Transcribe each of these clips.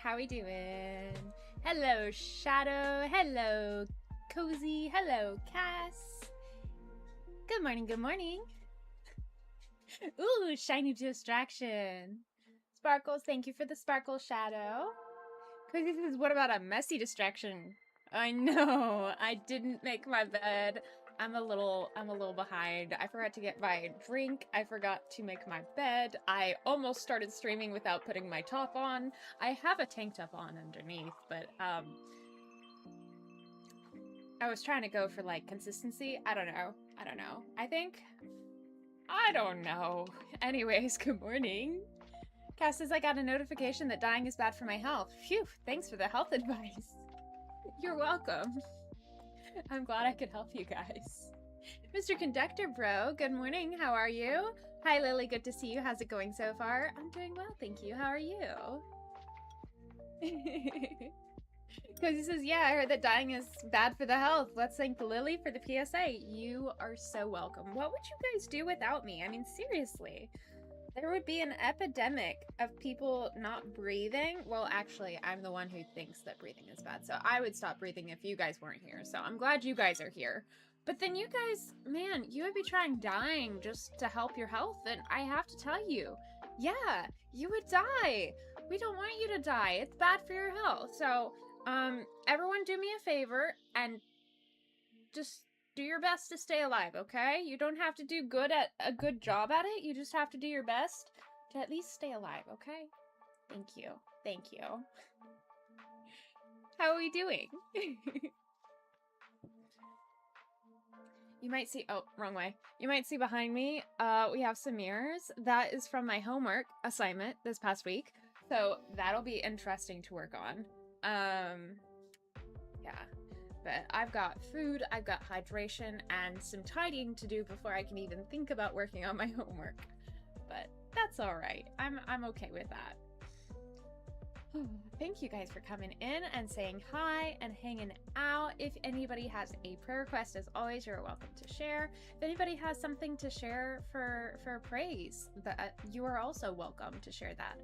How we doing? Hello, Shadow. Hello, Cozy. Hello, Cass. Good morning, good morning. Ooh, shiny distraction. Sparkles, thank you for the sparkle, Shadow. Cozy says, what about a messy distraction? I know, I didn't make my bed. I'm a little behind. I forgot to get my drink. I forgot to make my bed. I almost started streaming without putting my top on. I have a tank top on underneath, but I was trying to go for like consistency. I don't know. I don't know. Anyways, good morning. Cass says I got a notification that dying is bad for my health. Phew, thanks for the health advice. You're welcome. I'm glad I could help you guys. Mr. Conductor Bro, good morning. How are you? Hi, Lily. Good to see you. How's it going so far? I'm doing well, thank you. How are you? Cozy says, yeah, I heard that dying is bad for the health. Let's thank Lily for the PSA. You are so welcome. What would you guys do without me? I mean, seriously. There would be an epidemic of people not breathing. Well, actually, I'm the one who thinks that breathing is bad, so I would stop breathing if you guys weren't here. So I'm glad you guys are here. But then you guys, man, you would be trying dying just to help your health, and I have to tell you, yeah, you would die. We don't want you to die. It's bad for your health. So, everyone do me a favor and just do your best to stay alive, okay? You don't have to do a good job at it. You just have to do your best to at least stay alive, okay? Thank you. Thank you. How are we doing? You might see, oh, wrong way. You might see behind me, we have some mirrors. That is from my homework assignment this past week. So that'll be interesting to work on. Yeah. But I've got food, I've got hydration, and some tidying to do before I can even think about working on my homework. But that's all right. I'm okay with that. Thank you guys for coming in and saying hi and hanging out. If anybody has a prayer request, as always, you're welcome to share. If anybody has something to share for praise, you are also welcome to share that.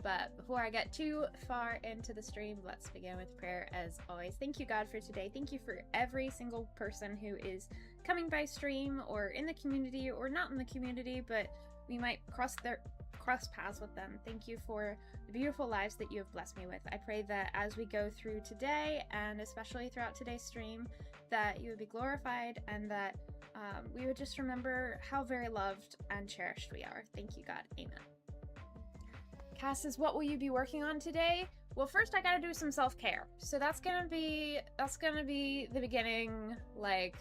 But before I get too far into the stream, let's begin with prayer as always. Thank you, God, for today. Thank you for every single person who is coming by stream or in the community or not in the community, but we might cross paths with them. Thank you for the beautiful lives that you have blessed me with. I pray that as we go through today, and especially throughout today's stream, that you would be glorified and that we would just remember how very loved and cherished we are. Thank you, God. Amen. Cass says, what will you be working on today? Well, first I gotta do some self-care. So that's gonna be the beginning, like,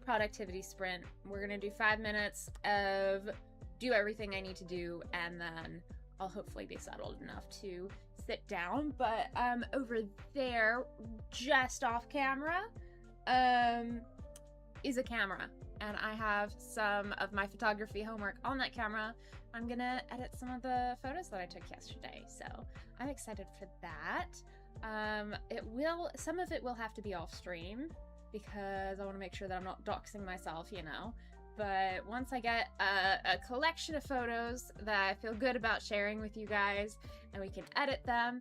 productivity sprint. We're gonna do 5 minutes of do everything I need to do, and then I'll hopefully be settled enough to sit down. But over there, just off camera, is a camera, and I have some of my photography homework on that camera. I'm gonna edit some of the photos that I took yesterday, so I'm excited for that. Some of it will have to be off stream because I want to make sure that I'm not doxing myself, you know. But once I get a collection of photos that I feel good about sharing with you guys and we can edit them,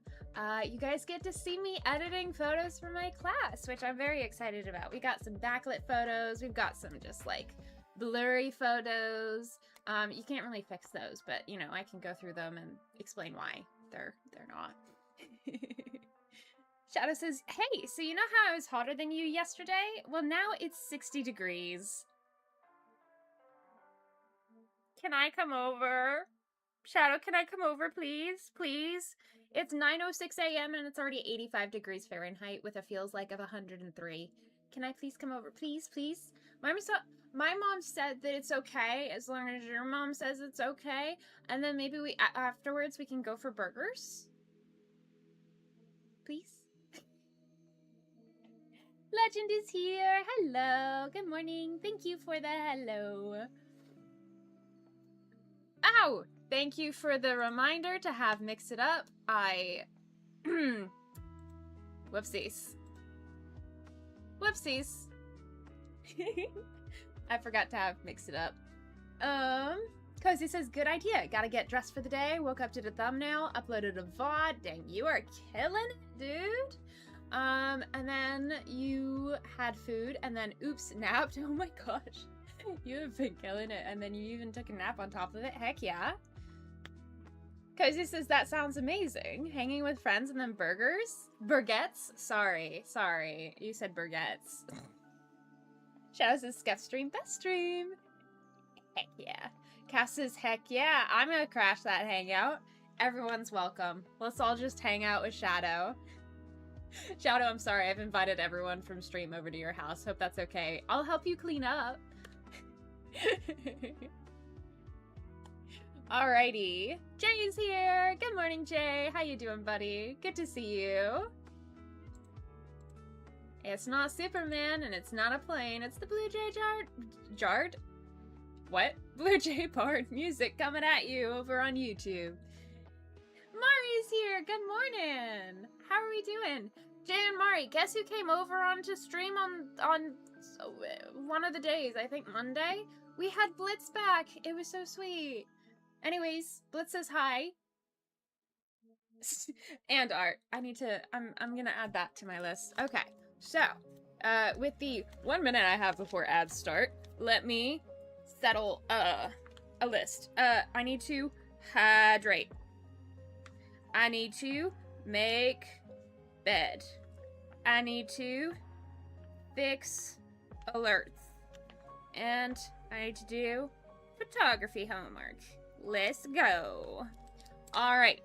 you guys get to see me editing photos for my class, which I'm very excited about. We got some backlit photos. We've got some just like blurry photos. You can't really fix those, but you know, I can go through them and explain why they're not. Shadow says, hey, so you know how I was hotter than you yesterday? Well, now it's 60 degrees. Can I come over? Shadow, can I come over, please? Please? It's 9:06 a.m. and it's already 85 degrees Fahrenheit with a feels like of 103. Can I please come over? Please, please? My mom said that it's okay as long as your mom says it's okay. And then maybe afterwards we can go for burgers? Please? Legend is here. Hello. Good morning. Thank you for the hello. Ow! Thank you for the reminder to have Mix It Up. Whoopsies. Whoopsies. I forgot to have Mix It Up. Cozy says, good idea. Gotta get dressed for the day. Woke up, did a thumbnail, uploaded a VOD. Dang, you are killing it, dude. And then you had food, and then oops, napped. Oh my gosh. You have been killing it. And then you even took a nap on top of it. Heck yeah. Cozy says, that sounds amazing. Hanging with friends and then burgers? Burgettes? Sorry. You said burgettes. Shadow says, Skeff stream, best stream. Heck yeah. Cass says, heck yeah. I'm gonna crash that hangout. Everyone's welcome. Let's all just hang out with Shadow. Shadow, I'm sorry. I've invited everyone from stream over to your house. Hope that's okay. I'll help you clean up. Alrighty. Jay is here. Good morning, Jay. How you doing, buddy? Good to see you. It's not Superman, and it's not a plane. It's the Blue Jay Jard? What? Blue Jay Bard music coming at you over on YouTube. Mari's here. Good morning. How are we doing? Jay and Mari, guess who came over onto stream on one of the days? I think Monday. We had Blitz back. It was so sweet. Anyways, Blitz says hi. And art. I'm gonna add that to my list. Okay. So, with the 1 minute I have before ads start, let me settle a list. I need to hydrate. I need to make bed. I need to fix alerts. And I need to do photography homework. Let's go. Alright.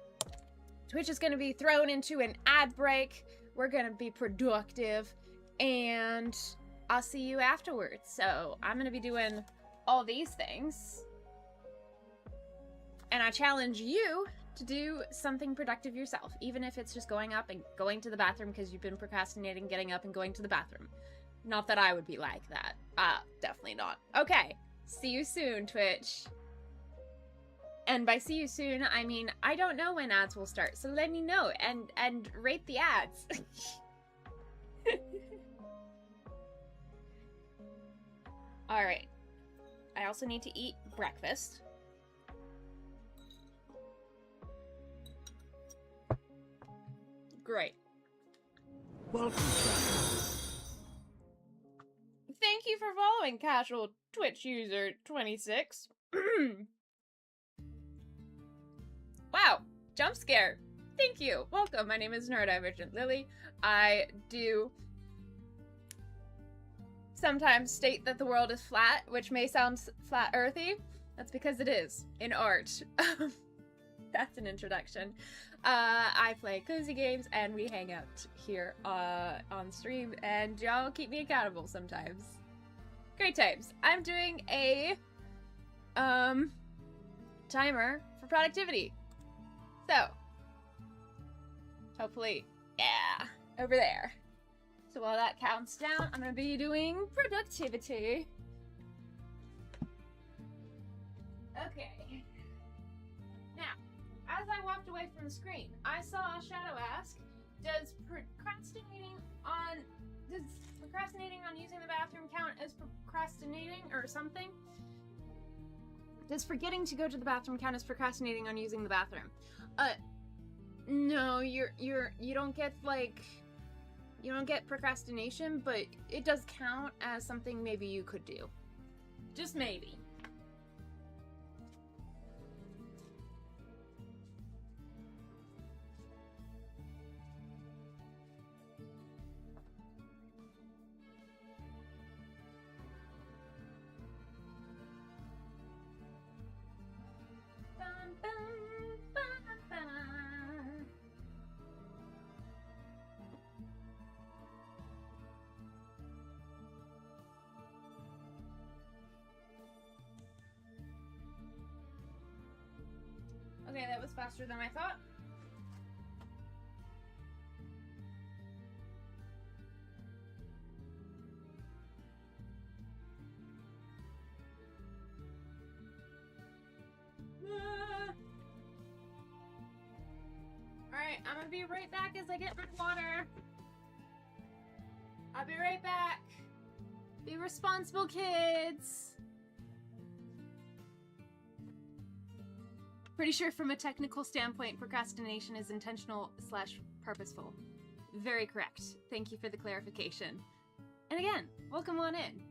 Twitch is going to be thrown into an ad break. We're going to be productive. And I'll see you afterwards. So I'm going to be doing all these things. And I challenge you to do something productive yourself, even if it's just going up and going to the bathroom because you've been procrastinating getting up and going to the bathroom. Not that I would be like that. Definitely not. Okay, see you soon, Twitch. And by see you soon, I mean, I don't know when ads will start, so let me know and rate the ads. Alright. I also need to eat breakfast. Great. Welcome, Thank you for following casual Twitch user 26. Wow, jump scare. Thank you. Welcome. My name is Neurodivergent Lily. I do sometimes state that the world is flat, which may sound flat earthy. That's because it is in art. That's an introduction. I play cozy games and we hang out here on stream, and y'all keep me accountable sometimes. Great times. I'm doing a timer for productivity. So hopefully, yeah, over there. So while that counts down, I'm gonna be doing productivity. Okay. Now, as I walked away from the screen, I saw Shadow ask, does procrastinating on using the bathroom count as procrastinating or something? Does forgetting to go to the bathroom count as procrastinating on using the bathroom? No, you don't get like, you don't get procrastination, but it does count as something maybe you could do. Just maybe. Okay, that was faster than I thought. Alright, I'm gonna be right back as I get my water. I'll be right back. Be responsible, kids. Pretty sure from a technical standpoint, procrastination is intentional / purposeful. Very correct. Thank you for the clarification. And again, welcome on in.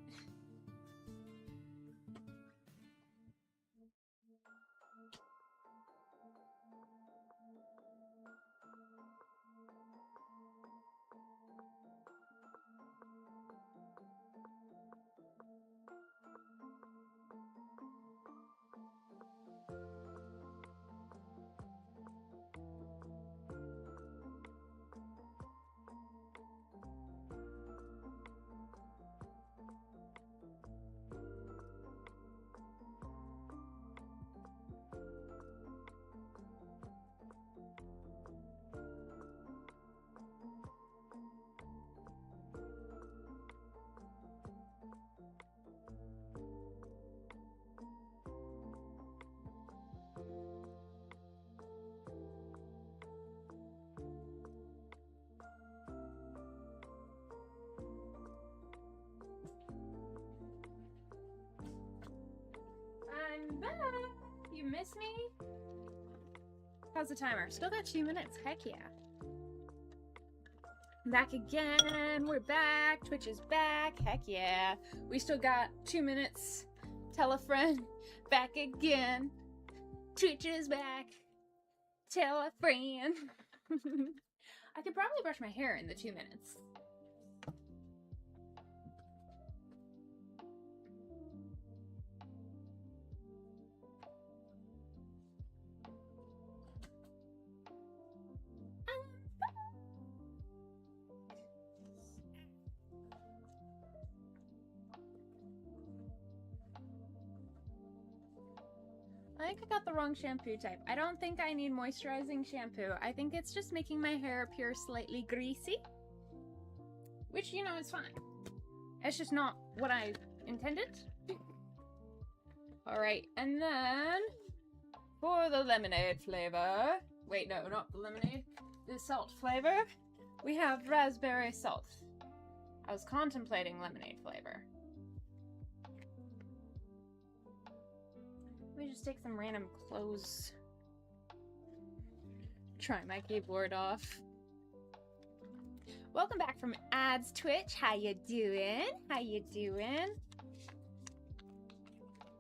I'm back! You miss me? How's the timer? Still got 2 minutes. Heck yeah. Back again. We're back. Twitch is back. Heck yeah. We still got 2 minutes. Tell a friend. Back again. Twitch is back. Tell a friend. I could probably brush my hair in the 2 minutes. I think I got the wrong shampoo type. I don't think I need moisturizing shampoo. I think it's just making my hair appear slightly greasy. Which, you know, is fine. It's just not what I intended. Alright, and then for the lemonade flavor... Wait, no, not the lemonade. The salt flavor. We have raspberry salt. I was contemplating lemonade flavor. Let me just take some random clothes. Try my keyboard off. Welcome back from ads Twitch. How you doing? How you doing?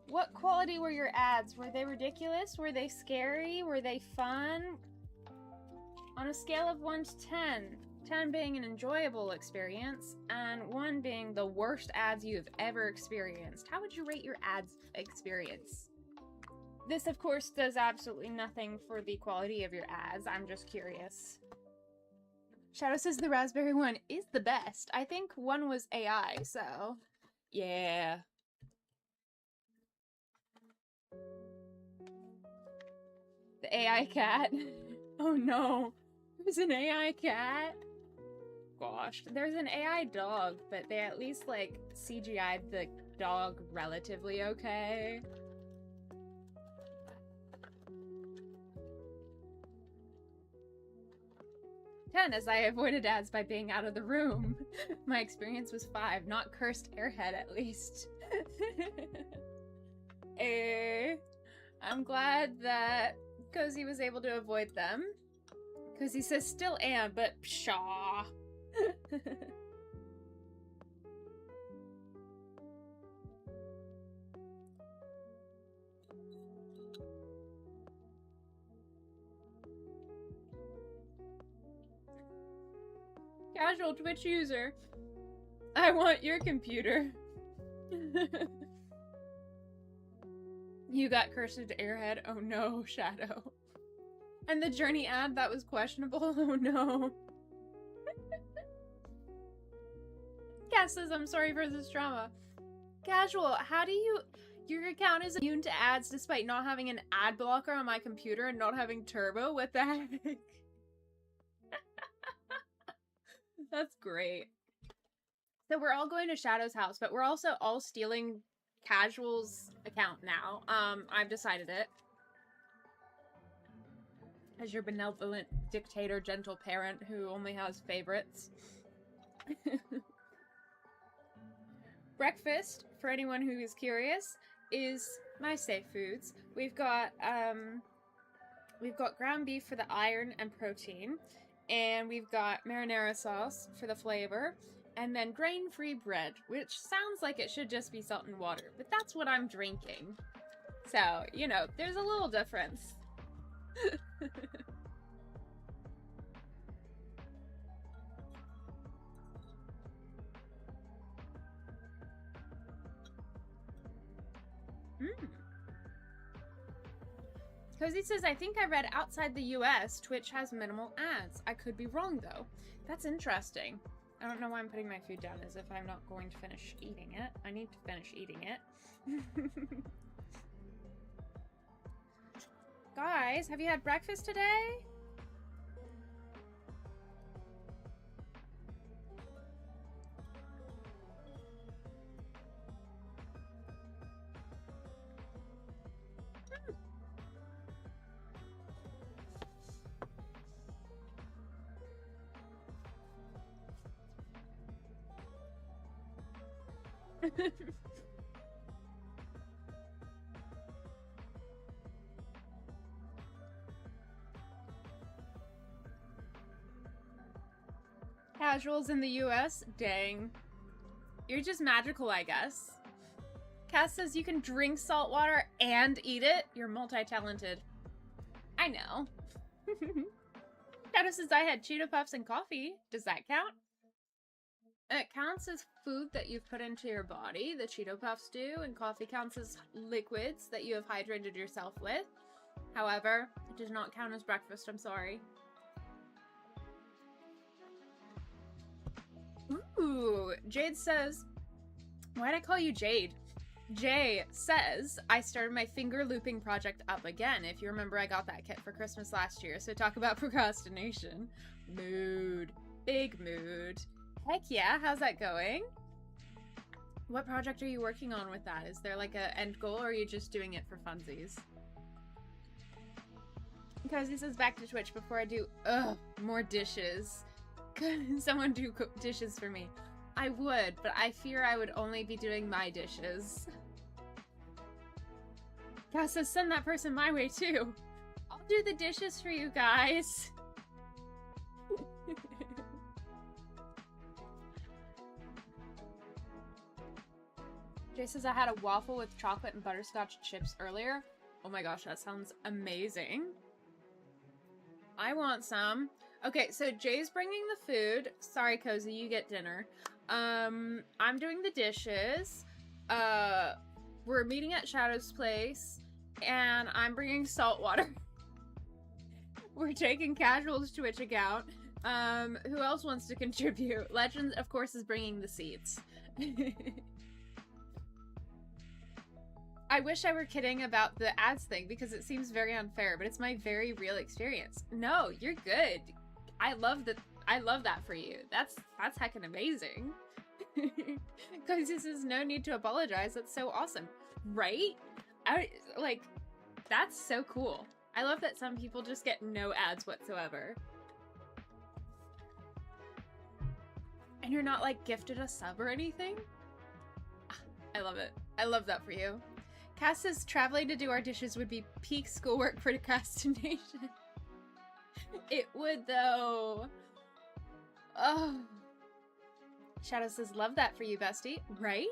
What quality were your ads? Were they ridiculous? Were they scary? Were they fun? On a scale of 1 to 10, 10 being an enjoyable experience and 1 being the worst ads you've ever experienced, how would you rate your ads experience? This, of course, does absolutely nothing for the quality of your ads. I'm just curious. Shadow says the raspberry one is the best. I think one was AI, so... yeah. The AI cat. Oh no. There's an AI cat? Gosh. There's an AI dog, but they at least, like, CGI'd the dog relatively okay. 10, as I avoided ads by being out of the room. My experience was 5, not cursed airhead at least. I'm glad that Cozy was able to avoid them. Cozy says still am, but pshaw. Casual Twitch user. I want your computer. You got cursed airhead. Oh no, Shadow. And the Journey ad, that was questionable. Oh no. Cass says, I'm sorry for this drama. Casual, how do you... Your account is immune to ads despite not having an ad blocker on my computer and not having turbo? What the heck? That's great. So we're all going to Shadow's house, but we're also all stealing Casual's account now. I've decided it. As your benevolent dictator, gentle parent who only has favorites. Breakfast, for anyone who is curious, is my safe foods. We've got, We've got ground beef for the iron and protein. And we've got marinara sauce for the flavor. And then grain-free bread, which sounds like it should just be salt and water. But that's what I'm drinking. So, you know, there's a little difference. Cozy says, I think I read outside the US, Twitch has minimal ads. I could be wrong, though. That's interesting. I don't know why I'm putting my food down, as if I'm not going to finish eating it. I need to finish eating it. Guys, have you had breakfast today? Casuals in the US? Dang. You're just magical, I guess. Cass says you can drink salt water and eat it. You're multi-talented. I know. Shadow says I had Cheeto Puffs and coffee. Does that count? It counts as food that you've put into your body. The Cheeto Puffs do, and coffee counts as liquids that you have hydrated yourself with. However, it does not count as breakfast, I'm sorry. Ooh, Jade says, why'd I call you Jade? Jay says, I started my finger looping project up again. If you remember, I got that kit for Christmas last year, so talk about procrastination. Mood. Big mood. Heck yeah, how's that going? What project are you working on with that? Is there like a end goal, or are you just doing it for funsies? Because he says back to Twitch before I do, more dishes. Could someone do dishes for me? I would, but I fear I would only be doing my dishes. Cass says send that person my way too. I'll do the dishes for you guys. Jay says I had a waffle with chocolate and butterscotch chips earlier. Oh my gosh, that sounds amazing. I want some. Okay, so Jay's bringing the food. Sorry, Cozy, you get dinner. I'm doing the dishes. We're meeting at Shadow's place, and I'm bringing salt water. We're taking Casual's Twitch account. Who else wants to contribute? Legend, of course, is bringing the seats. I wish I were kidding about the ads thing because it seems very unfair, but it's my very real experience. No, you're good. I love that for you. That's heckin' amazing. Because this is no need to apologize. That's so awesome. Right? That's so cool. I love that some people just get no ads whatsoever. And you're not like gifted a sub or anything? I love it. I love that for you. Cass says traveling to do our dishes would be peak schoolwork procrastination. It would though. Oh. Shadow says love that for you, bestie. Right?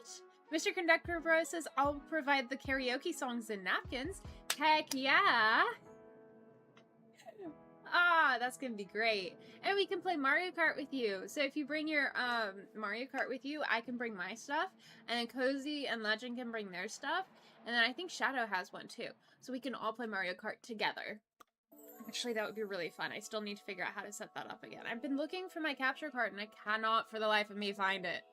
Mr. Conductor Bro says I'll provide the karaoke songs and napkins. Heck yeah. Ah, that's gonna be great. And we can play Mario Kart with you. So if you bring your Mario Kart with you, I can bring my stuff. And then Cozy and Legend can bring their stuff. And then I think Shadow has one too. So we can all play Mario Kart together. Actually, that would be really fun. I still need to figure out how to set that up again. I've been looking for my capture card and I cannot for the life of me find it.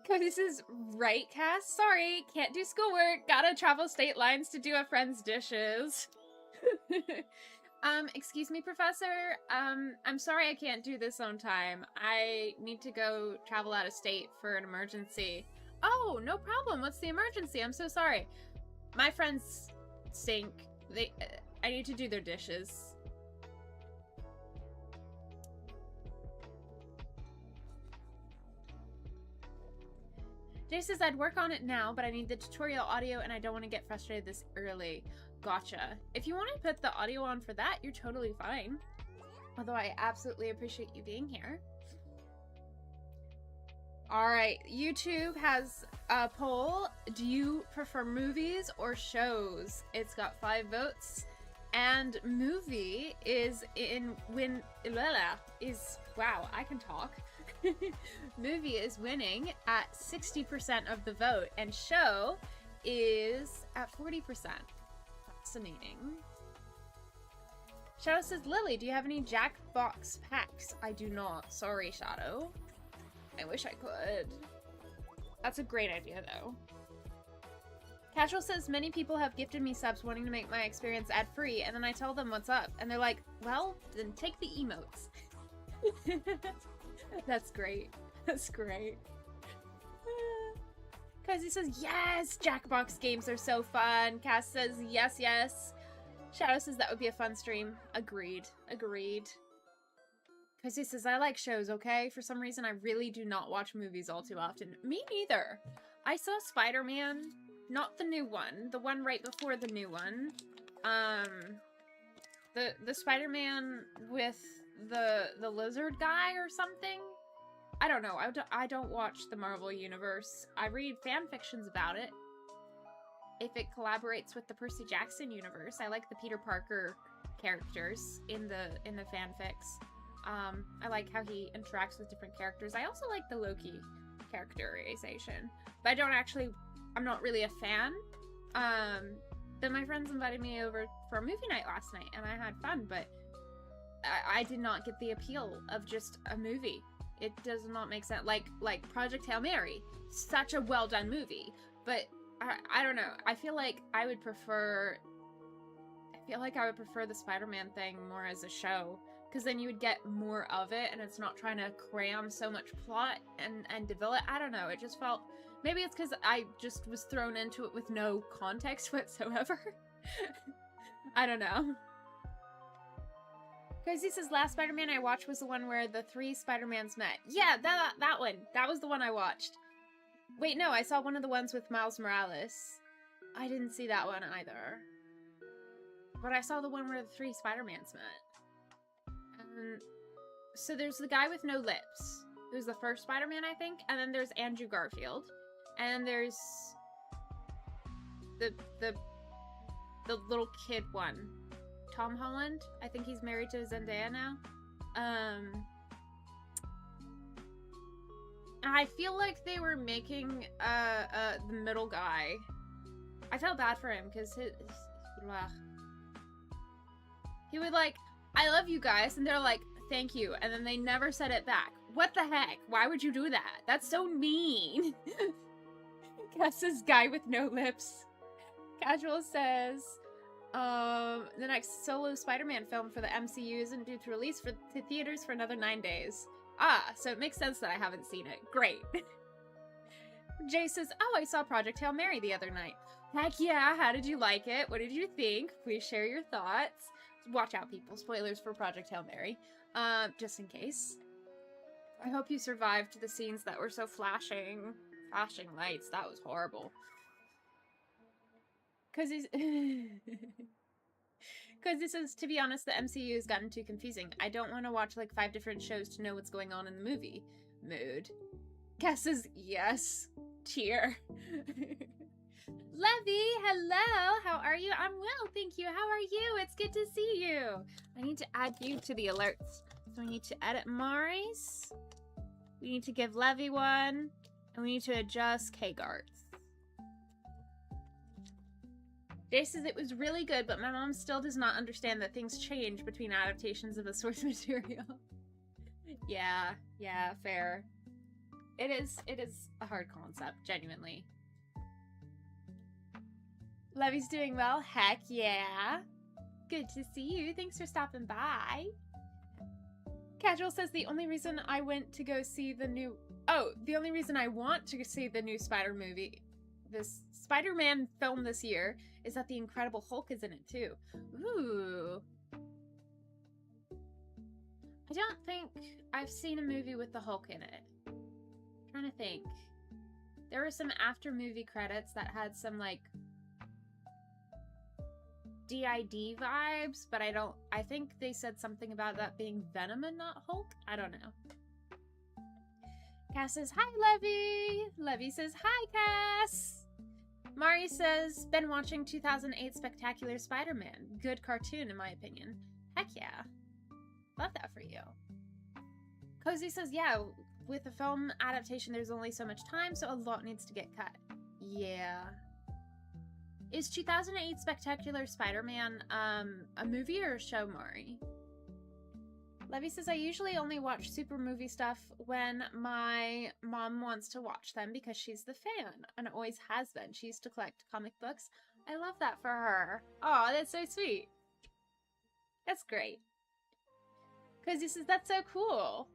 This is right, Cass. Sorry, can't do schoolwork. Gotta travel state lines to do a friend's dishes. Excuse me, Professor. I'm sorry I can't do this on time. I need to go travel out of state for an emergency. Oh, no problem. What's the emergency? I'm so sorry. My friends stink. I need to do their dishes. Jay says I'd work on it now, but I need the tutorial audio and I don't want to get frustrated this early. Gotcha. If you want to put the audio on for that, you're totally fine. Although I absolutely appreciate you being here. Alright, YouTube has a poll. Do you prefer movies or shows? It's got 5 votes. And movie is wow, I can talk. Movie is winning at 60% of the vote, and show is at 40%. Fascinating. Shadow says, Lily, do you have any Jackbox packs? I do not. Sorry, Shadow. I wish I could. That's a great idea, though. Casual says, many people have gifted me subs wanting to make my experience ad-free, and then I tell them what's up, and they're like, well, then take the emotes. That's great. That's great. Kazi says, yes! Jackbox games are so fun. Cass says, yes, yes. Shadow says, that would be a fun stream. Agreed. Agreed. Kazi says, I like shows, okay? For some reason, I really do not watch movies all too often. Me neither. I saw Spider-Man, not the new one, the one right before the new one. The Spider-Man with the lizard guy or something? I don't know. I don't watch the Marvel Universe. I read fan fictions about it. If it collaborates with the Percy Jackson universe, I like the Peter Parker characters in the fanfics. I like how he interacts with different characters. I also like the Loki characterization, but I'm not really a fan. Then my friends invited me over for a movie night last night, and I had fun, but I did not get the appeal of just a movie. It does not make sense. Like Project Hail Mary, such a well done movie, but I don't know. I feel like I would prefer the Spider-Man thing more as a show, because then you would get more of it, and it's not trying to cram so much plot and develop. I don't know. It just felt, maybe it's because I just was thrown into it with no context whatsoever. I don't know. Crazy says, last Spider-Man I watched was the one where the 3 Spider-Mans met. Yeah, that one. That was the one I watched. Wait, no, I saw one of the ones with Miles Morales. I didn't see that one either. But I saw the one where the 3 Spider-Mans met. So there's the guy with no lips. There's the first Spider-Man, I think, and then there's Andrew Garfield. And there's the little kid one. Tom Holland. I think he's married to Zendaya now. I feel like they were making the middle guy. I felt bad for him because he would like, I love you guys, and they're like, thank you, and then they never said it back. What the heck? Why would you do that? That's so mean. Guess this guy with no lips. Casual says, the next solo Spider-Man film for the MCU isn't due to release to theaters for another 9 days. Ah, so it makes sense that I haven't seen it. Great. Jay says, oh, I saw Project Hail Mary the other night. Heck yeah, how did you like it? What did you think? Please share your thoughts. Watch out, people. Spoilers for Project Hail Mary. Just in case. I hope you survived the scenes that were so flashing lights. That was horrible. Because this is, to be honest, the MCU has gotten too confusing. I don't want to watch like 5 different shows to know what's going on in the movie. Mood. Guesses yes. Cheer. Levy, hello! How are you? I'm well, thank you. How are you? It's good to see you. I need to add you to the alerts. So we need to edit Mari's. We need to give Levy one. And we need to adjust K-Guards. Jay says it was really good, but my mom still does not understand that things change between adaptations of the source material. Yeah, fair. It is a hard concept, genuinely. Levy's doing well. Heck yeah. Good to see you. Thanks for stopping by. Casual says the only reason I went to go see the new... Oh, the only reason I want to see the new this Spider-Man film this year is that the Incredible Hulk is in it too. Ooh. I don't think I've seen a movie with the Hulk in it. I'm trying to think. There were some after movie credits that had some like DID vibes, but I think they said something about that being Venom and not Hulk. I don't know. Cass says, hi, Levy. Levy says, hi, Cass. Mari says, been watching 2008 Spectacular Spider-Man. Good cartoon, in my opinion. Heck yeah. Love that for you. Cozy says, yeah, with a film adaptation, there's only so much time, so a lot needs to get cut. Yeah. Is 2008 Spectacular Spider-Man a movie or a show, Mari? Levy says, I usually only watch super movie stuff when my mom wants to watch them because she's the fan and always has been. She used to collect comic books. I love that for her. Oh, that's so sweet. That's great. Cozy says, that's so cool.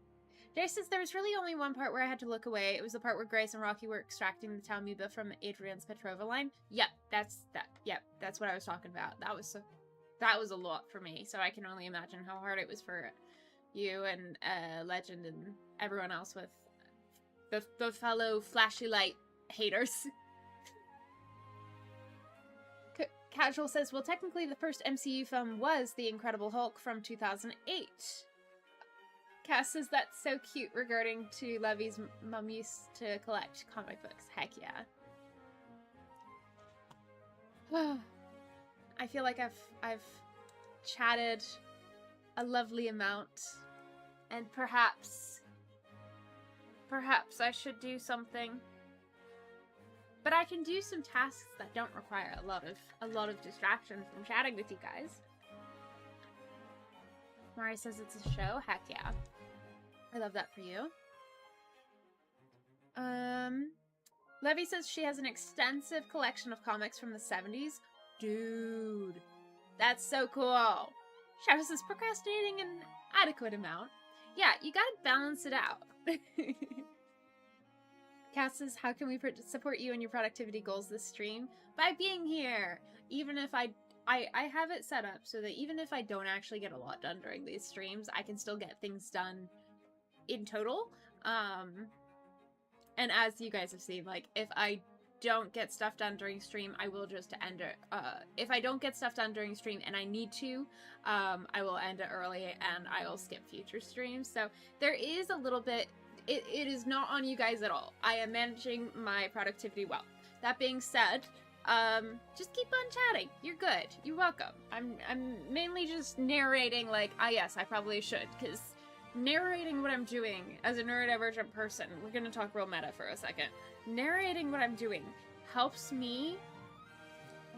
Jay says, there was really only one part where I had to look away. It was the part where Grace and Rocky were extracting the Talmuba from Adrian's Petrova line. Yep, that's what I was talking about. That was a lot for me, so I can only imagine how hard it was for you and Legend and everyone else with the fellow flashy light haters. Casual says, well, technically the first MCU film was The Incredible Hulk from 2008. Cass says, that's so cute regarding to Levy's mom used to collect comic books. Heck yeah. I feel like I've chatted a lovely amount, and perhaps I should do something. But I can do some tasks that don't require a lot of distraction from chatting with you guys. Mari says it's a show. Heck yeah. I love that for you. Levy says she has an extensive collection of comics from the 70s. Dude, that's so cool. Shadow says procrastinating an adequate amount. Yeah, you gotta balance it out. Cass says, how can we support you and your productivity goals this stream? By being here. Even if I have it set up so that even if I don't actually get a lot done during these streams, I can still get things done in total. And as you guys have seen, like, if I don't get stuff done during stream, I will just end it. If I don't get stuff done during stream and I need to, I will end it early and I will skip future streams. So there is a little bit, it is not on you guys at all. I am managing my productivity well. That being said, just keep on chatting. You're good. You're welcome. I'm mainly just narrating, like, yes, I probably should, because narrating what I'm doing as a neurodivergent person, we're gonna talk real meta for a second. Narrating what I'm doing helps me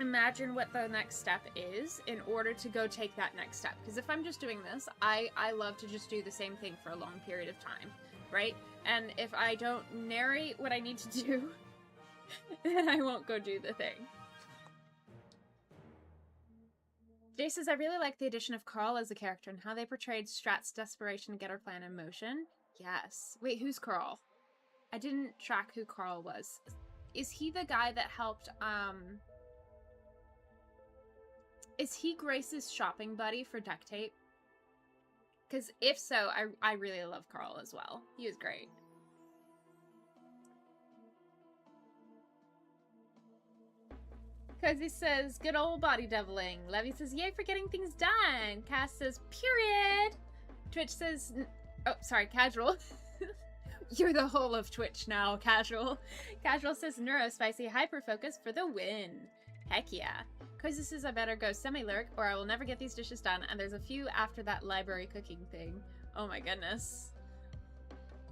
imagine what the next step is in order to go take that next step. Because if I'm just doing this, I love to just do the same thing for a long period of time, right? And if I don't narrate what I need to do, then I won't go do the thing. Jay says, I really like the addition of Carl as a character and how they portrayed Strat's desperation to get her plan in motion. Yes. Wait, who's Carl? I didn't track who Carl was. Is he the guy that helped, is he Grace's shopping buddy for duct tape? Because if so, I really love Carl as well. He was great. Cozy says, good old body doubling. Levy says, yay for getting things done. Cass says, period. Twitch says, oh, sorry, Casual. You're the whole of Twitch now, Casual. Casual says, neurospicy hyperfocus for the win. Heck yeah. Cozy says, I better go semi-lurk or I will never get these dishes done. And there's a few after that library cooking thing. Oh my goodness.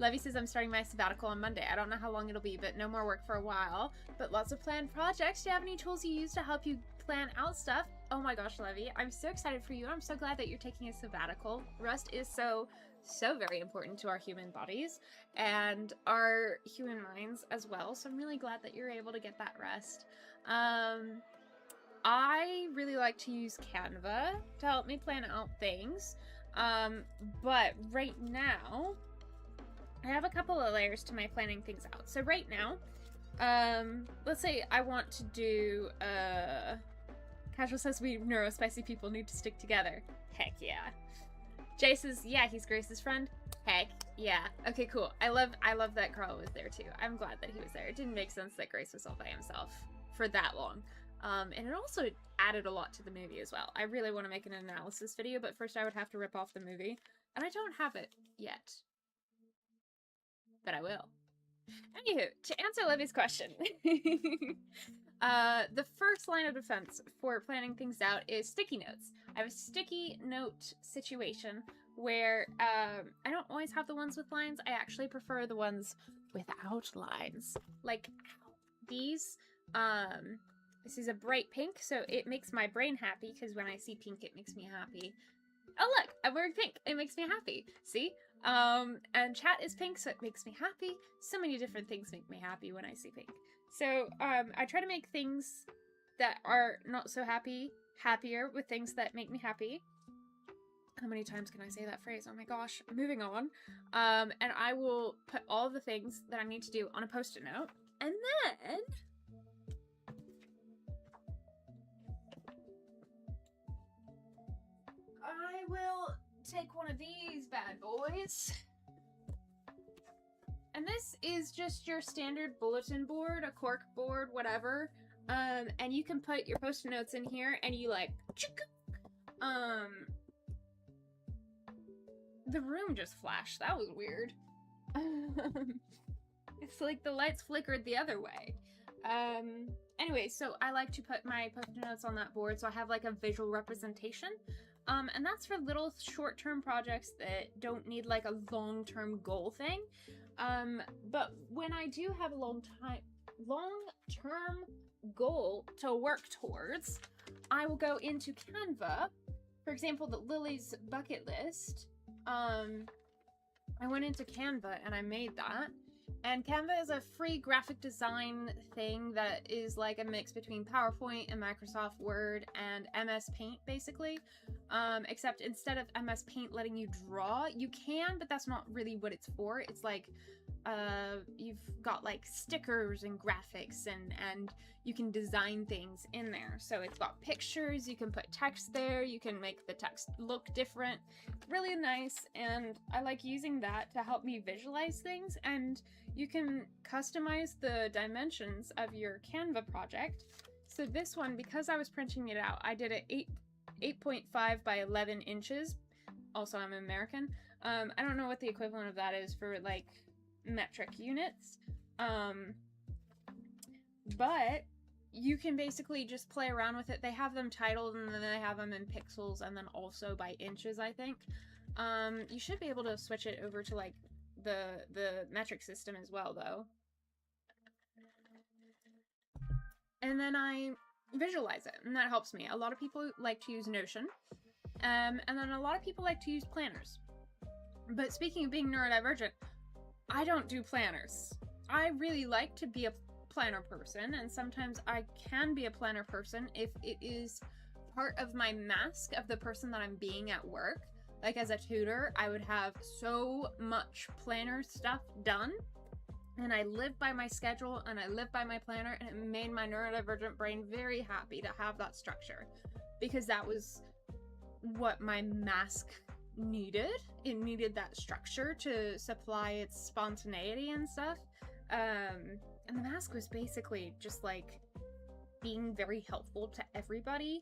Levy says, I'm starting my sabbatical on Monday. I don't know how long it'll be, but no more work for a while. But lots of planned projects. Do you have any tools you use to help you plan out stuff? Oh my gosh, Levy. I'm so excited for you. I'm so glad that you're taking a sabbatical. Rest is so very important to our human bodies and our human minds as well. So I'm really glad that you're able to get that rest. I really like to use Canva to help me plan out things. But right now, I have a couple of layers to my planning things out. So right now, let's say I want to do, Casual says we neurospicy people need to stick together. Heck yeah. Jay says, yeah, he's Grace's friend. Heck yeah. Okay, cool. I love that Carl was there too. I'm glad that he was there. It didn't make sense that Grace was all by himself for that long. And it also added a lot to the movie as well. I really want to make an analysis video, but first I would have to rip off the movie. And I don't have it yet. But I will. Anywho, to answer Livy's question, the first line of defense for planning things out is sticky notes. I have a sticky note situation where I don't always have the ones with lines. I actually prefer the ones without lines. Like these. This is a bright pink, so it makes my brain happy, because when I see pink, it makes me happy. Oh look, I'm wearing pink. It makes me happy. See? And chat is pink, so it makes me happy. So many different things make me happy when I see pink. So, I try to make things that are not so happy, happier with things that make me happy. How many times can I say that phrase? Oh my gosh. Moving on. And I will put all the things that I need to do on a post-it note. And then I will take one of these bad boys. And this is just your standard bulletin board, a cork board, whatever. And you can put your post-it notes in here and you like, the room just flashed. That was weird. It's like the lights flickered the other way. Anyway, so I like to put my post-it notes on that board so I have like a visual representation. And that's for little short-term projects that don't need like a long-term goal thing. But when I do have a long-term goal to work towards, I will go into Canva. For example, the Lily's bucket list. I went into Canva and I made that. And Canva is a free graphic design thing that is like a mix between PowerPoint and Microsoft Word and MS Paint, basically. Except instead of MS Paint letting you draw, you can, but that's not really what it's for. It's like, you've got like stickers and graphics and you can design things in there. So it's got pictures, you can put text there, you can make the text look different. Really nice, and I like using that to help me visualize things, and you can customize the dimensions of your Canva project. So this one, because I was printing it out, I did it 8.5 by 11 inches. Also, I'm American. I don't know what the equivalent of that is for like metric units. But you can basically just play around with it. They have them titled and then they have them in pixels and then also by inches, I think. You should be able to switch it over to like the metric system as well, though. And then I visualize it, and that helps me. A lot of people like to use Notion, and then a lot of people like to use planners. But speaking of being neurodivergent, I don't do planners. I really like to be a planner person, and sometimes I can be a planner person if it is part of my mask of the person that I'm being at work. Like as a tutor, I would have so much planner stuff done, and I lived by my schedule and I lived by my planner, and it made my neurodivergent brain very happy to have that structure, because that was what my mask needed. It needed that structure to supply its spontaneity and stuff. And the mask was basically just like being very helpful to everybody,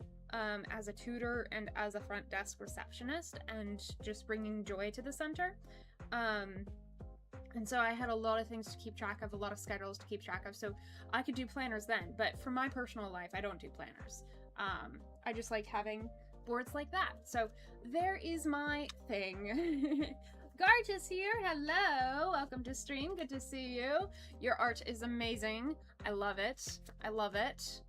as a tutor and as a front desk receptionist, and just bringing joy to the center. And so I had a lot of things to keep track of, a lot of schedules to keep track of, so I could do planners then. But for my personal life, I don't do planners. I just like having boards like that. So there is my thing. Gorgeous here, hello, welcome to stream, good to see you. Your art is amazing. I love it. I love it.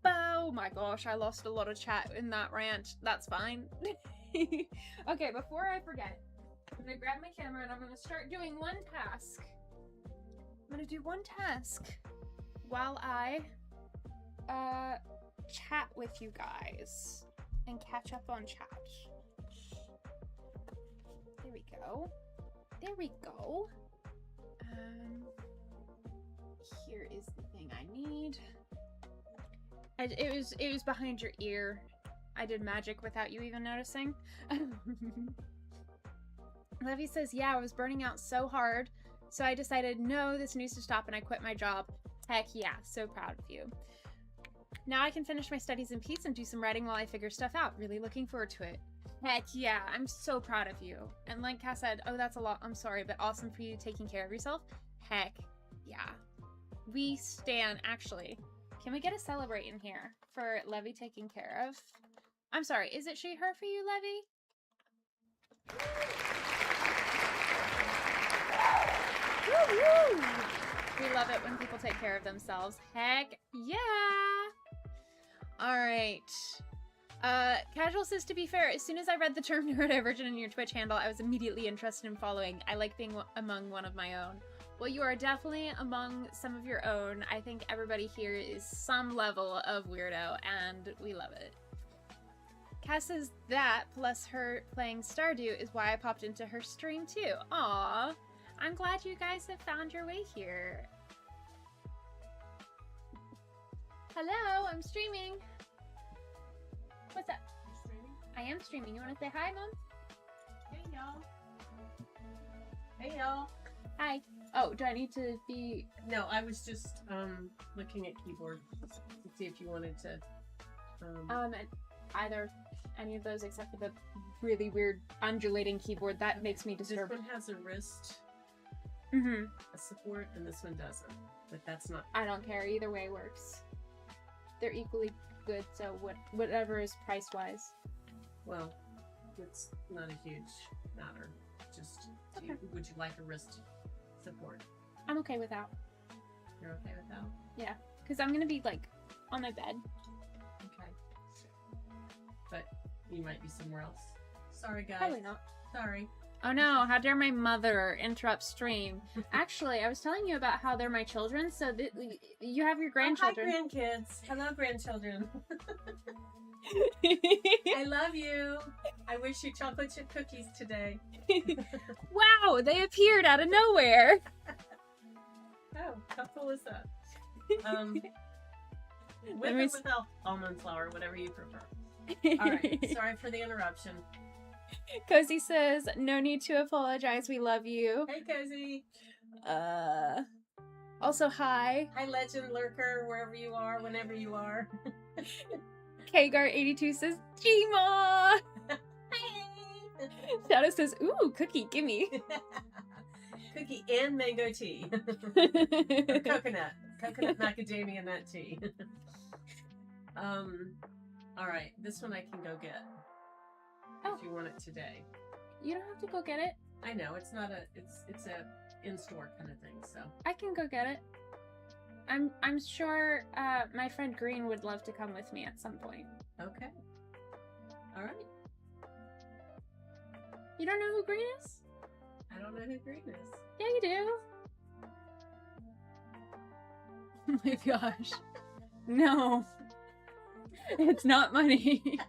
Oh my gosh, I lost a lot of chat in that rant. That's fine. Okay, before I forget, I'm gonna grab my camera and I'm gonna start doing one task. I'm gonna do one task while I chat with you guys and catch up on chat. There we go. There we go. Here is the thing I need. It was behind your ear. I did magic without you even noticing. Levy says, yeah, I was burning out so hard, so I decided, no, this needs to stop, and I quit my job. Heck yeah, so proud of you. Now I can finish my studies in peace and do some writing while I figure stuff out. Really looking forward to it. Heck yeah, I'm so proud of you. And like Cass said, oh, that's a lot. I'm sorry, but awesome for you taking care of yourself. Heck yeah. We stand, actually. Can we get a celebrate in here for Levy taking care of? I'm sorry, is it she, her for you, Levy? Woo-woo! We love it when people take care of themselves. Heck yeah! Alright. Casual says, to be fair, as soon as I read the term neurodivergent in your Twitch handle, I was immediately interested in following. I like being among one of my own. Well, you are definitely among some of your own. I think everybody here is some level of weirdo, and we love it. Cass says that, plus her playing Stardew, is why I popped into her stream too. Aww. I'm glad you guys have found your way here. Hello, I'm streaming. What's up? You're streaming? I am streaming. You want to say hi, Mom? Hey, y'all. Hey, y'all. Hi. Oh, do I need to be... No, I was just looking at keyboard to see if you wanted to... Either any of those except for the really weird undulating keyboard. That makes me disturbed. This one has a wrist a support, and this one doesn't. But that's not... I don't care. Either way works. They're equally good, so whatever is price-wise. Well, it's not a huge matter. Just, Okay. would you like a wrist support? I'm okay without. You're okay with that? Yeah, because I'm going to be, like, on my bed. Okay. But you might be somewhere else. Sorry, guys. Probably not. Sorry. Oh no, how dare my mother interrupt stream. Actually, I was telling you about how they're my children, so that you have your grandchildren. Oh, hi, grandkids. Hello, grandchildren. I love you. I wish you chocolate chip cookies today. Wow, they appeared out of nowhere. Oh, how cool is that? With or without almond flour, whatever you prefer. Alright, sorry for the interruption. Cozy says, no need to apologize, we love you. Hey, Cozy. Also, hi. Hi, Legend Lurker, wherever you are, whenever you are. Kgar82 says, Gma! Hey! Shadow says, ooh, cookie, gimme. Cookie and mango tea. Or coconut. Coconut macadamia nut tea. Alright, this one I can go get. If you want it today. You don't have to go get it. I know, it's not a, it's a in-store kind of thing, so. I can go get it. I'm sure my friend Green would love to come with me at some point. Okay. Alright. You don't know who Green is? I don't know who Green is. Yeah, you do. Oh my gosh. No. It's not money.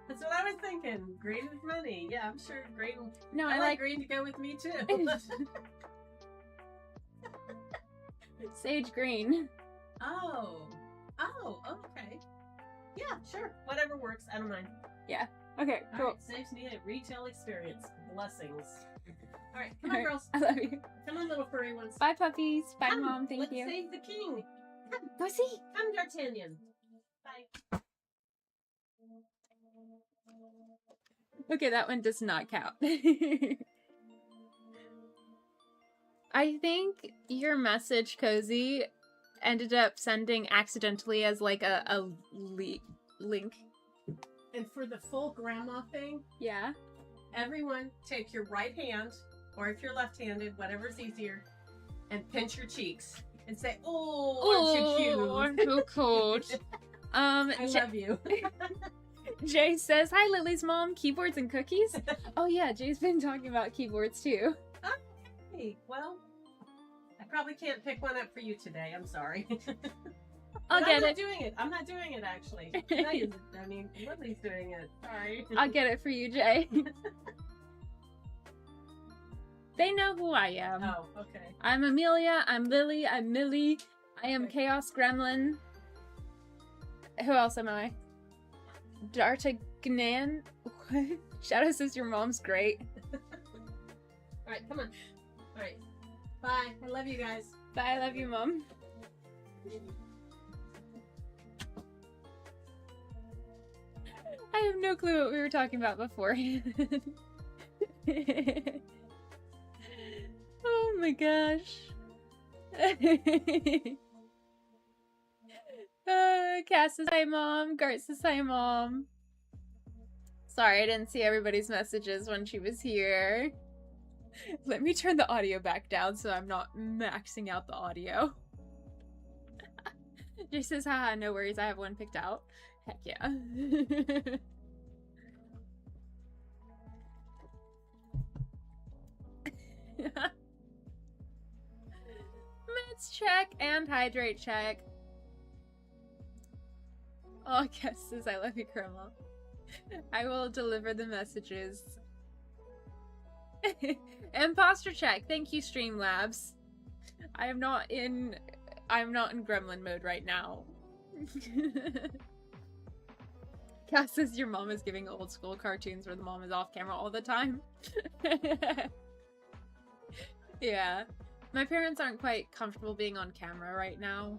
That's what I was thinking. Green is money. Yeah, I'm sure Green. No, I like Green to go with me too. Sage Green. Oh. Oh, okay. Yeah, sure. Whatever works. I don't mind. Yeah. Okay, cool. All right, saves me a retail experience. Blessings. All right, come on, girls. I love you. Come on, little furry ones. Bye, puppies. Bye, Come, Mom. Thank let's you. save the king. Come, Pussy. come, D'Artagnan. Bye. Okay, that one does not count. I think your message, Cozy, ended up sending accidentally as like a link. And for the full grandma thing, Yeah. everyone take your right hand, or if you're left-handed, whatever's easier, and pinch your cheeks and say, "Oh, aren't you cute?" too cute. I love you. Jay says, hi, Lily's mom, keyboards and cookies? Oh yeah, Jay's been talking about keyboards too. Okay, well, I probably can't pick one up for you today. I'm sorry. I'll get I'm not it. doing it. I'm not doing it, actually. I mean, Lily's doing it. Sorry. I'll get it for you, Jay. They know who I am. Oh, okay. I'm Amelia, I'm Lily, I'm Millie, I am Chaos Gremlin. Who else am I? D'Artagnan? What? Shadow says your mom's great. Alright, come on. Alright. Bye. I love you guys. Bye, I love you, Mom. I have no clue what we were talking about beforehand. Oh my gosh. Cass says hi mom, Gart says hi mom. Sorry, I didn't see everybody's messages when she was here. Let me turn the audio back down so I'm not maxing out the audio. Jay says, haha, no worries, I have one picked out. Heck yeah. Meds check and hydrate check. Oh, Cass says, I love you, Grandma. I will deliver the messages. Imposter check. Thank you, Streamlabs. I'm not in gremlin mode right now. Cass says your mom is giving old school cartoons where the mom is off camera all the time. Yeah. My parents aren't quite comfortable being on camera right now.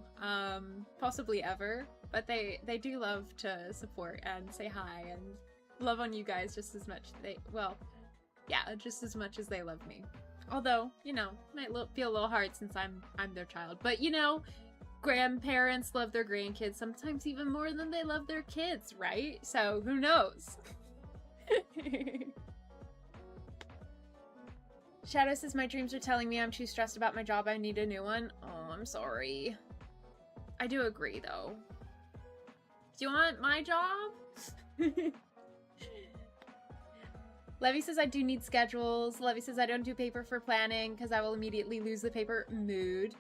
Possibly ever. But they do love to support and say hi and love on you guys just as much. Just as much as they love me. Although, you know, might feel a little hard since I'm their child. But, you know, grandparents love their grandkids sometimes even more than they love their kids, right? So, who knows? Shadow says, my dreams are telling me I'm too stressed about my job. I need a new one. Oh, I'm sorry. I do agree, though. Do you want my job? Levy says I do need schedules. Levy says I don't do paper for planning because I will immediately lose the paper. Mood.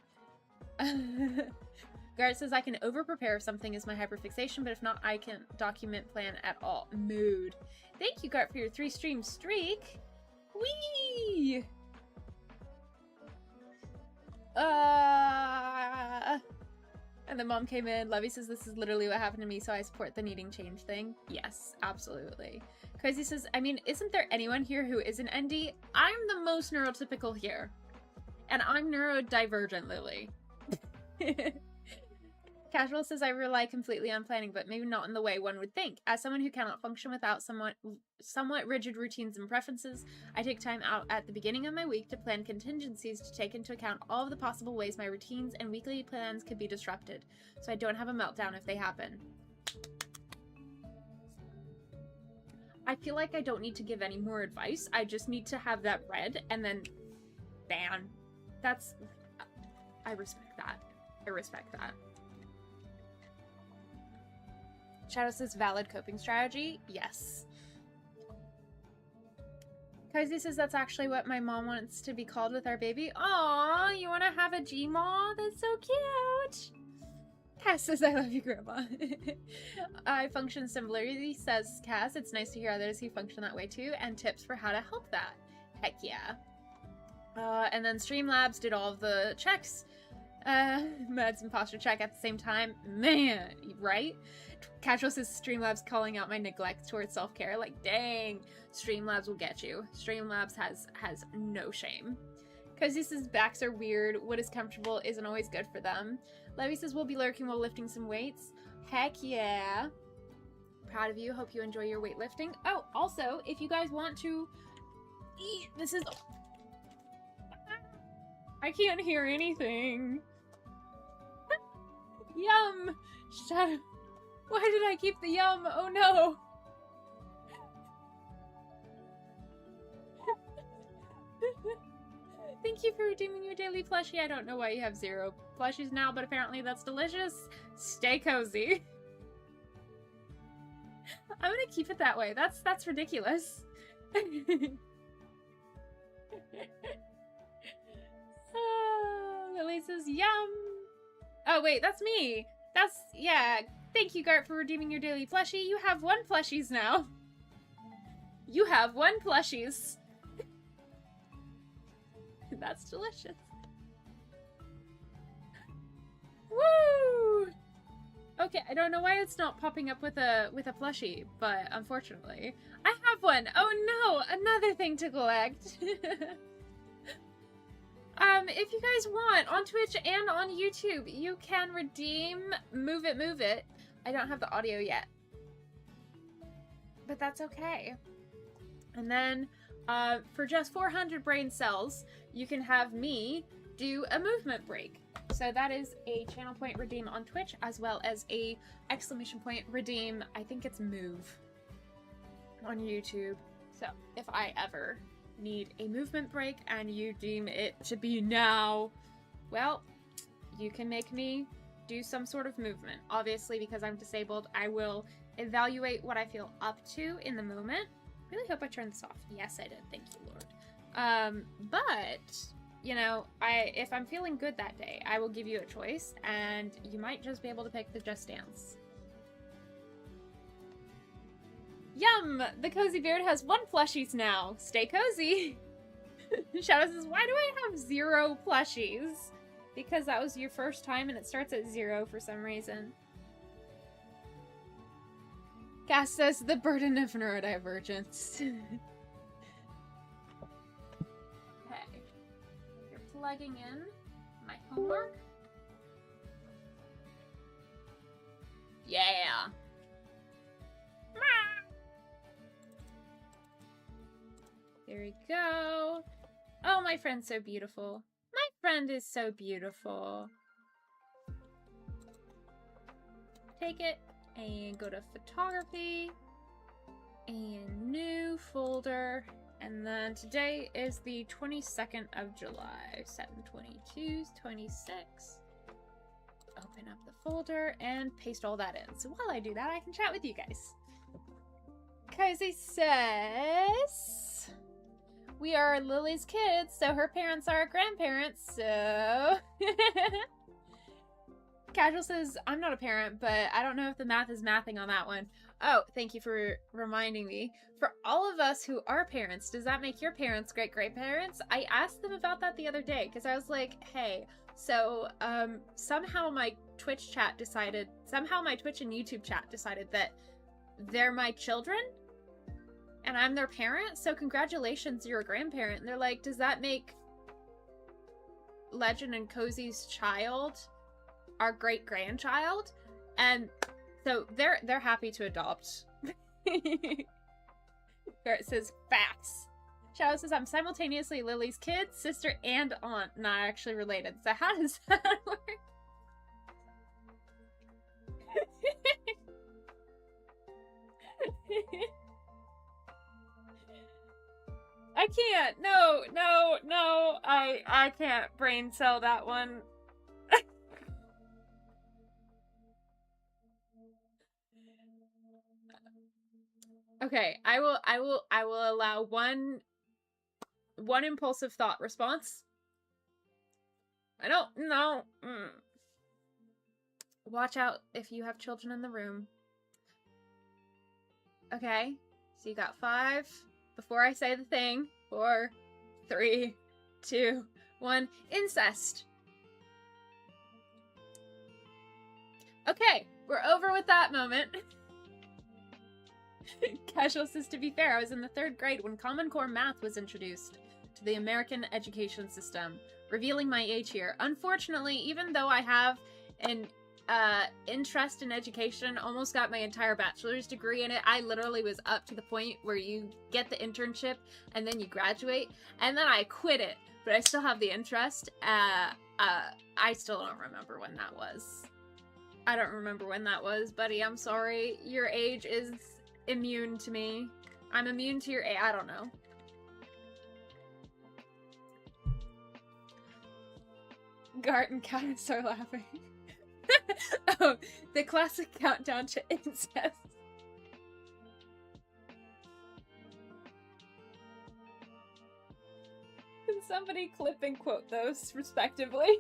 Garrett says I can over-prepare if something is my hyperfixation, but if not, I can document plan at all. Mood. Thank you, Garrett, for your 3-stream streak. Whee! And the mom came in. Levy says this is literally what happened to me, so I support the needing change thing. Yes, absolutely. Crazy says, I mean, isn't there anyone here who isn't ND? I'm the most neurotypical here. And I'm neurodivergent, Lily. Casual says, I rely completely on planning, but maybe not in the way one would think. As someone who cannot function without somewhat rigid routines and preferences, I take time out at the beginning of my week to plan contingencies to take into account all of the possible ways my routines and weekly plans could be disrupted, so I don't have a meltdown if they happen. I feel like I don't need to give any more advice. I just need to have that read, and then, bam. I respect that. I respect that. Shadow says valid coping strategy. Yes. Cozy says that's actually what my mom wants to be called with our baby. Aww, you want to have a G-Maw? That's so cute. Cass says I love you, Grandma. I function similarly, says Cass. It's nice to hear others who function that way too, and tips for how to help that. Heck yeah. And then Streamlabs did all of the checks. Meds and posture check at the same time. Man, right? Casual says Streamlabs calling out my neglect towards self-care. Like, dang, Streamlabs will get you. Streamlabs has no shame. Cozy says backs are weird. What is comfortable isn't always good for them. Levy says we'll be lurking while lifting some weights. Heck yeah. Proud of you. Hope you enjoy your weightlifting. Oh, also, if you guys want to eat, this is... I can't hear anything. Yum! Shadow. Why did I keep the yum? Oh no! Thank you for redeeming your daily plushie. I don't know why you have 0 plushies now, but apparently that's delicious. Stay cozy. I'm gonna keep it that way. That's ridiculous. Lily says, yum! Oh, wait, that's me! Yeah. Thank you, Gart, for redeeming your daily plushie. You have 1 plushies now. You have 1 plushies. That's delicious. Woo! Okay, I don't know why it's not popping up with a plushie, but unfortunately, I have one. Oh no, another thing to collect. If you guys want, on Twitch and on YouTube, you can redeem Move It, Move It. I don't have the audio yet. but that's okay. And then for just 400 brain cells, you can have me do a movement break. So that is a channel point redeem on Twitch, as well as a exclamation point redeem, I think it's move, on YouTube. So if I ever need a movement break and you deem it to be now, well, you can make me do some sort of movement. Obviously, because I'm disabled, I will evaluate what I feel up to in the moment. Really hope I turned this off. Yes, I did. Thank you, Lord. But, you know, if I'm feeling good that day, I will give you a choice, and you might just be able to pick the Just Dance. Yum! The Cozy Beard has 1 plushies now. Stay cozy! Shadow says, why do I have 0 plushies? Because that was your first time and it starts at 0 for some reason. Cass says, the burden of neurodivergence. Okay. You're plugging in my homework. Yeah! There we go. Oh, my friend's so beautiful. My friend is so beautiful. Take it and go to photography and new folder. And then today is the 22nd of July. 7/22, 26. Open up the folder and paste all that in. So while I do that, I can chat with you guys. Cozy says, we are Lily's kids, so her parents are our grandparents, so... Casual says, I'm not a parent, but I don't know if the math is mathing on that one. Oh, thank you for reminding me. For all of us who are parents, does that make your parents great-great-parents? I asked them about that the other day, because I was like, hey, so, somehow my Twitch and YouTube chat decided that they're my children? And I'm their parent, so congratulations, you're a grandparent. And they're like, does that make Legend and Cozy's child our great-grandchild? And so they're happy to adopt. There it says facts. Shadow says, I'm simultaneously Lily's kid, sister, and aunt, not actually related. So how does that work? I can't. No. I can't brain cell that one. Okay, I will allow one impulsive thought response. I don't know. Watch out if you have children in the room. Okay, so you got 5. Before I say the thing, 4, 3, 2, 1, incest. Okay, we're over with that moment. Casual says, to be fair, I was in the 3rd grade when Common Core math was introduced to the American education system. Revealing my age here. Unfortunately, even though I have an interest in education, almost got my entire bachelor's degree in it, I literally was up to the point where you get the internship and then you graduate, and then I quit it, but I still have the interest. I still don't remember when that was. I don't remember when that was, buddy. I'm sorry. Your age is immune to me. I'm immune to your age. I don't know. Gart and Caddis are laughing. Oh, the classic countdown to incest. Can somebody clip and quote those, respectively?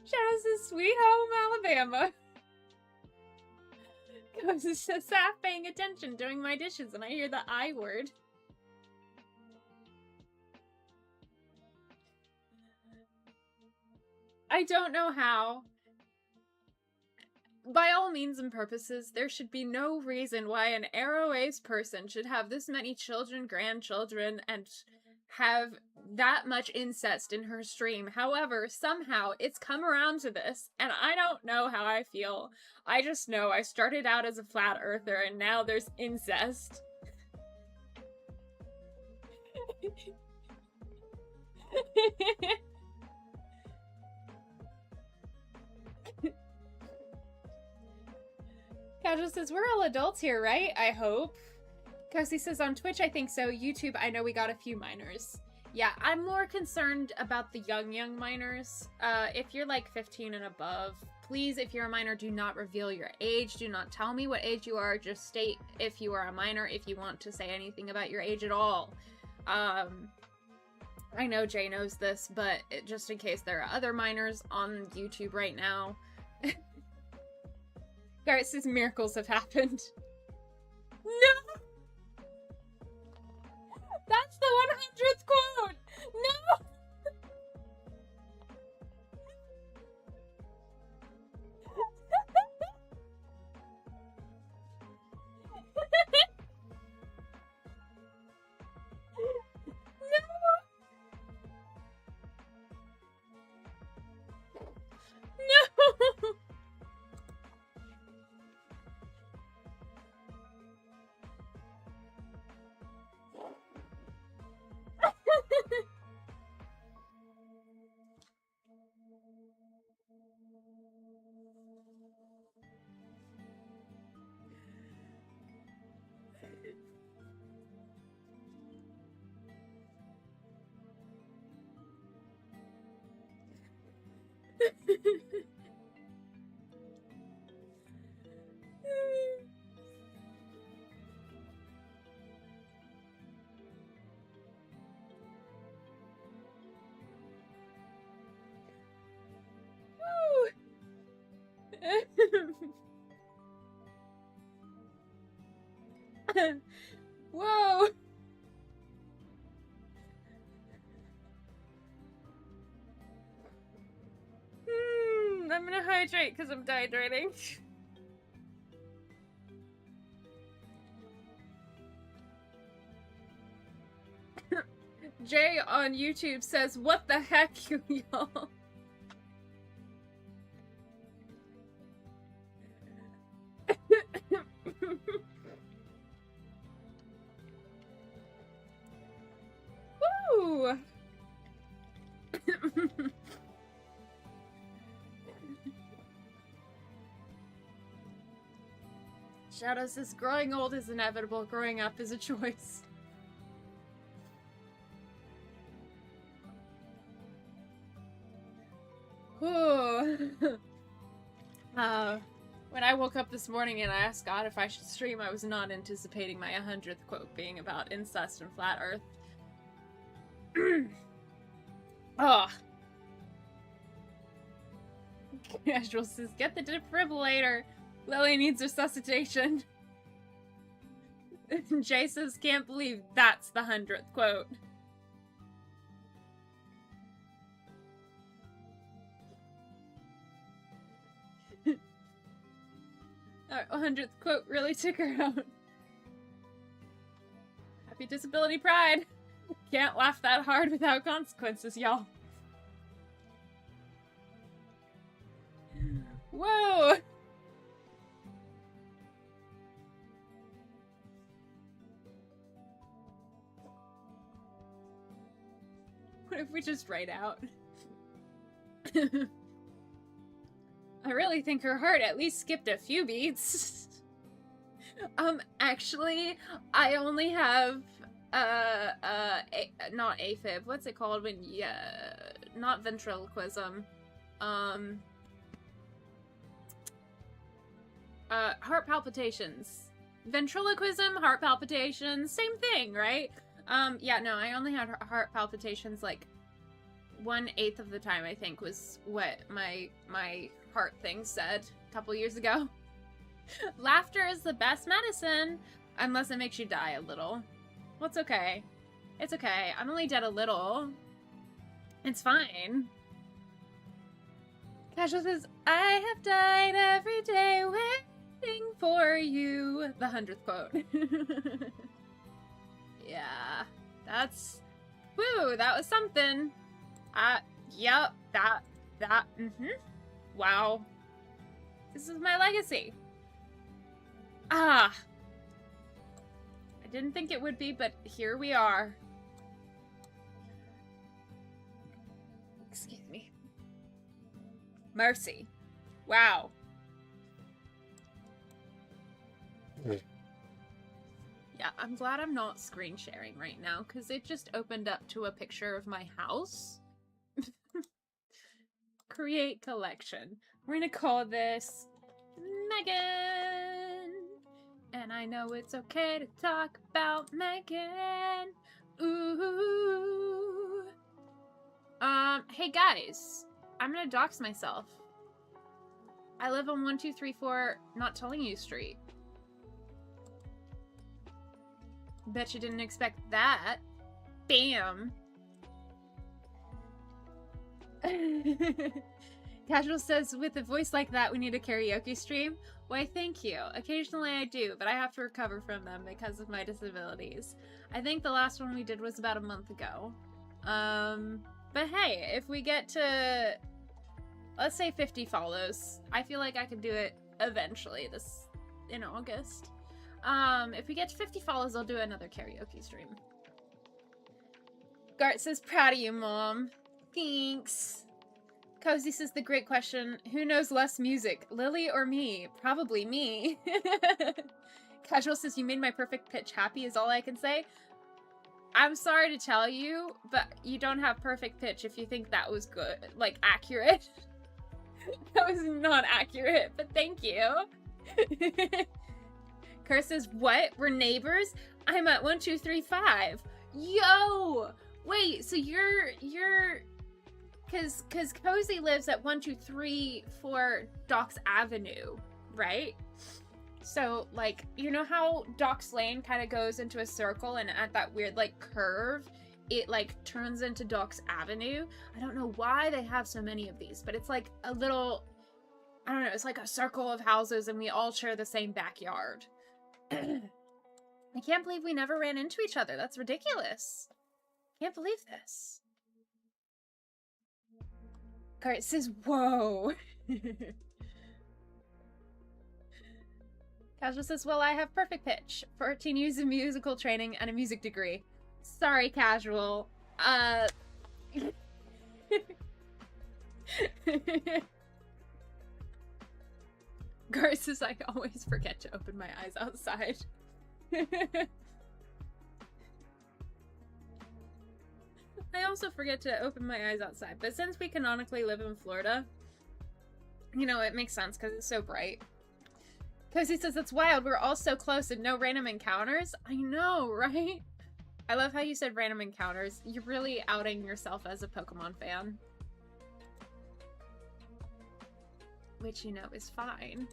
Shadow says, Sweet Home, Alabama. Goes to Saf paying attention doing my dishes and I hear the I word. I don't know how. By all means and purposes, there should be no reason why an Arrow Ace person should have this many children, grandchildren, and have that much incest in her stream. However, somehow it's come around to this, and I don't know how I feel. I just know I started out as a flat earther, and now there's incest. Casual says, we're all adults here, right? I hope. Kelsey says, on Twitch, I think so. YouTube, I know we got a few minors. Yeah, I'm more concerned about the young minors. If you're like 15 and above, please, if you're a minor, do not reveal your age. Do not tell me what age you are. Just state if you are a minor, if you want to say anything about your age at all. I know Jay knows this, but just in case there are other minors on YouTube right now. Garrett says miracles have happened. No! That's the 100th quote! No! No! Whoa! I'm gonna hydrate because I'm dehydrating. Jay on YouTube says, what the heck, y'all? Woo! Shadow says, growing old is inevitable, growing up is a choice. When I woke up this morning and I asked God if I should stream, I was not anticipating my 100th quote being about incest and flat earth. Oh. Casual says, get the defibrillator. Lily needs resuscitation. Jay says, can't believe that's the 100th quote. 100th quote really took her out. Happy Disability Pride. Can't laugh that hard without consequences, y'all. Whoa! What if we just write out? I really think her heart at least skipped a few beats. Actually, I only have, not AFib, what's it called when, not ventriloquism, heart palpitations. Ventriloquism, heart palpitations, same thing, right? Yeah, no, I only had heart palpitations, like, 1/8 of the time, I think, was what my heart thing said a couple years ago. Laughter is the best medicine, unless it makes you die a little. Well, it's okay. It's okay. I'm only dead a little. It's fine. Casual says, I have died every day waiting for you. The 100th quote. Yeah, that's... Woohoo! That was something. Yep. That. Wow. This is my legacy. Ah. I didn't think it would be, but here we are. Excuse me. Mercy. Wow. Yeah, I'm glad I'm not screen sharing right now, because it just opened up to a picture of my house. Create collection. We're gonna call this Megan. And I know it's okay to talk about Megan. Ooh. Hey guys. I'm gonna dox myself. I live on 1234 Not Telling You Street. Bet you didn't expect that. Bam. Casual says, with a voice like that, we need a karaoke stream. Why, thank you. Occasionally I do, but I have to recover from them because of my disabilities. I think the last one we did was about a month ago. But hey, if we get to, let's say 50 follows, I feel like I could do it eventually in August. If we get to 50 follows, I'll do another karaoke stream. Gart says, proud of you, Mom. Thanks. Cozy says, the great question, who knows less music, Lily or me? Probably me. Casual says, you made my perfect pitch happy is all I can say. I'm sorry to tell you, but you don't have perfect pitch if you think that was good, like, accurate. That was not accurate, but thank you. Curse says, what? We're neighbors? I'm at 1235. Yo! Wait, so you're cause Cozy lives at 1234 Docks Avenue, right? So, like, you know how Docks Lane kind of goes into a circle and at that weird, like, curve, it, like, turns into Docks Avenue? I don't know why they have so many of these, but it's like a little, I don't know, it's like a circle of houses and we all share the same backyard. I can't believe we never ran into each other. That's ridiculous. Can't believe this. Cart says, whoa. Casual says, well, I have perfect pitch. 14 years of musical training and a music degree. Sorry, Casual. Gar says, I always forget to open my eyes outside. I also forget to open my eyes outside, but since we canonically live in Florida, you know, it makes sense because it's so bright. Cozy says, that's wild, we're all so close and no random encounters. I know, right? I love how you said random encounters. You're really outing yourself as a Pokemon fan. Which, you know, is fine.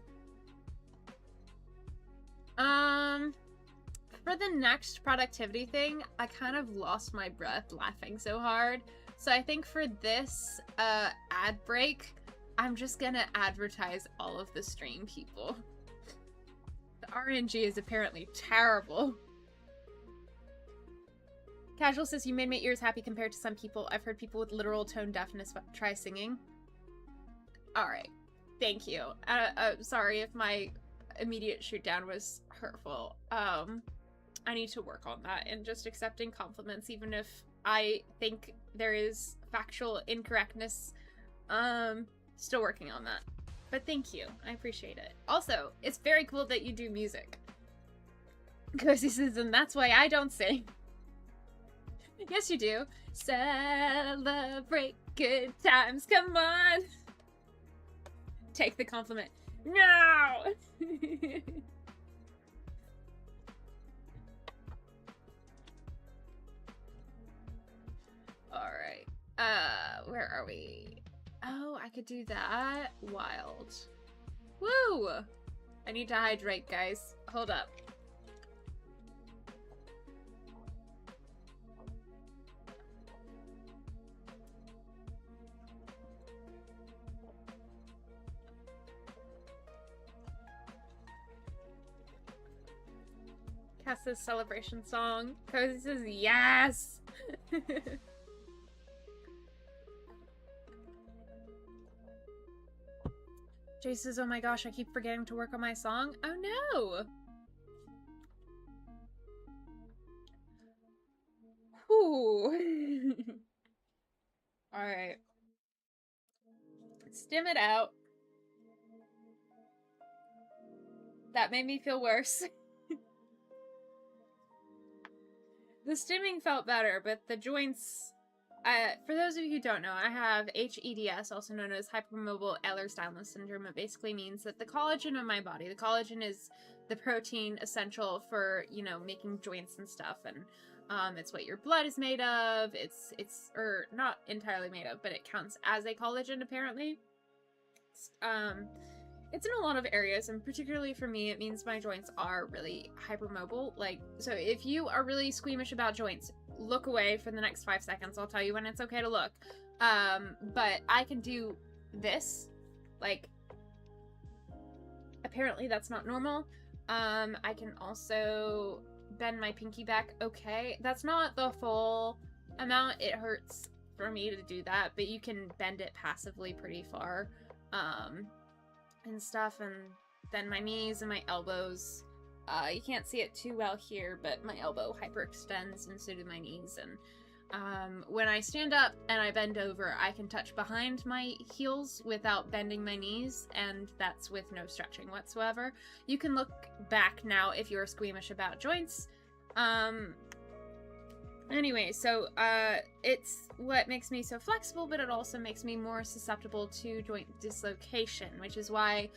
For the next productivity thing, I kind of lost my breath laughing so hard. So I think for this ad break, I'm just gonna advertise all of the stream people. The RNG is apparently terrible. Casual says, you made my ears happy compared to some people. I've heard people with literal tone deafness try singing. Alright. Thank you. Sorry if my immediate shoot down was hurtful. I need to work on that and just accepting compliments even if I think there is factual incorrectness. Still working on that. But thank you. I appreciate it. Also, it's very cool that you do music. Cozy says, and that's why I don't sing. Yes, you do. Celebrate good times. Come on. Take the compliment. No! Alright. Where are we? Oh, I could do that. Wild. Woo! I need to hydrate, guys. Hold up. Cass's celebration song. Cozy says, yes! Jay says, oh my gosh, I keep forgetting to work on my song. Oh no! Whew. Alright. Stim it out. That made me feel worse. The stimming felt better, but the joints... for those of you who don't know, I have HEDS, also known as hypermobile Ehlers-Danlos syndrome. It basically means that the collagen in my body, the collagen is the protein essential for, you know, making joints and stuff, and it's what your blood is made of. Or not entirely made of, but it counts as a collagen, apparently. It's in a lot of areas, and particularly for me, it means my joints are really hypermobile. Like, so if you are really squeamish about joints, look away for the next 5 seconds. I'll tell you when it's okay to look. But I can do this. Like, apparently that's not normal. I can also bend my pinky back okay. That's not the full amount. It hurts for me to do that, but you can bend it passively pretty far. And stuff, and then my knees and my elbows. You can't see it too well here, but my elbow hyperextends, and so do my knees. And when I stand up and I bend over, I can touch behind my heels without bending my knees, and that's with no stretching whatsoever. You can look back now if you're squeamish about joints. Anyway, so it's what makes me so flexible, but it also makes me more susceptible to joint dislocation, which is why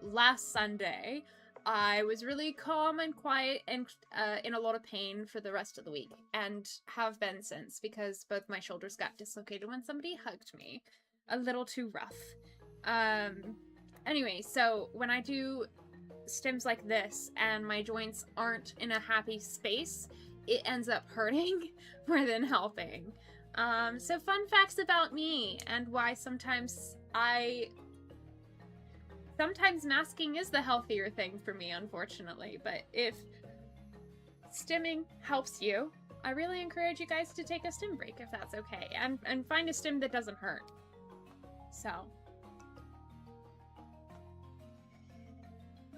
last Sunday I was really calm and quiet and in a lot of pain for the rest of the week, and have been since, because both my shoulders got dislocated when somebody hugged me. A little too rough. Anyway, so when I do stims like this and my joints aren't in a happy space, it ends up hurting more than helping. So fun facts about me and why sometimes masking is the healthier thing for me, unfortunately. But if stimming helps you, I really encourage you guys to take a stim break if that's okay, and find a stim that doesn't hurt. So,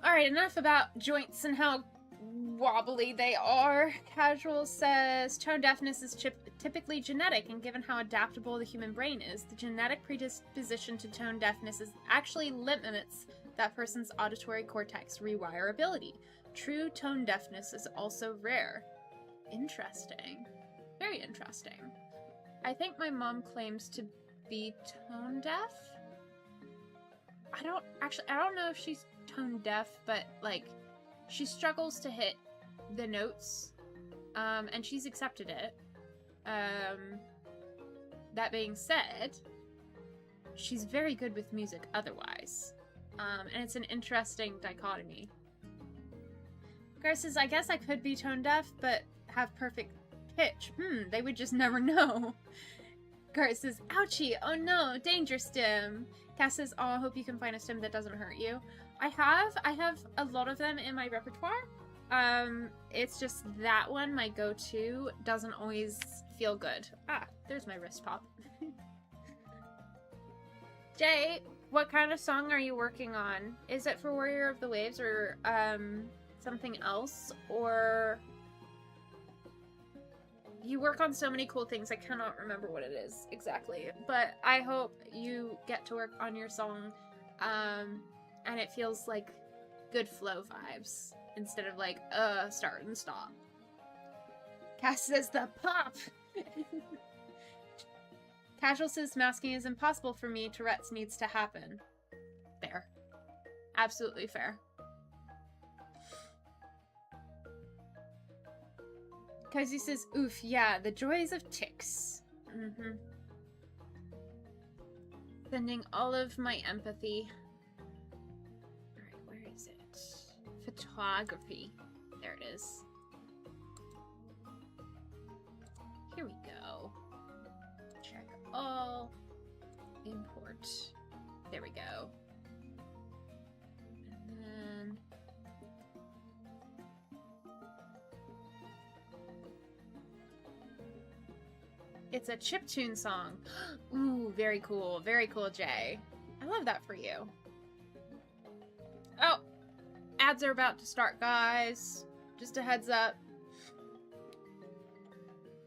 alright, enough about joints and how wobbly they are. Casual says, tone deafness is typically genetic, and given how adaptable the human brain is, the genetic predisposition to tone deafness actually limits that person's auditory cortex rewire ability. True tone deafness is also rare. Interesting. Very interesting. I think my mom claims to be tone deaf. I don't know if she's tone deaf, but like, she struggles to hit the notes, and she's accepted it. That being said, she's very good with music otherwise. And it's an interesting dichotomy. Gar says, I guess I could be tone deaf, but have perfect pitch. They would just never know. Gar says, ouchie, oh no, danger stim. Cass says, oh, I hope you can find a stim that doesn't hurt you. I have a lot of them in my repertoire. It's just that one, my go-to, doesn't always feel good. Ah, there's my wrist pop. Jay, what kind of song are you working on? Is it for Warrior of the Waves or something else? Or you work on so many cool things, I cannot remember what it is exactly. But I hope you get to work on your song and it feels like good flow vibes instead of like start and stop. Cass says the pop. Casual says masking is impossible for me. Tourette's needs to happen. Fair. Absolutely fair. Kazi says, oof, yeah, the joys of ticks. Sending all of my empathy. Alright, where is it? Photography. There it is. Here we go. Check all. Import. There we go. And then... It's a chiptune song. Ooh, very cool. Very cool, Jay. I love that for you. Oh, ads are about to start, guys. Just a heads up.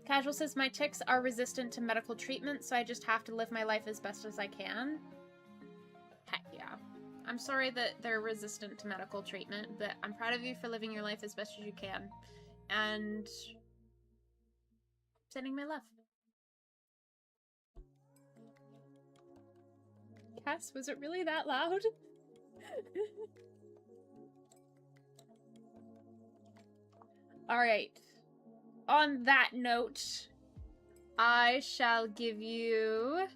Casual says, my ticks are resistant to medical treatment, so I just have to live my life as best as I can. Heck yeah. I'm sorry that they're resistant to medical treatment, but I'm proud of you for living your life as best as you can. And sending my love. Cass, was it really that loud? Alright. On that note, I shall give you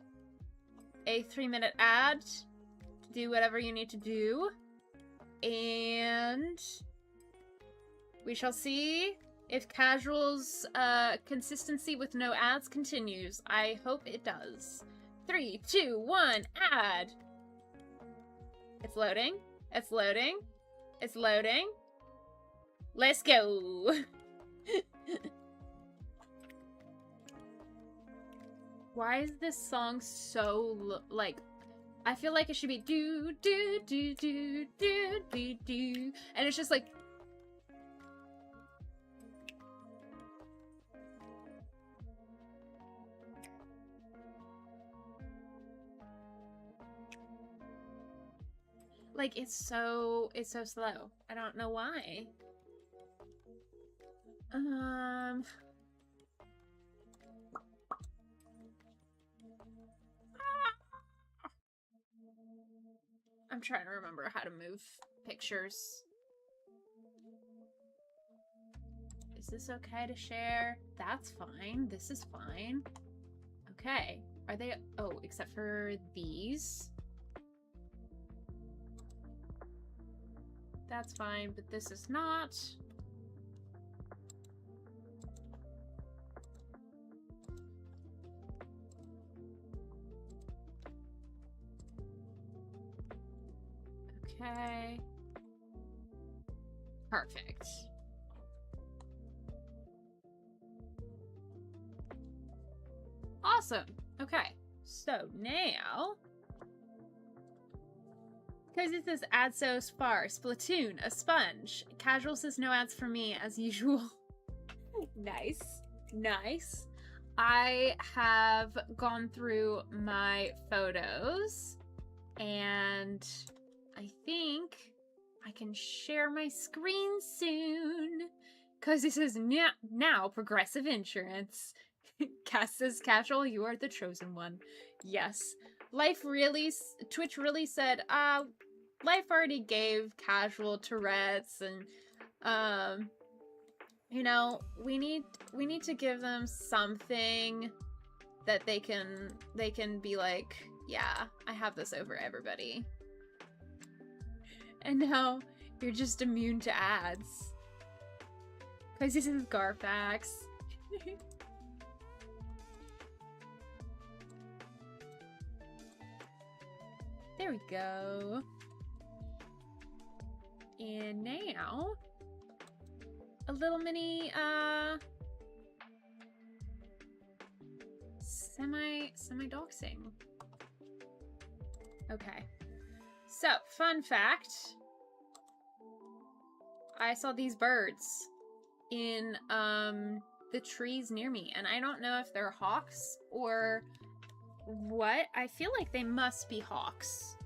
a 3-minute ad to do whatever you need to do. And we shall see if Casual's consistency with no ads continues. I hope it does. 3, 2, 1, ad! It's loading. It's loading. It's loading. Let's go! Why is this song so, like, I feel like it should be do, do, do, do, do, do, do, and it's just like, it's so slow. I don't know why. I'm trying to remember how to move pictures. Is this okay to share? That's fine. This is fine. Okay. Are they... Oh, except for these. That's fine, but this is not. Okay. Perfect. Awesome. Okay. So now, because it says ads so far, Splatoon, a sponge. Casual says no ads for me as usual. Nice. Nice. I have gone through my photos and I think I can share my screen soon. Because this is now Progressive Insurance. Cass says, Casual, you are the chosen one. Yes. Twitch really said, Life already gave Casual Tourette's and, you know, we need to give them something that they can be like, yeah, I have this over everybody. And now you're just immune to ads. Because this is Garfax. There we go. And now a little mini semi-doxing. Okay. So, fun fact. I saw these birds in the trees near me, and I don't know if they're hawks or what. I feel like they must be hawks.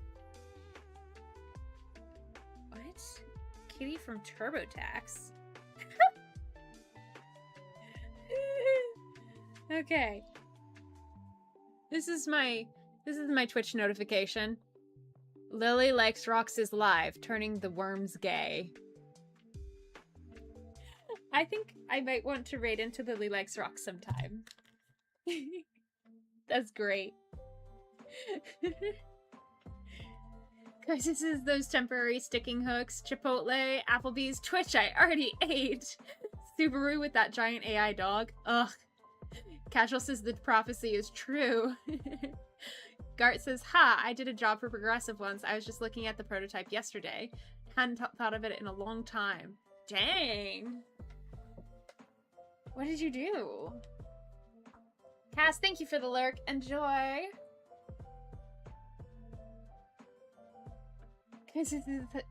What? Kitty from TurboTax? Okay. This is my Twitch notification. Lily likes rocks is live, turning the worms gay. I think I might want to raid into Lily likes rocks sometime. That's great. Guys, this is those temporary sticking hooks. Chipotle, Applebee's, Twitch I already ate. Subaru with that giant AI dog. Ugh. Casual says the prophecy is true. Gart says, ha, I did a job for Progressive once. I was just looking at the prototype yesterday. Hadn't thought of it in a long time. Dang. What did you do? Cass, thank you for the lurk. Enjoy.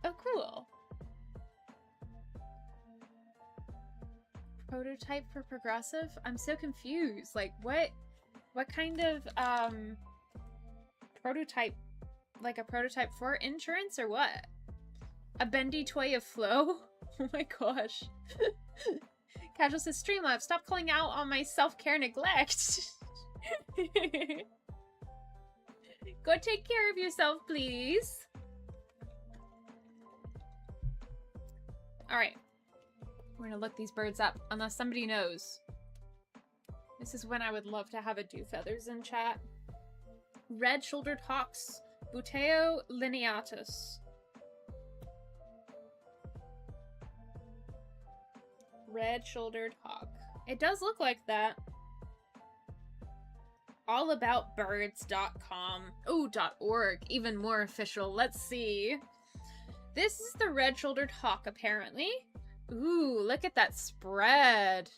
Oh, cool. Prototype for progressive? I'm so confused. Like, what kind of, prototype? Like a prototype for insurance or what? A bendy toy of flow? Oh my gosh. Casual says, Streamlabs, stop calling out on my self-care neglect. Go take care of yourself, please. Alright. We're gonna look these birds up, unless somebody knows. This is when I would love to have a do feathers in chat. Red-shouldered hawks. Buteo lineatus. Red-shouldered hawk. It does look like that. Allaboutbirds.com. Ooh, .org. Even more official. Let's see. This is the red-shouldered hawk, apparently. Ooh, look at that spread.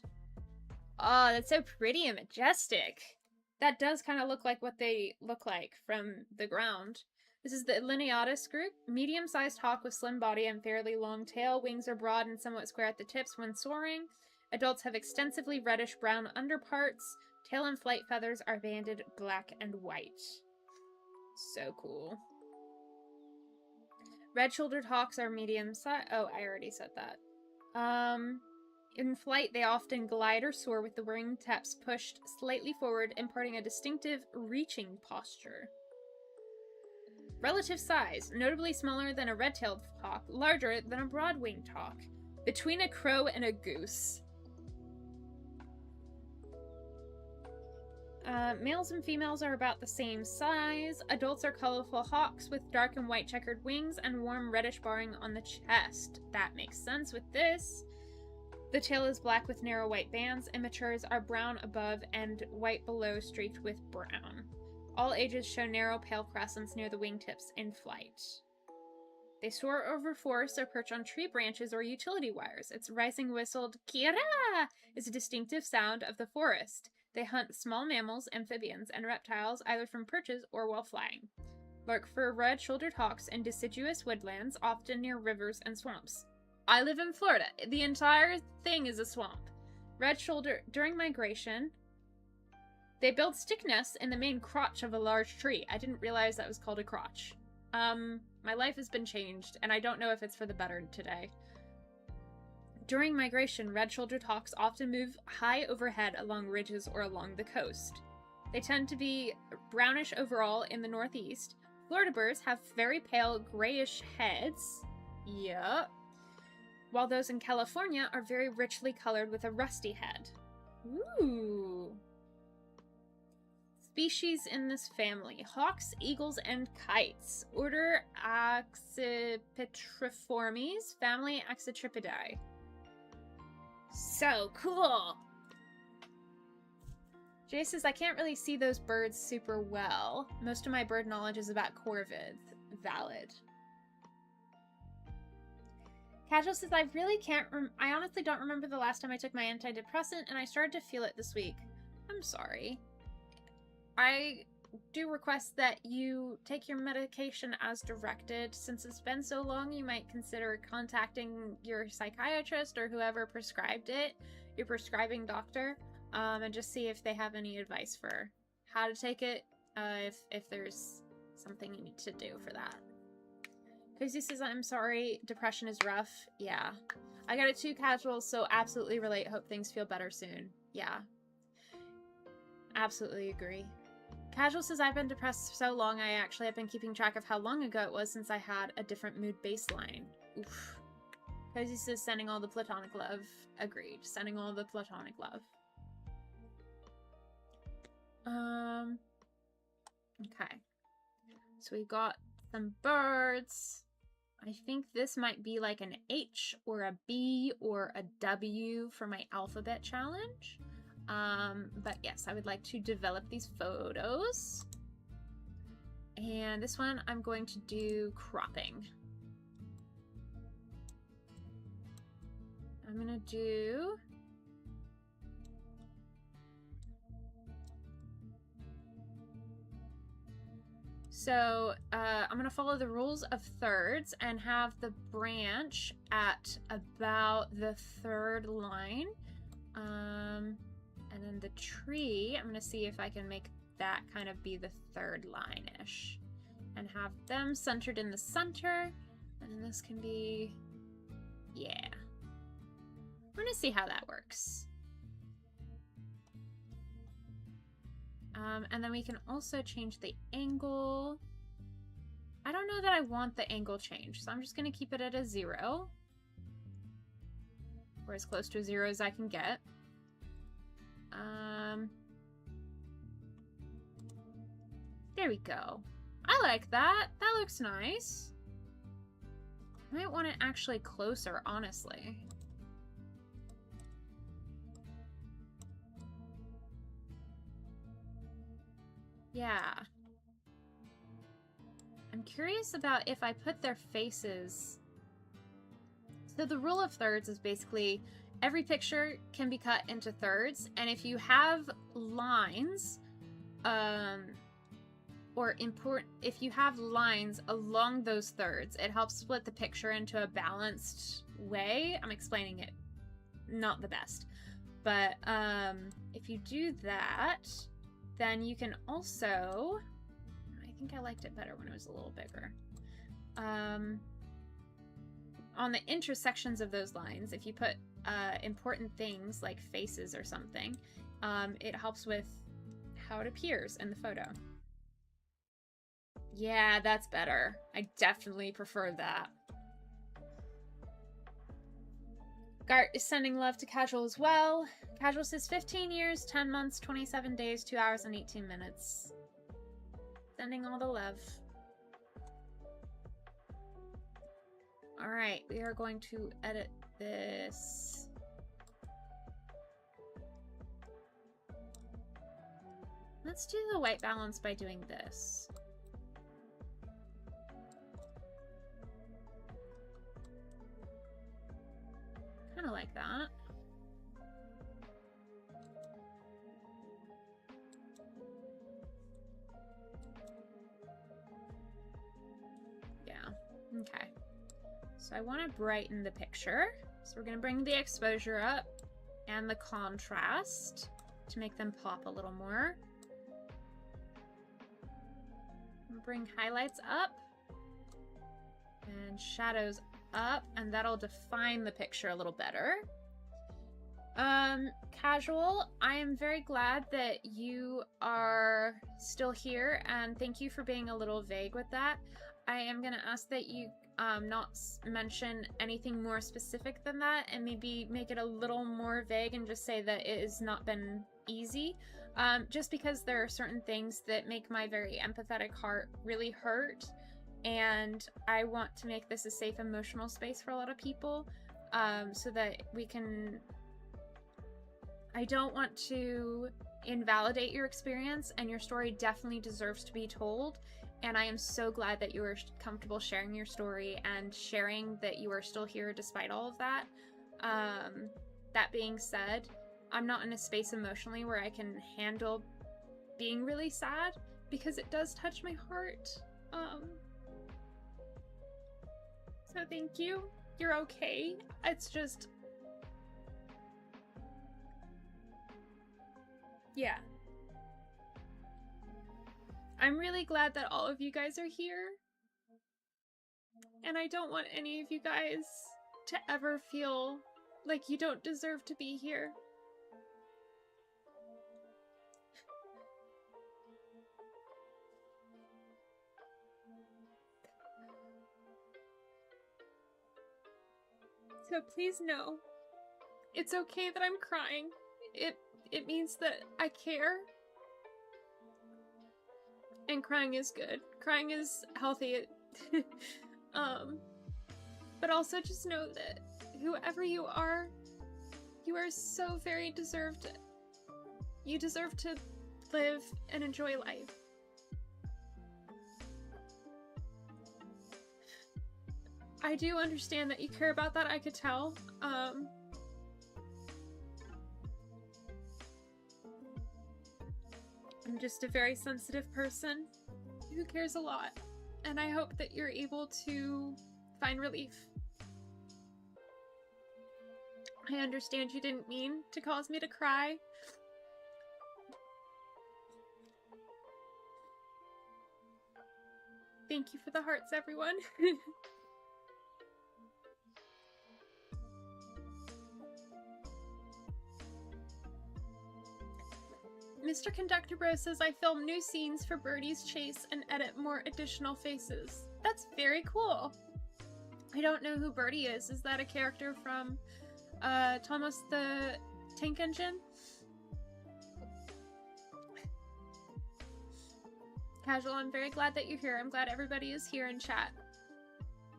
Oh, that's so pretty and majestic. That does kind of look like what they look like from the ground. This is the Lineatus group. Medium-sized hawk with slim body and fairly long tail. Wings are broad and somewhat square at the tips when soaring. Adults have extensively reddish-brown underparts. Tail and flight feathers are banded black and white. So cool. Red-shouldered hawks are medium-sized. Oh, I already said that. In flight, they often glide or soar with the wing tips pushed slightly forward, imparting a distinctive reaching posture. Relative size, notably smaller than a red-tailed hawk, larger than a broad-winged hawk. Between a crow and a goose. Males and females are about the same size. Adults are colorful hawks with dark and white checkered wings and warm reddish barring on the chest. That makes sense with this. The tail is black with narrow white bands. Immatures are brown above and white below, streaked with brown. All ages show narrow pale crescents near the wingtips in flight. They soar over forests or perch on tree branches or utility wires. Its rising whistled kira is a distinctive sound of the forest. They hunt small mammals, amphibians, and reptiles either from perches or while flying. Lurk for red-shouldered hawks in deciduous woodlands, often near rivers and swamps. I live in Florida. The entire thing is a swamp. Red-shouldered during migration, they build stick nests in the main crotch of a large tree. I didn't realize that was called a crotch. My life has been changed, and I don't know if it's for the better today. During migration, red-shouldered hawks often move high overhead along ridges or along the coast. They tend to be brownish overall in the northeast. Florida birds have very pale grayish heads. Yup. While those in California are very richly colored with a rusty head. Ooh. Species in this family: hawks, eagles, and kites. Order Accipitriformes, family Accitripidae. So cool! Jay says, I can't really see those birds super well. Most of my bird knowledge is about corvids. Valid. Casual says, I really can't I honestly don't remember the last time I took my antidepressant, and I started to feel it this week. I'm sorry. I do request that you take your medication as directed. Since it's been so long, you might consider contacting your psychiatrist or whoever prescribed it, your prescribing doctor, and just see if they have any advice for how to take it, if there's something you need to do for that. Cozy says, I'm sorry, depression is rough. Yeah. I got it too, Casual, so absolutely relate. Hope things feel better soon. Yeah. Absolutely agree. Casual says, I've been depressed so long, I actually have been keeping track of how long ago it was since I had a different mood baseline. Oof. Cozy says, sending all the platonic love. Agreed. Sending all the platonic love. Okay. So we got some birds. I think this might be like an H or a B or a W for my alphabet challenge. But yes, I would like to develop these photos. And this one I'm going to do cropping. I'm gonna do So I'm going to follow the rules of thirds and have the branch at about the third line. And then the tree, I'm going to see if I can make that kind of be the third line-ish. And have them centered in the center. And this can be... yeah. We're going to see how that works. And then we can also change the angle. I don't know that I want the angle changed, so I'm just going to keep it at a 0. Or as close to a 0 as I can get. There we go. I like that. That looks nice. I might want it actually closer, honestly. Yeah. I'm curious about if I put their faces... So the rule of thirds is basically every picture can be cut into thirds, and if you have lines, if you have lines along those thirds, it helps split the picture into a balanced way. I'm explaining it not the best. But if you do that, then you can also... I think I liked it better when it was a little bigger. On the intersections of those lines, if you put important things like faces or something, it helps with how it appears in the photo. Yeah, that's better. I definitely prefer that. Gart is sending love to Casual as well. Casual says 15 years, 10 months, 27 days, 2 hours, and 18 minutes. Sending all the love. Alright, we are going to edit this. Let's do the white balance by doing this. Kind of like that. Yeah, okay. So I want to brighten the picture. So we're going to bring the exposure up and the contrast to make them pop a little more. Bring highlights up and shadows up, and that'll define the picture a little better. Casual, I am very glad that you are still here, and thank you for being a little vague with that. I am going to ask that you not mention anything more specific than that, and maybe make it a little more vague and just say that it has not been easy. Just because there are certain things that make my very empathetic heart really hurt, and I want to make this a safe emotional space for a lot of people, so that we can... I don't want to invalidate your experience, and your story definitely deserves to be told, and I am so glad that you are comfortable sharing your story and sharing that you are still here despite all of that. That being said, I'm not in a space emotionally where I can handle being really sad, because it does touch my heart. So thank you. You're okay. It's just... yeah. I'm really glad that all of you guys are here. And I don't want any of you guys to ever feel like you don't deserve to be here. So please know, it's okay that I'm crying. It means that I care. And crying is good. Crying is healthy. But also just know that whoever you are so very deserved. You deserve to live and enjoy life. I do understand that you care about that, I could tell. I'm just a very sensitive person. who cares a lot. And I hope that you're able to find relief. I understand you didn't mean to cause me to cry. Thank you for the hearts, everyone. Mr. Conductor Bro says, I film new scenes for Birdie's chase and edit more additional faces. That's very cool. I don't know who Birdie is. Is that a character from Thomas the Tank Engine? Casual, I'm very glad that you're here. I'm glad everybody is here in chat.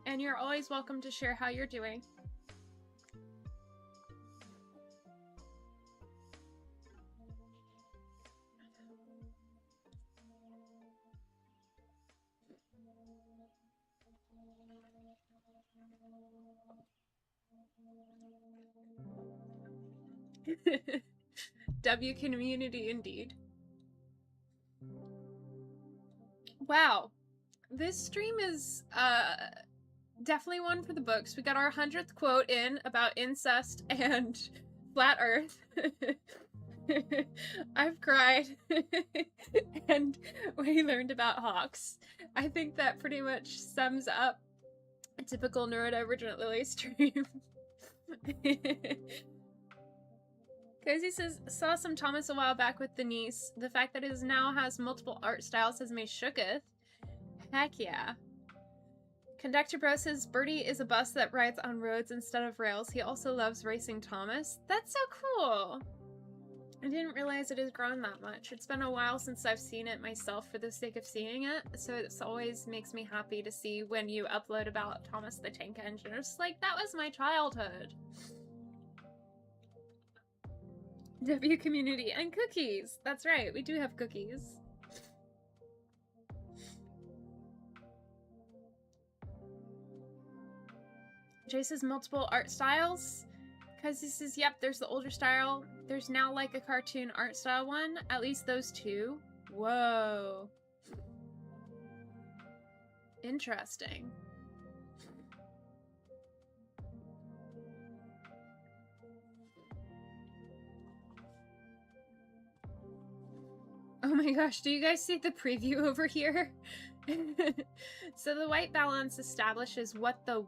And you're always welcome to share how you're doing. W community indeed. Wow, this stream is definitely one for the books. We got our 100th quote in about incest and flat earth. I've cried and we learned about hawks. I think that pretty much sums up a typical neurodivergent Lily stream. Cozy says, saw some Thomas a while back with the niece. The fact that it now has multiple art styles has me shooketh. Heck yeah. Conductor Bro says, Birdie is a bus that rides on roads instead of rails. He also loves racing Thomas. That's so cool. I didn't realize it has grown that much. It's been a while since I've seen it myself for the sake of seeing it, so it always makes me happy to see when you upload about Thomas the Tank Engine. It's like, that was my childhood. W community and cookies. That's right, we do have cookies. Jay says multiple art styles. Because this is, yep, there's the older style. There's now like a cartoon art style one. At least those two. Whoa. Interesting. Oh my gosh, do you guys see the preview over here? So the white balance establishes what the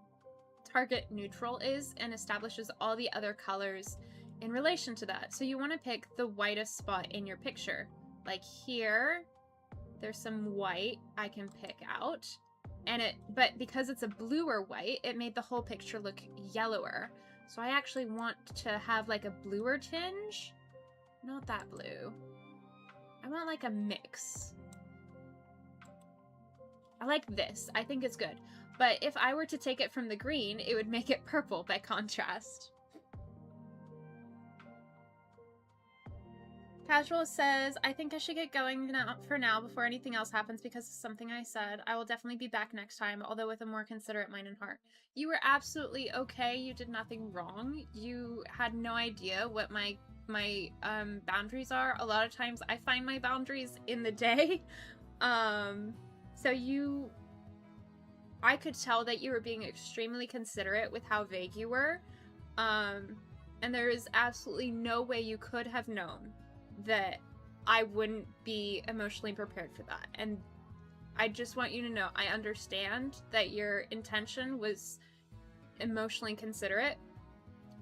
target neutral is and establishes all the other colors in relation to that. So you want to pick the whitest spot in your picture. Like here, there's some white I can pick out. But because it's a bluer white, it made the whole picture look yellower. So I actually want to have like a bluer tinge. Not that blue. I want like a mix. I like this. I think it's good. But if I were to take it from the green, it would make it purple by contrast. Casual says, I think I should get going for now before anything else happens because of something I said. I will definitely be back next time, although with a more considerate mind and heart. You were absolutely okay. You did nothing wrong. You had no idea what my boundaries are. A lot of times I find my boundaries in the day. I could tell that you were being extremely considerate with how vague you were. And there is absolutely no way you could have known that I wouldn't be emotionally prepared for that. And I just want you to know, I understand that your intention was emotionally considerate,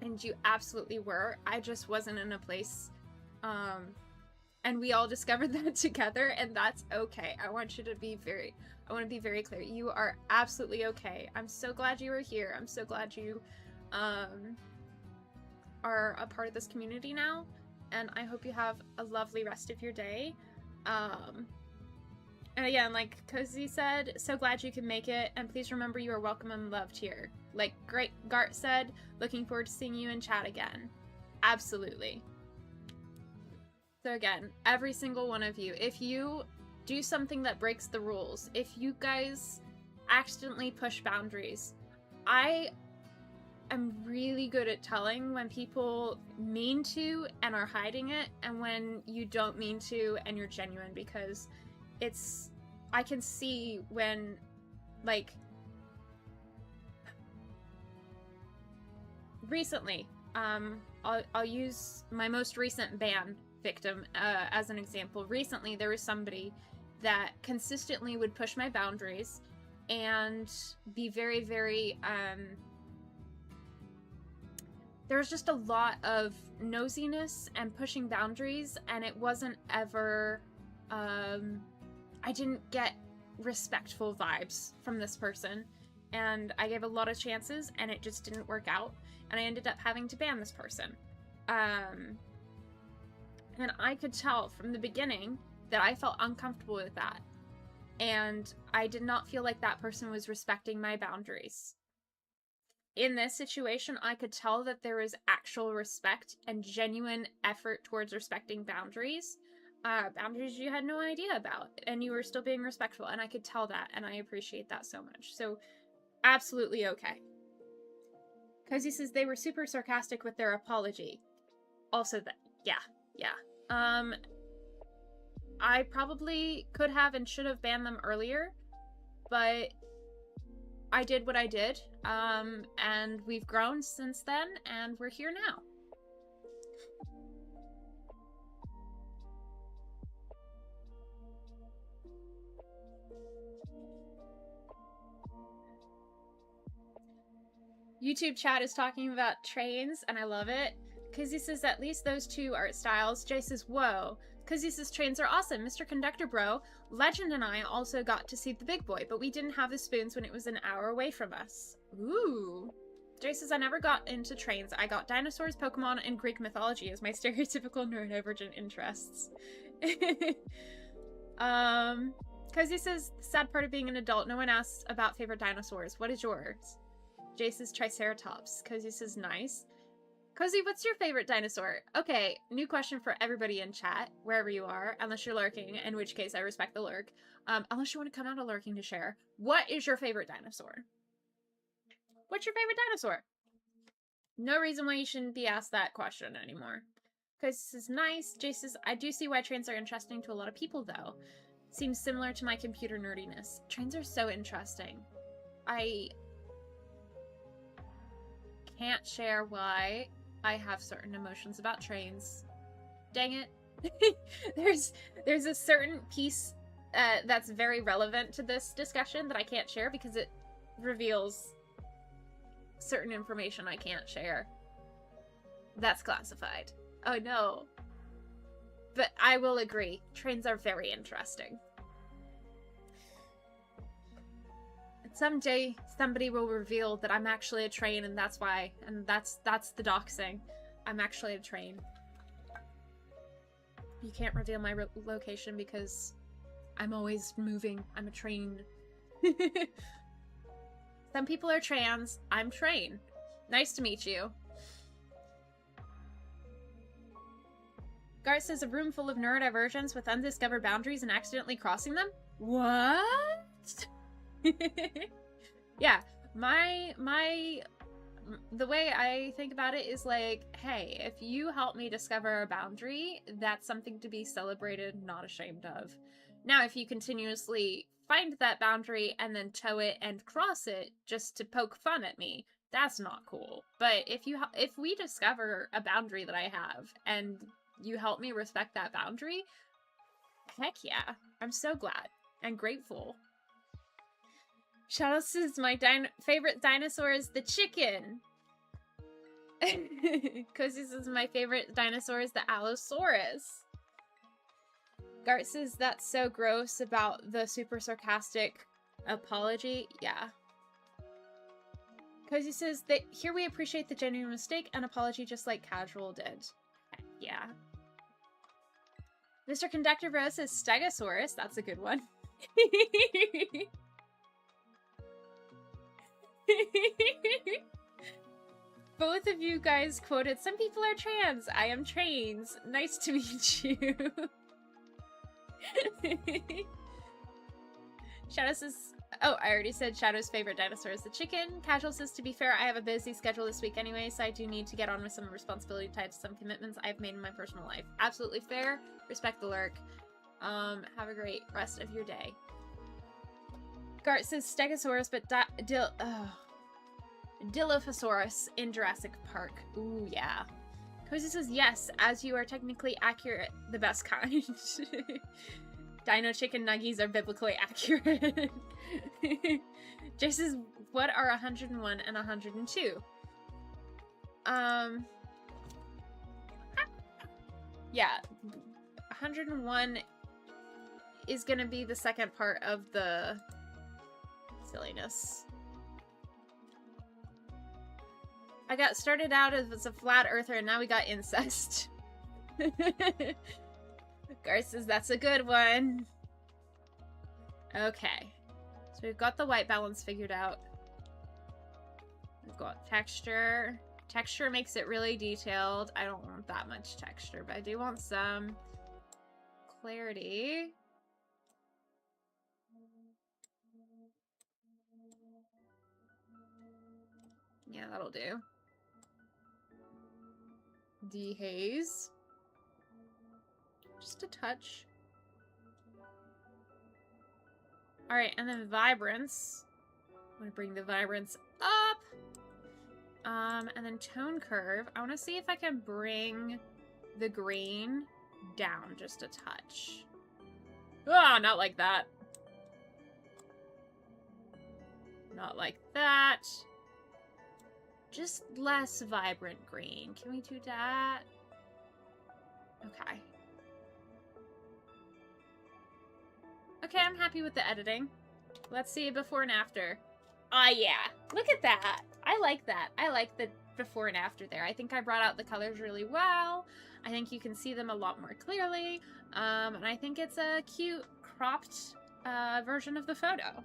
and you absolutely were. I just wasn't in a place, and we all discovered that together, and that's okay. I want to be very clear. You are absolutely okay. I'm so glad you were here. I'm so glad you are a part of this community now, and I hope you have a lovely rest of your day. And again, like Cozy said, so glad you can make it, and please remember you are welcome and loved here. Like Great Gart said, looking forward to seeing you in chat again. Absolutely. So again, every single one of you, if you do something that breaks the rules, if you guys accidentally push boundaries, I am really good at telling when people mean to and are hiding it, and when you don't mean to and you're genuine, because it's I can see when, like, recently, I'll use my most recent ban victim as an example. Recently, there was somebody that consistently would push my boundaries and be very, very, there was just a lot of nosiness and pushing boundaries, and it wasn't ever, I didn't get respectful vibes from this person, and I gave a lot of chances, and it just didn't work out, and I ended up having to ban this person. And I could tell from the beginning that I felt uncomfortable with that, and I did not feel like that person was respecting my boundaries. In this situation, I could tell that there was actual respect and genuine effort towards respecting boundaries. Boundaries you had no idea about, and you were still being respectful, and I could tell that, and I appreciate that so much. So, absolutely okay. Cozy says they were super sarcastic with their apology. Also that, yeah. I probably could have and should have banned them earlier, but I did what I did, and we've grown since then, and we're here now. YouTube chat is talking about trains, and I love it. Kizzy says at least those two art styles. Jay says, whoa. Kizzy says trains are awesome. Mr. Conductor Bro, Legend and I also got to see the big boy, but we didn't have the spoons when it was an hour away from us. Ooh. Jay says I never got into trains. I got dinosaurs, Pokemon, and Greek mythology as my stereotypical neurodivergent interests. Kizzy says, sad part of being an adult, no one asks about favorite dinosaurs. What is yours? Jay says Triceratops. Cozy says nice. Cozy, what's your favorite dinosaur? Okay, new question for everybody in chat, wherever you are, unless you're lurking, in which case I respect the lurk. Unless you want to come out of lurking to share. What is your favorite dinosaur? What's your favorite dinosaur? No reason why you shouldn't be asked that question anymore. Cozy says nice. Jay says, I do see why trains are interesting to a lot of people, though. Seems similar to my computer nerdiness. Trains are so interesting. I can't share why I have certain emotions about trains. Dang it. There's a certain piece that's very relevant to this discussion that I can't share because it reveals certain information I can't share. That's classified. Oh no. But I will agree, trains are very interesting. Someday, somebody will reveal that I'm actually a train, and that's why. And that's the doxing. I'm actually a train. You can't reveal my location because I'm always moving. I'm a train. Some people are trans. I'm train. Nice to meet you. Garth says a room full of neurodivergents with undiscovered boundaries and accidentally crossing them? What? Yeah, the way I think about it is like, hey, if you help me discover a boundary, that's something to be celebrated, not ashamed of. Now, if you continuously find that boundary and then toe it and cross it just to poke fun at me, that's not cool. But if we discover a boundary that I have and you help me respect that boundary, heck yeah, I'm so glad and grateful. Shoutout says my favorite dinosaur is the chicken. Cozy says my favorite dinosaur is the Allosaurus. Gart says that's so gross about the super sarcastic apology. Yeah. Cozy says that here we appreciate the genuine mistake and apology just like Casual did. Yeah. Mr. Conductor Bro says Stegosaurus. That's a good one. Both of you guys quoted, some people are trans, I am trains. Nice to meet you. Shadow says, oh, I already said Shadow's favorite dinosaur is the chicken. Casual says, to be fair, I have a busy schedule this week anyway, so I do need to get on with some responsibility tied to some commitments I've made in my personal life. Absolutely fair. Respect the lurk. Have a great rest of your day. Gart says Stegosaurus, but Dilophosaurus in Jurassic Park. Ooh, yeah. Cozy says yes, as you are technically accurate, the best kind. Dino chicken nuggies are biblically accurate. Jay says, what are 101 and 102? Yeah, 101 is gonna be the second part of the silliness. I got started out as a flat earther and now we got incest. Gar says that's a good one. Okay. So we've got the white balance figured out. We've got texture. Texture makes it really detailed. I don't want that much texture, but I do want some clarity. Yeah, that'll do. Dehaze. Just a touch. Alright, and then vibrance. I'm gonna bring the vibrance up. And then tone curve. I want to see if I can bring the green down just a touch. Ah, not like that. Not like that. Just less vibrant green. Can we do that? Okay. Okay, I'm happy with the editing. Let's see before and after. Ah, yeah. Look at that. I like that. I like the before and after there. I think I brought out the colors really well. I think you can see them a lot more clearly. And I think it's a cute, cropped version of the photo.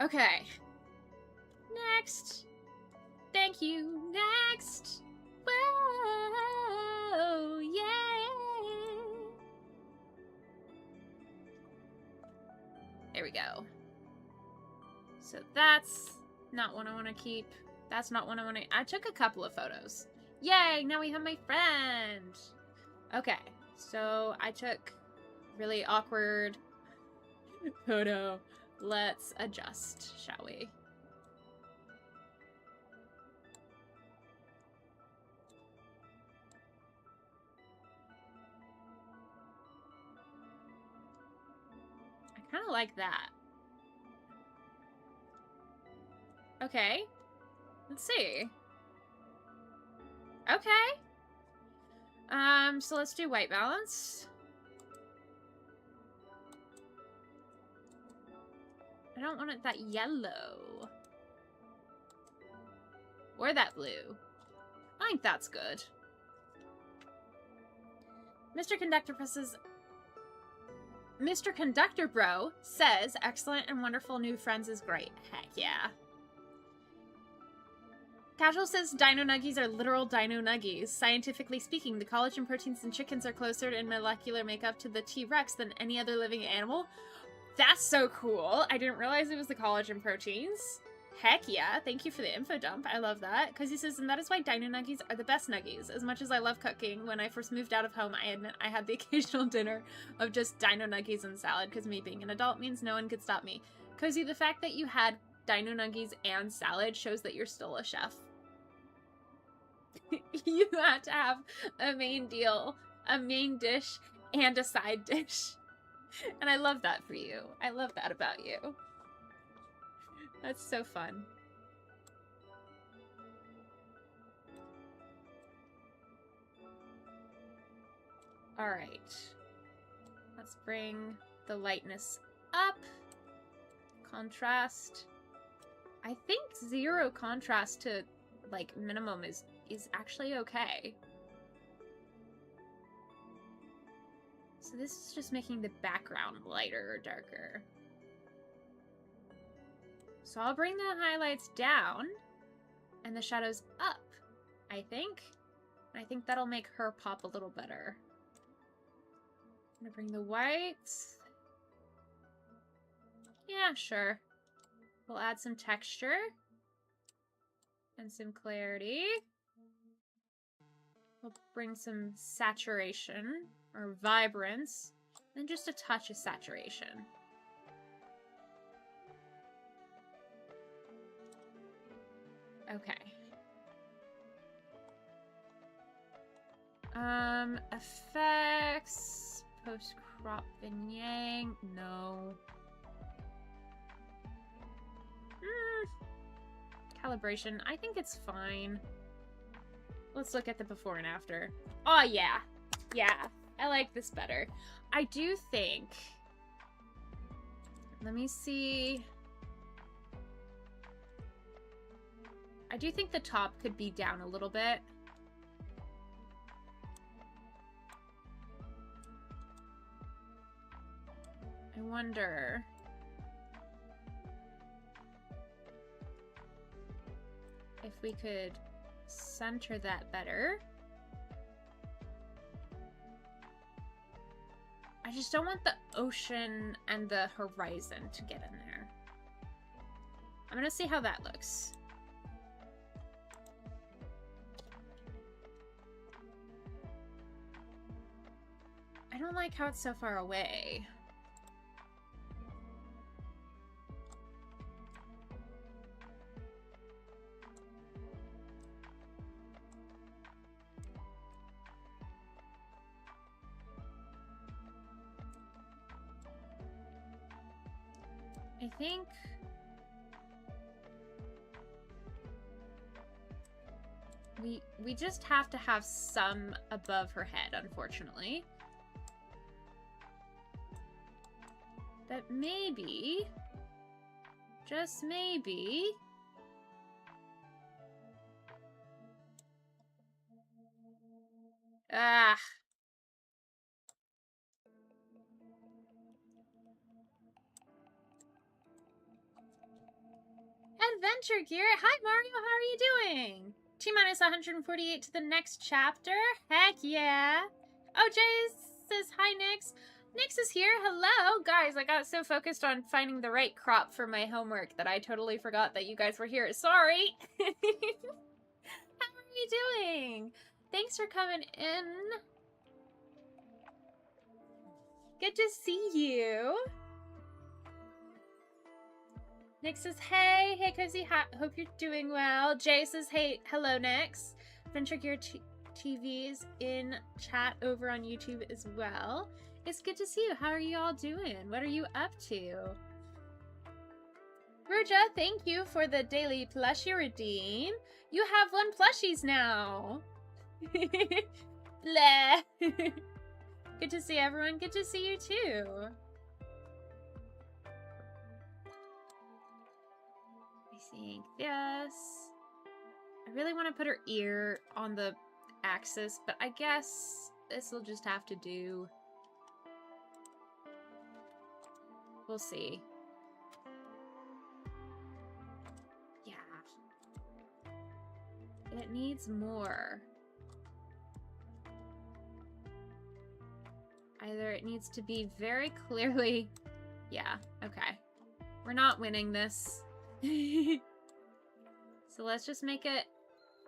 Okay. Next. Thank you. Next. Whoa, yeah. There we go. So that's not one I want to keep. That's not one I want to... I took a couple of photos. Yay, now we have my friend. Okay, so I took really awkward photo. Let's adjust, shall we? I kind of like that. Okay. Let's see. Okay. So let's do white balance. I don't want it that yellow. Or that blue. I think that's good. Mr. Conductor Bro says, excellent and wonderful new friends is great. Heck yeah. Casual says dino nuggies are literal dino nuggies. Scientifically speaking, the collagen proteins in chickens are closer in molecular makeup to the T-Rex than any other living animal. That's so cool. I didn't realize it was the collagen proteins. Heck yeah. Thank you for the info dump. I love that. Because he says, and that is why dino nuggies are the best nuggies. As much as I love cooking, when I first moved out of home, I admit I had the occasional dinner of just dino nuggies and salad because me being an adult means no one could stop me. Cozy, the fact that you had dino nuggies and salad shows that you're still a chef. You had to have a main deal, a main dish, and a side dish. And I love that for you. I love that about you. That's so fun. Alright. Let's bring the lightness up. Contrast. I think 0 contrast to, like, minimum is actually okay. So this is just making the background lighter or darker. So I'll bring the highlights down and the shadows up, I think. I think that'll make her pop a little better. I'm gonna bring the whites. Yeah, sure. We'll add some texture and some clarity. We'll bring some saturation or vibrance then just a touch of saturation. Okay. Effects, post-crop vignetting, no. Calibration, I think it's fine. Let's look at the before and after. Oh, yeah. Yeah, I like this better. I do think... Let me see... I do think the top could be down a little bit. I wonder... if we could center that better. I just don't want the ocean and the horizon to get in there. I'm gonna see how that looks. I don't like how it's so far away. I think we just have to have some above her head, unfortunately. But maybe, just maybe, Adventure Gear! Hi Mario, how are you doing? T-minus 148 to the next chapter? Heck yeah! Oh, Jay says hi, Nyx. Nyx is here, hello! Guys, I got so focused on finding the right crop for my homework that I totally forgot that you guys were here. Sorry! How are you doing? Thanks for coming in. Good to see you. Nyx says, hey, hey, Cozy, hope you're doing well. Jay says, hey, hello, Nyx. Adventure Gear TV's in chat over on YouTube as well. It's good to see you. How are you all doing? What are you up to? Ruja, thank you for the daily plushie redeem. You have 1 plushies now. Bleh. Good to see everyone. Good to see you too. I think yes. I really want to put her ear on the axis, but I guess this will just have to do. We'll see. Yeah. It needs more. Either it needs to be very clearly... Yeah, okay. We're not winning this. So let's just make it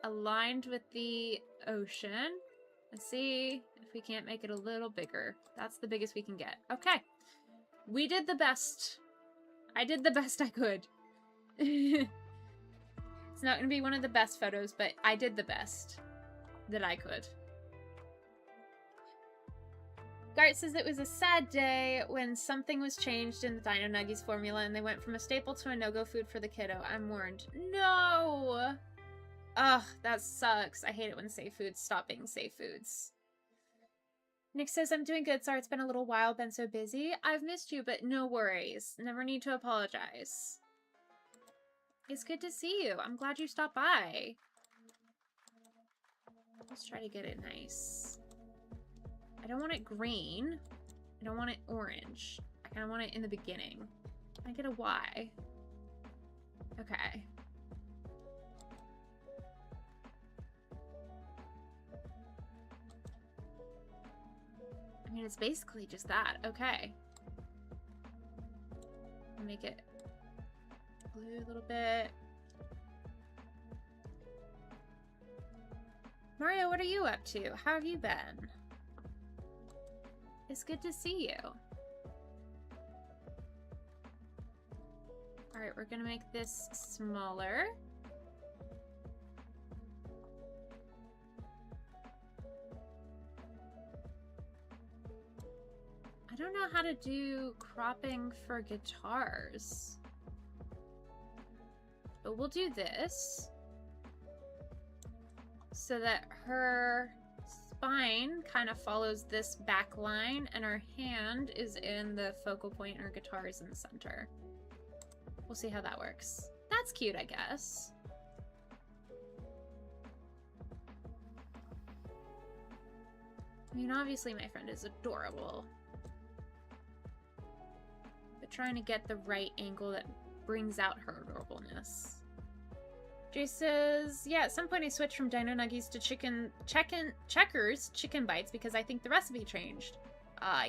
aligned with the ocean. Let's see if we can't make it a little bigger. That's the biggest we can get. Okay. We did the best. I did the best I could. It's not going to be one of the best photos, but I did the best that I could. Gart says it was a sad day when something was changed in the Dino Nuggies formula and they went from a staple to a no-go food for the kiddo. I'm warned. No! Ugh, that sucks. I hate it when safe foods stop being safe foods. Nick says, I'm doing good. Sorry, it's been a little while. Been so busy. I've missed you, but no worries. Never need to apologize. It's good to see you. I'm glad you stopped by. Let's try to get it nice. I don't want it green. I don't want it orange. I kind of want it in the beginning. Can I get a Y? Okay. I mean, it's basically just that. Okay. Make it blue a little bit. Mario, what are you up to? How have you been? It's good to see you. All right, we're gonna make this smaller. I don't know how to do cropping for guitars. But we'll do this so that her spine kind of follows this back line and her hand is in the focal point and her guitar is in the center. We'll see how that works. That's cute, I guess. I mean, obviously my friend is adorable. But trying to get the right angle that brings out her adorableness. Jay says, yeah, at some point I switched from Dino Nuggies to Checkers chicken bites because I think the recipe changed.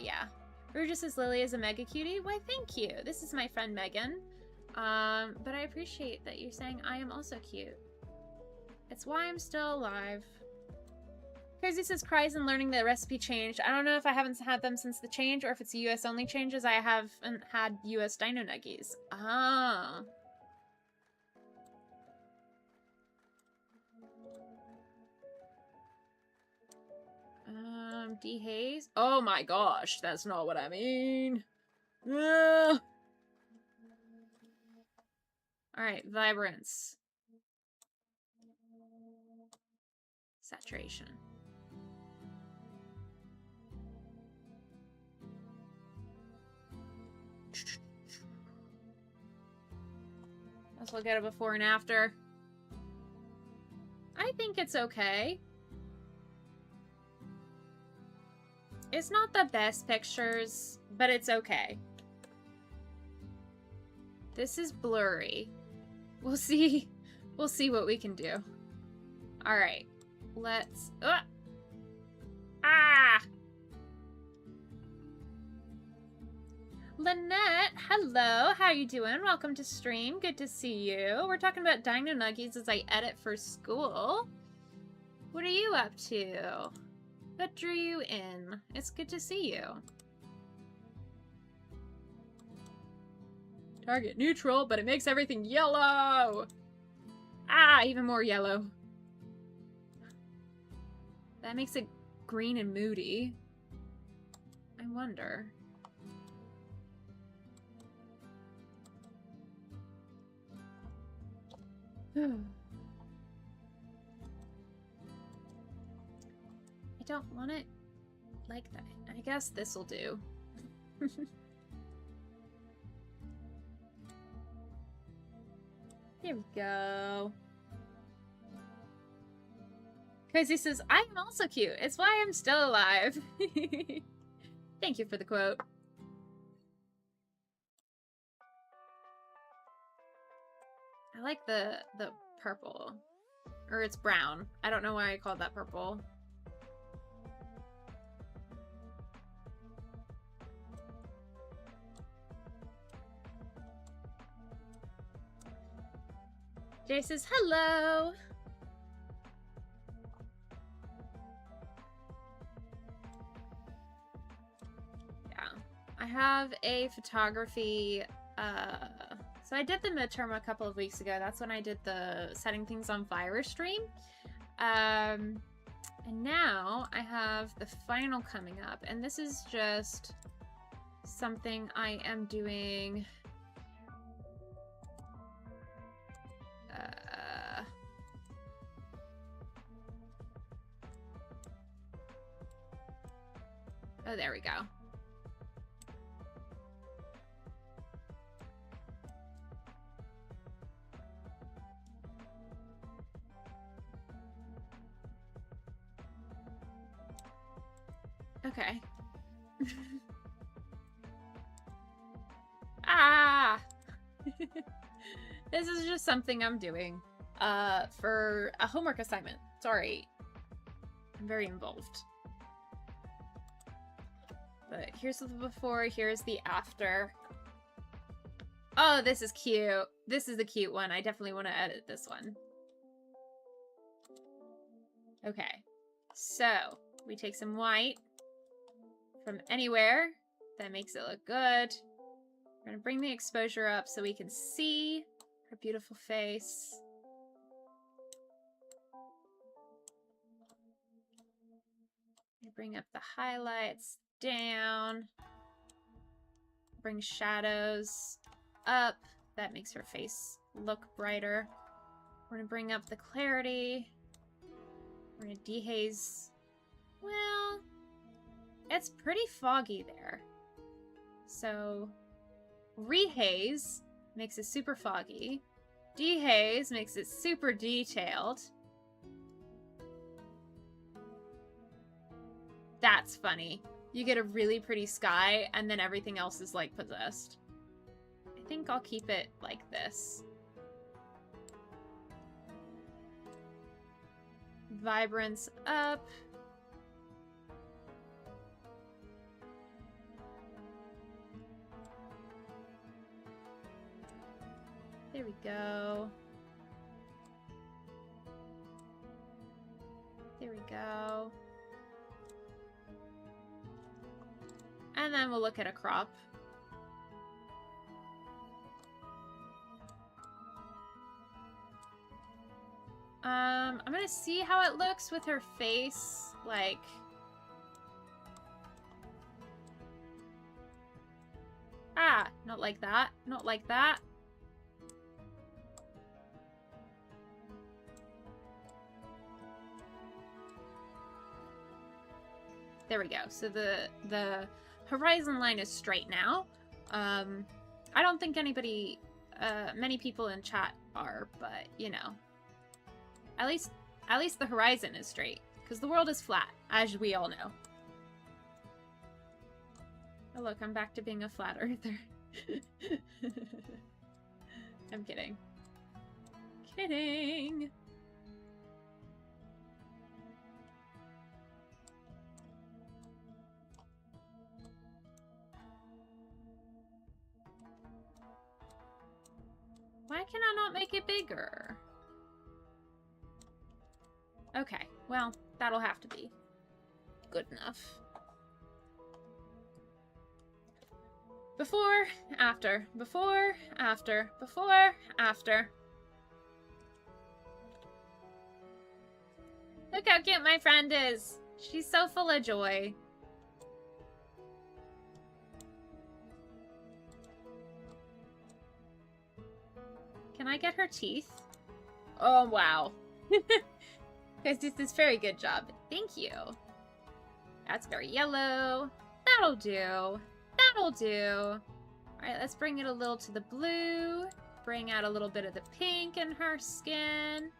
Yeah. Burgess says Lily is a mega cutie. Why, thank you. This is my friend Megan. But I appreciate that you're saying I am also cute. It's why I'm still alive. Crazy says cries and learning the recipe changed. I don't know if I haven't had them since the change or if it's US only changes. I haven't had US Dino Nuggies. Ah. D Hayes. Oh my gosh, that's not what I mean. All right, vibrance. Saturation. Let's look at it before and after. I think it's okay. It's not the best pictures, but it's okay. This is blurry. We'll see what we can do. All right, let's. Lynette, hello. How you doing? Welcome to stream. Good to see you. We're talking about Dino Nuggies as I edit for school. What are you up to? What drew you in? It's good to see you. Target neutral, but it makes everything yellow. Even more yellow. That makes it green and moody. I wonder. I don't want it like that. I guess this'll do. Here we go. Crazy says, I am also cute. It's why I'm still alive. Thank you for the quote. I like the purple. Or it's brown. I don't know why I called that purple. Jay says, hello! Yeah. I have a photography, so I did the midterm a couple of weeks ago. That's when I did the setting things on fire stream. And now I have the final coming up, and this is just something I am doing. Oh, there we go. Okay. This is just something I'm doing for a homework assignment. Sorry. I'm very involved. But here's the before, here's the after. Oh, this is cute. This is a cute one. I definitely want to edit this one. Okay. So, we take some white from anywhere. That makes it look good. We're gonna bring the exposure up so we can see her beautiful face. Bring up the highlights down. Bring shadows up. That makes her face look brighter. We're gonna bring up the clarity. We're gonna dehaze. Well, it's pretty foggy there. So, rehaze makes it super foggy. Dehaze makes it super detailed. That's funny. You get a really pretty sky, and then everything else is, like, possessed. I think I'll keep it like this. Vibrance up. There we go. There we go. And then we'll look at a crop. I'm gonna see how it looks with her face, like... Ah, not like that, not like that. There we go. So the horizon line is straight now. I don't think anybody, many people in chat are, but you know, at least the horizon is straight, because the world is flat, as we all know. Oh look, I'm back to being a flat earther. I'm kidding. Kidding. Why can I not make it bigger? Okay, well, that'll have to be good enough. Before, after, before, after, before, after. Look how cute my friend is. She's so full of joy. Can I get her teeth? Oh, wow. Guys, this is very good job. Thank you. That's very yellow. That'll do. That'll do. Alright, let's bring it a little to the blue. Bring out a little bit of the pink in her skin.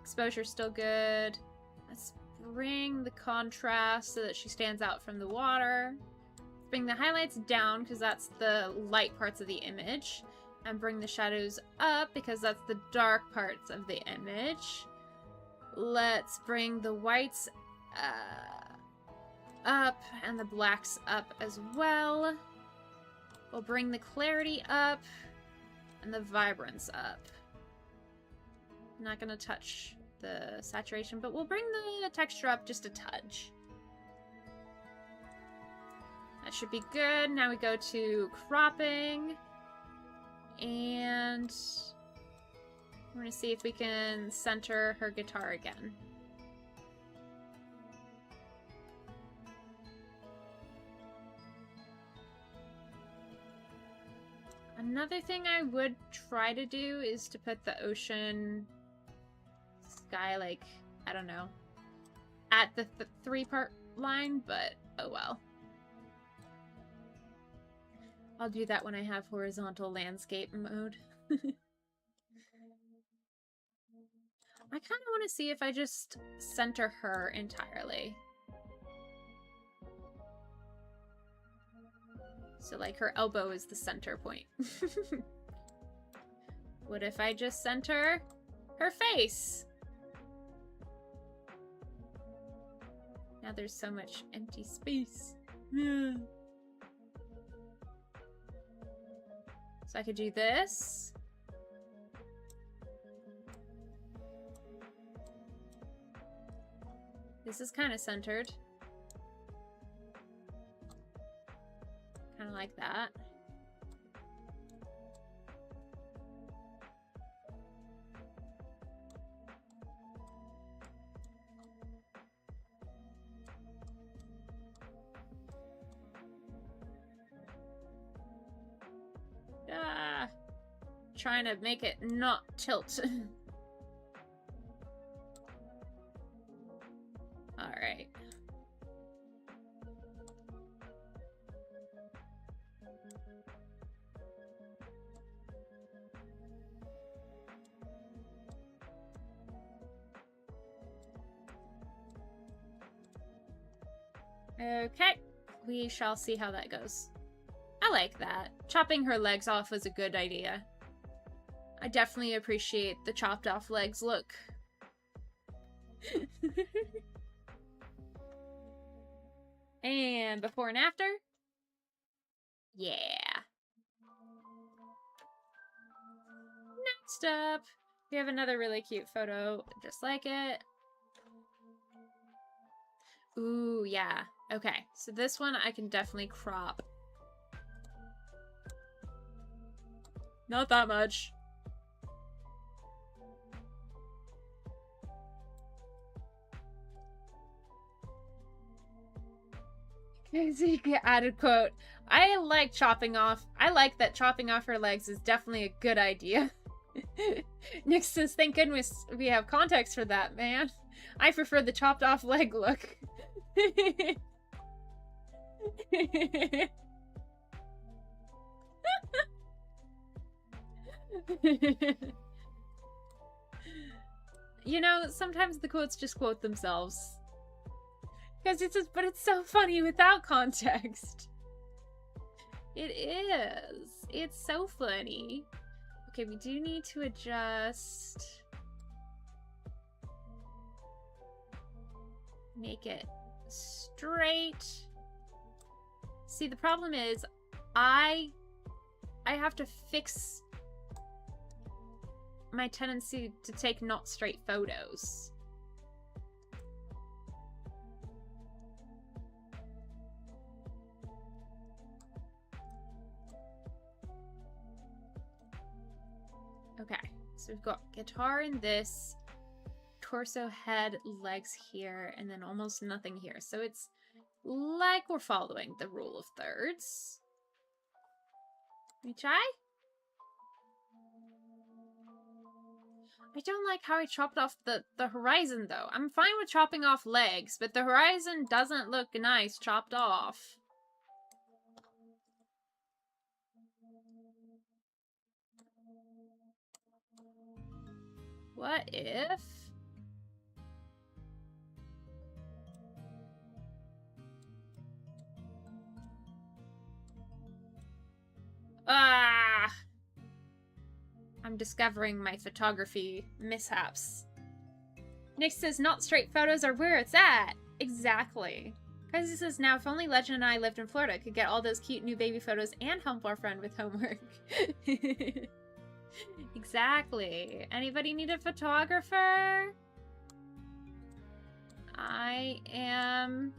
Exposure's still good. Let's bring the contrast so that she stands out from the water. Bring the highlights down because that's the light parts of the image. And bring the shadows up because that's the dark parts of the image. Let's bring the whites up and the blacks up as well. We'll bring the clarity up and the vibrance up. I'm not going to touch the saturation, but we'll bring the texture up just a touch. That should be good. Now we go to cropping. And we're going to see if we can center her guitar again. Another thing I would try to do is to put the ocean sky, like, I don't know, at the three-part line, but oh well. I'll do that when I have horizontal landscape mode. I kind of want to see if I just center her entirely. So like her elbow is the center point. What if I just center her face? Now there's so much empty space. Yeah. So I could do this. This is kind of centered. like that. Trying to make it not tilt. Alright. Okay, we shall see how that goes. I like that. Chopping her legs off was a good idea. I definitely appreciate the chopped off legs look. And before and after? Yeah. Next up, we have another really cute photo, just like it. Ooh, yeah. Okay, so this one I can definitely crop. Not that much. Zeke added quote, I like that chopping off her legs is definitely a good idea. Nick says, thank goodness we have context for that, man. I prefer the chopped off leg look. You know, sometimes the quotes just quote themselves. Because but it's so funny without context. It is. It's so funny. Okay, we do need to adjust. Make it straight. See, the problem is, I have to fix my tendency to take not straight photos. Okay, so we've got guitar in this, torso, head, legs here, and then almost nothing here. So it's like we're following the rule of thirds. Can we try? I don't like how I chopped off the horizon, though. I'm fine with chopping off legs, but the horizon doesn't look nice chopped off. What if... Ah! I'm discovering my photography mishaps. Nick says, not straight photos are where it's at. Exactly. Crazy says, now if only Legend and I lived in Florida, could get all those cute new baby photos and help our friend with homework. Exactly. Anybody need a photographer? I am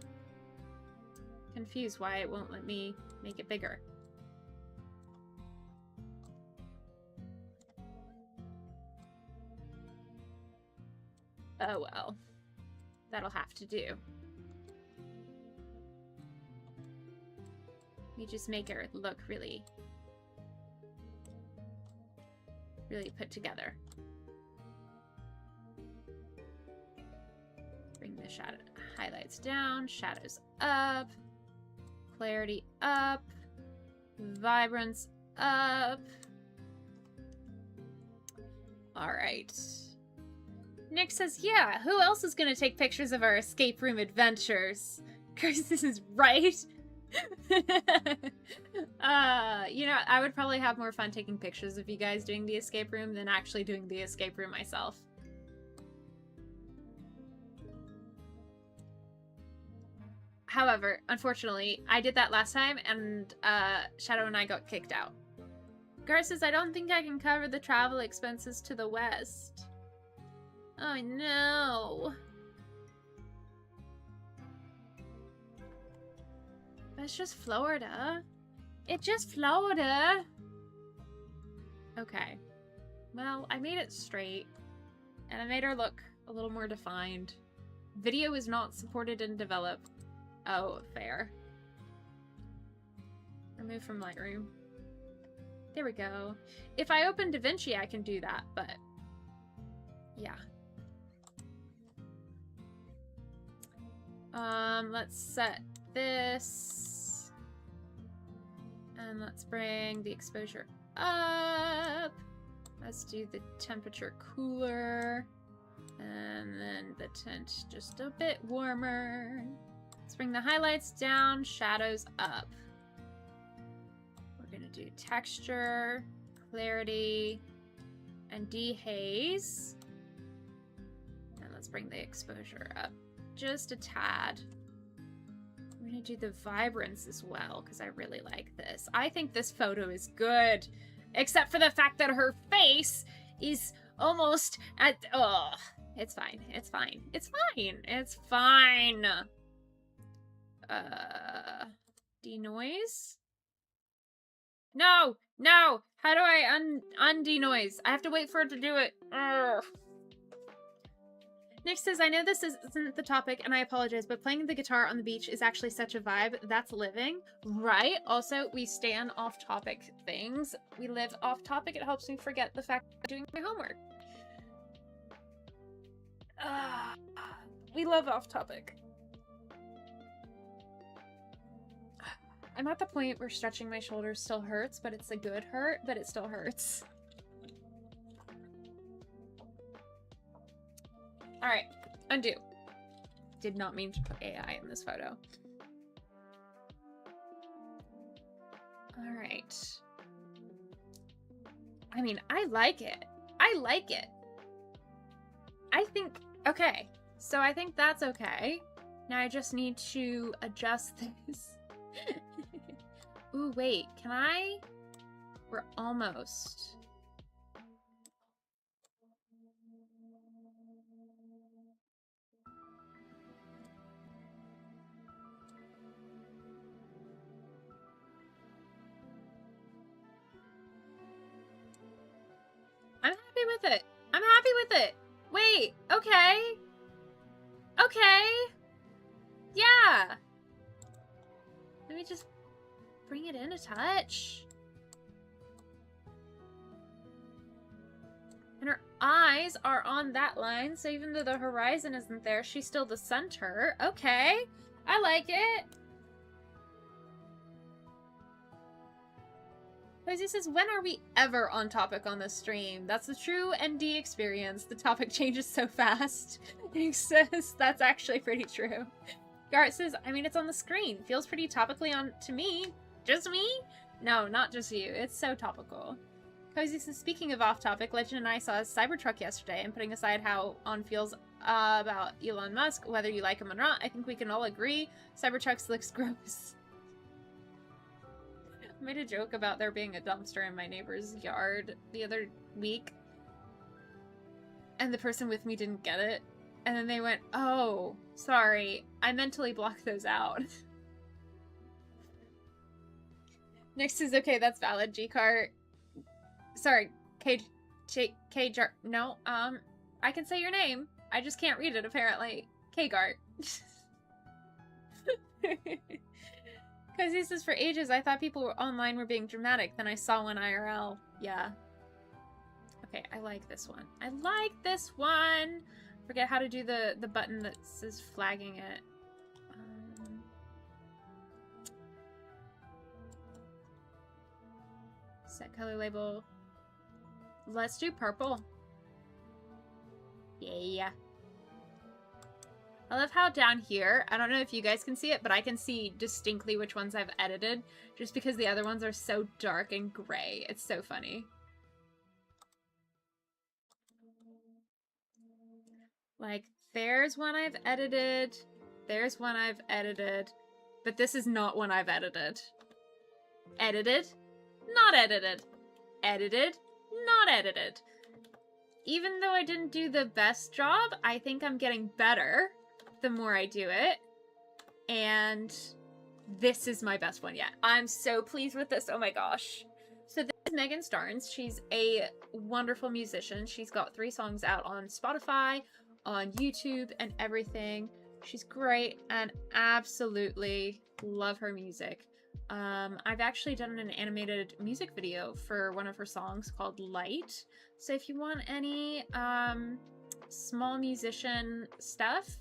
confused why it won't let me make it bigger. Oh well. That'll have to do. We just make her look really put together. Bring the shadow highlights down, shadows up, clarity up, vibrance up. All right. Nick says, yeah, who else is going to take pictures of our escape room adventures? Because this is right. You know, I would probably have more fun taking pictures of you guys doing the escape room than actually doing the escape room myself. However, unfortunately, I did that last time and Shadow and I got kicked out. Gar says, I don't think I can cover the travel expenses to the west. Oh no. That's just Florida. It just floated. Okay. Well, I made it straight. And I made her look a little more defined. Video is not supported and developed. Oh, fair. Remove from Lightroom. There we go. If I open DaVinci, I can do that, but... yeah. Let's set this. And let's bring the exposure up. Let's do the temperature cooler. And then the tint just a bit warmer. Let's bring the highlights down, shadows up. We're gonna do texture, clarity, and dehaze. And let's bring the exposure up just a tad. We're gonna do the vibrance as well, because I really like this. I think this photo is good. Except for the fact that her face is almost at... ugh. It's fine. It's fine. It's fine. It's fine. Denoise? No! No! How do I undenoise? I have to wait for it to do it. Ugh. Nick says, I know this isn't the topic, and I apologize, but playing the guitar on the beach is actually such a vibe. That's living, right? Also, we stand off-topic things. We live off-topic. It helps me forget the fact that I'm doing my homework. We love off-topic. I'm at the point where stretching my shoulders still hurts, but it's a good hurt, but it still hurts. Alright, undo. Did not mean to put AI in this photo. Alright. I mean, I like it. I like it. I think, okay. So I think that's okay. Now I just need to adjust this. Ooh, wait, can I? We're almost. I'm happy with it. I'm happy with it. Wait, okay. Okay. Yeah. Let me just bring it in a touch. And her eyes are on that line, so even though the horizon isn't there, she's still the center. Okay. I like it. Posey says, when are we ever on topic on this stream? That's the true ND experience. The topic changes so fast. He says, that's actually pretty true. Gart says, I mean, it's on the screen. Feels pretty topically on to me. Just me? No, not just you. It's so topical. Cozy says, speaking of off-topic, Legend and I saw a Cybertruck yesterday, and putting aside how On feels about Elon Musk, whether you like him or not, I think we can all agree Cybertrucks looks gross. I made a joke about there being a dumpster in my neighbor's yard the other week, and the person with me didn't get it, and then they went, oh, sorry, I mentally blocked those out. Next is, okay, that's valid, G-Cart. Sorry, K-Jar, no, I can say your name. I just can't read it, apparently. K-Gart. Because he says, for ages, I thought people online were being dramatic, then I saw one IRL. Yeah. Okay, I like this one. I like this one! Forget how to do the button that says flagging it. Set color label. Let's do purple. Yeah. I love how down here, I don't know if you guys can see it, but I can see distinctly which ones I've edited, just because the other ones are so dark and gray. It's so funny. Like, there's one I've edited, there's one I've edited, but this is not one I've edited. Edited, not edited. Edited, not edited. Even though I didn't do the best job, I think I'm getting better the more I do it. And This is my best one yet. I'm so pleased with this. Oh my gosh. So this is Megan Starnes. She's a wonderful musician. She's got 3 songs out on Spotify, on YouTube, and everything. She's great and absolutely love her music. I've actually done an animated music video for one of her songs called Light. So if you want any small musician stuff,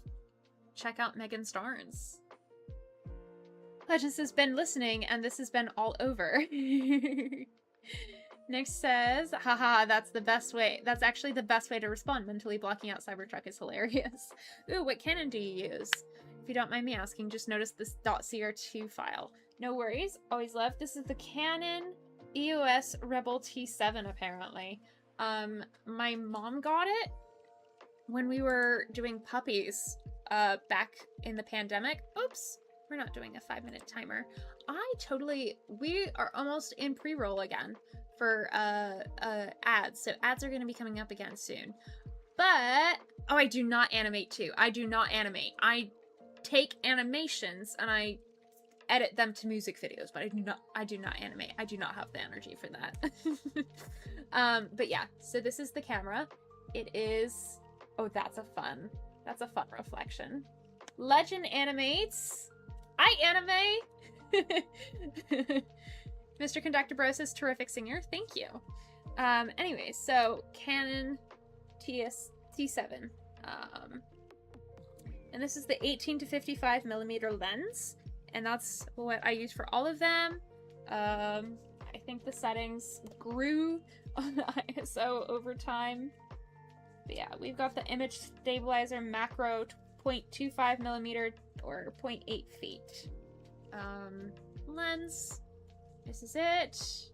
check out Megan Starnes. Legends has been listening, and this has been all over. Next says, haha, that's the best way. That's actually the best way to respond. Mentally blocking out Cybertruck is hilarious. Ooh, what cannon do you use? If you don't mind me asking, just notice this .cr2 file. No worries. Always love. This is the Canon EOS Rebel T7, apparently. My mom got it when we were doing puppies back in the pandemic. Oops. We're not doing a 5-minute timer. We are almost in pre-roll again for ads. So ads are going to be coming up again soon. But, oh, I do not animate too. I do not animate. I take animations and I edit them to music videos, but I do not animate. I do not have the energy for that. But yeah, so this is the camera. It is, oh, that's a fun reflection. Legend animates. I anime. Mr. Conductor Bro says terrific singer. Thank you. Anyway, so Canon T7. And this is the 18 to 55 millimeter lens. And that's what I use for all of them. I think the settings grew on the ISO over time. But yeah, we've got the image stabilizer macro 0.25 millimeter or 0.8 feet. Lens. This is it.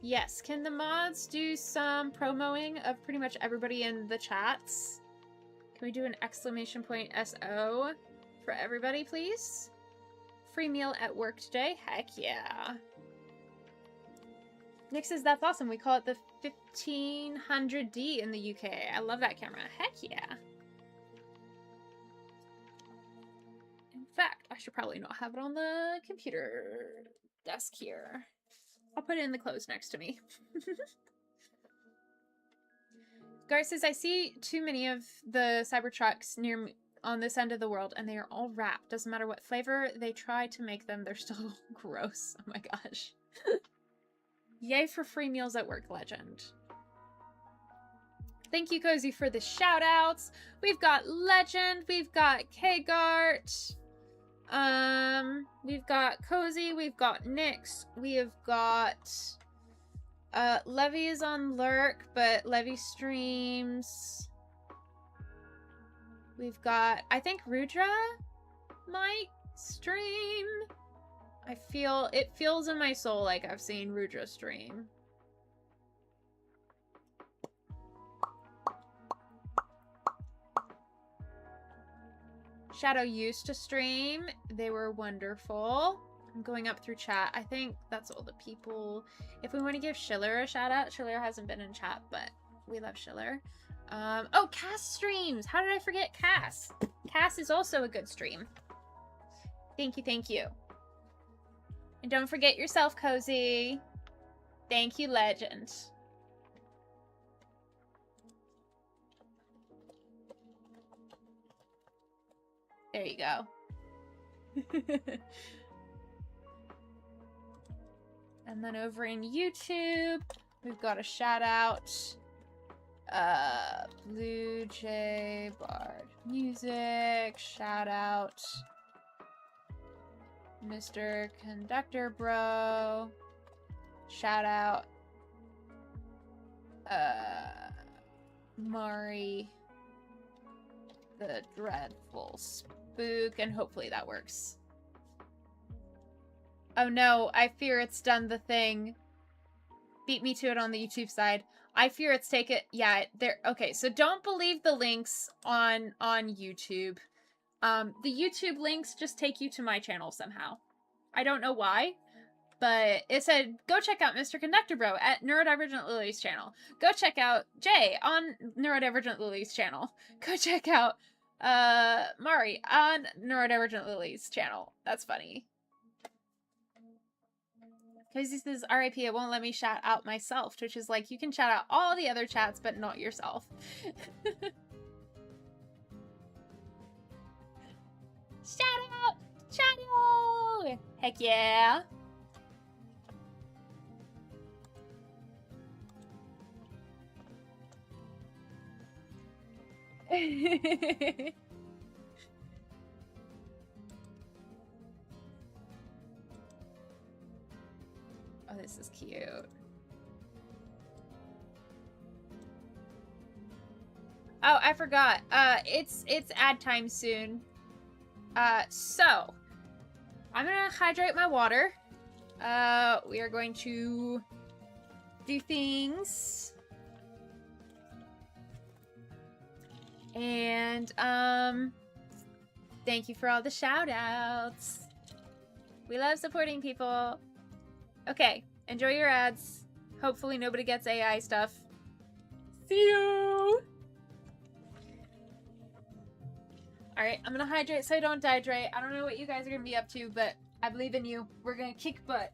Yes, can the mods do some promoing of pretty much everybody in the chats? Can we do an exclamation point SO for everybody, please? Free meal at work today? Heck yeah. Nick says, that's awesome. We call it the 1500D in the UK. I love that camera. Heck yeah. In fact, I should probably not have it on the computer desk here. I'll put it in the clothes next to me. Gar says, I see too many of the Cybertrucks near me on this end of the world, and they are all wrapped. Doesn't matter what flavor they try to make them, they're still gross. Oh my gosh. Yay for free meals at work, Legend. Thank you, Cozy, for the shout-outs. We've got Legend, we've got Kgart, we've got Cozy, we've got Nyx, we have got Levy is on Lurk, but Levy streams. We've got, I think Rudra might stream. It feels in my soul like I've seen Rudra stream. Shadow used to stream. They were wonderful. I'm going up through chat. I think that's all the people. If we want to give Schiller a shout out, Schiller hasn't been in chat, but we love Schiller. Oh, Cass streams! How did I forget Cass? Cass is also a good stream. Thank you, thank you. And don't forget yourself, Cozy. Thank you, Legend. There you go. And then over in YouTube, we've got a shout out. Blue Jay Bard Music, shout out. Mr. Conductor Bro, shout out. Mari, the Dreadful Spook, and hopefully that works. Oh no, I fear it's done the thing. Beat me to it on the YouTube side. I fear it's taken. Yeah, there. Okay, so don't believe the links on YouTube. The YouTube links just take you to my channel somehow. I don't know why, but it said go check out Mr. Conductor Bro at Neurodivergent Lily's channel. Go check out Jay on Neurodivergent Lily's channel. Go check out Mari on Neurodivergent Lily's channel. That's funny. Cozy says, RIP, it won't let me shout out myself. Twitch is like, you can shout out all the other chats, but not yourself. Shout out! Shadow! Heck yeah! Oh, this is cute. Oh, I forgot. It's ad time soon. So I'm gonna hydrate my water. We are going to do things. And thank you for all the shout outs. We love supporting people. Okay, enjoy your ads. Hopefully nobody gets AI stuff. See you! Alright, I'm gonna hydrate so I don't dehydrate. I don't know what you guys are gonna be up to, but I believe in you. We're gonna kick butt.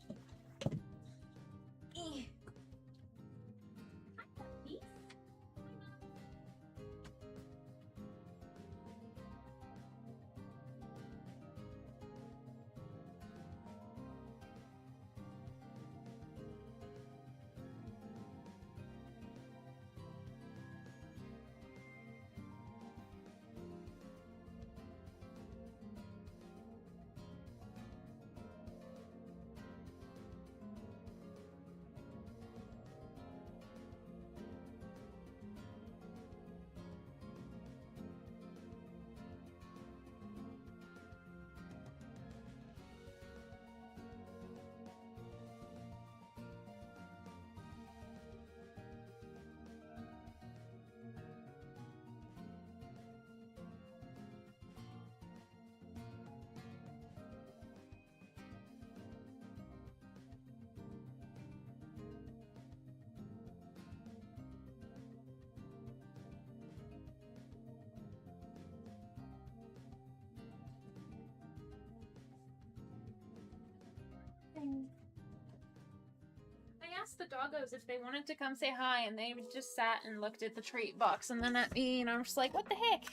I asked the doggos if they wanted to come say hi, and they just sat and looked at the treat box and then at me, and I'm just like, what the heck?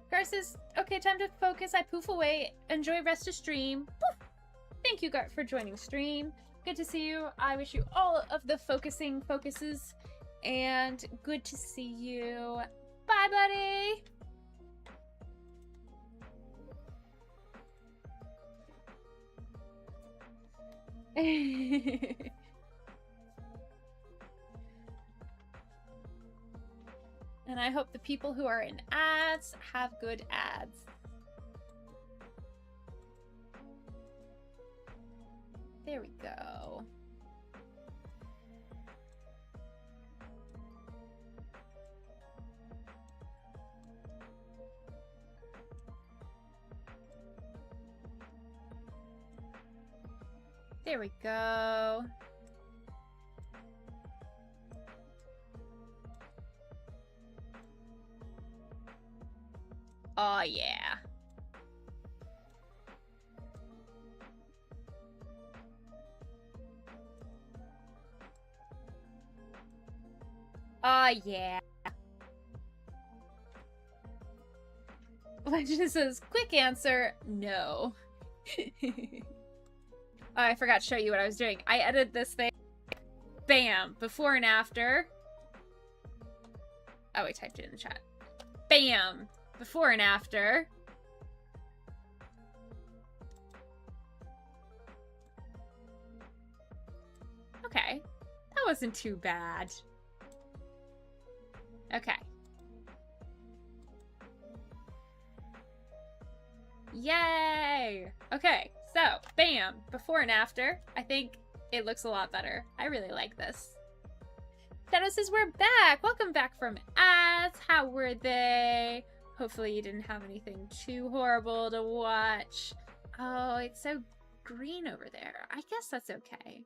Gar says, okay, time to focus. I poof away. Enjoy rest of stream. Poof. Thank you, Gar, for joining stream. Good to see you. I wish you all of the focuses, and good to see you. Bye, buddy! And I hope the people who are in ads have good ads. There we go. There we go. Oh, yeah. Oh, yeah. Legend says, quick answer, no. Oh, I forgot to show you what I was doing. I edited this thing. Bam! Before and after. Oh, I typed it in the chat. Bam! Before and after. Okay. That wasn't too bad. Okay. Yay! Okay, so, bam! Before and after. I think it looks a lot better. I really like this. Shadow says we're back! Welcome back from ads! How were they? Hopefully you didn't have anything too horrible to watch. Oh, it's so green over there. I guess that's okay.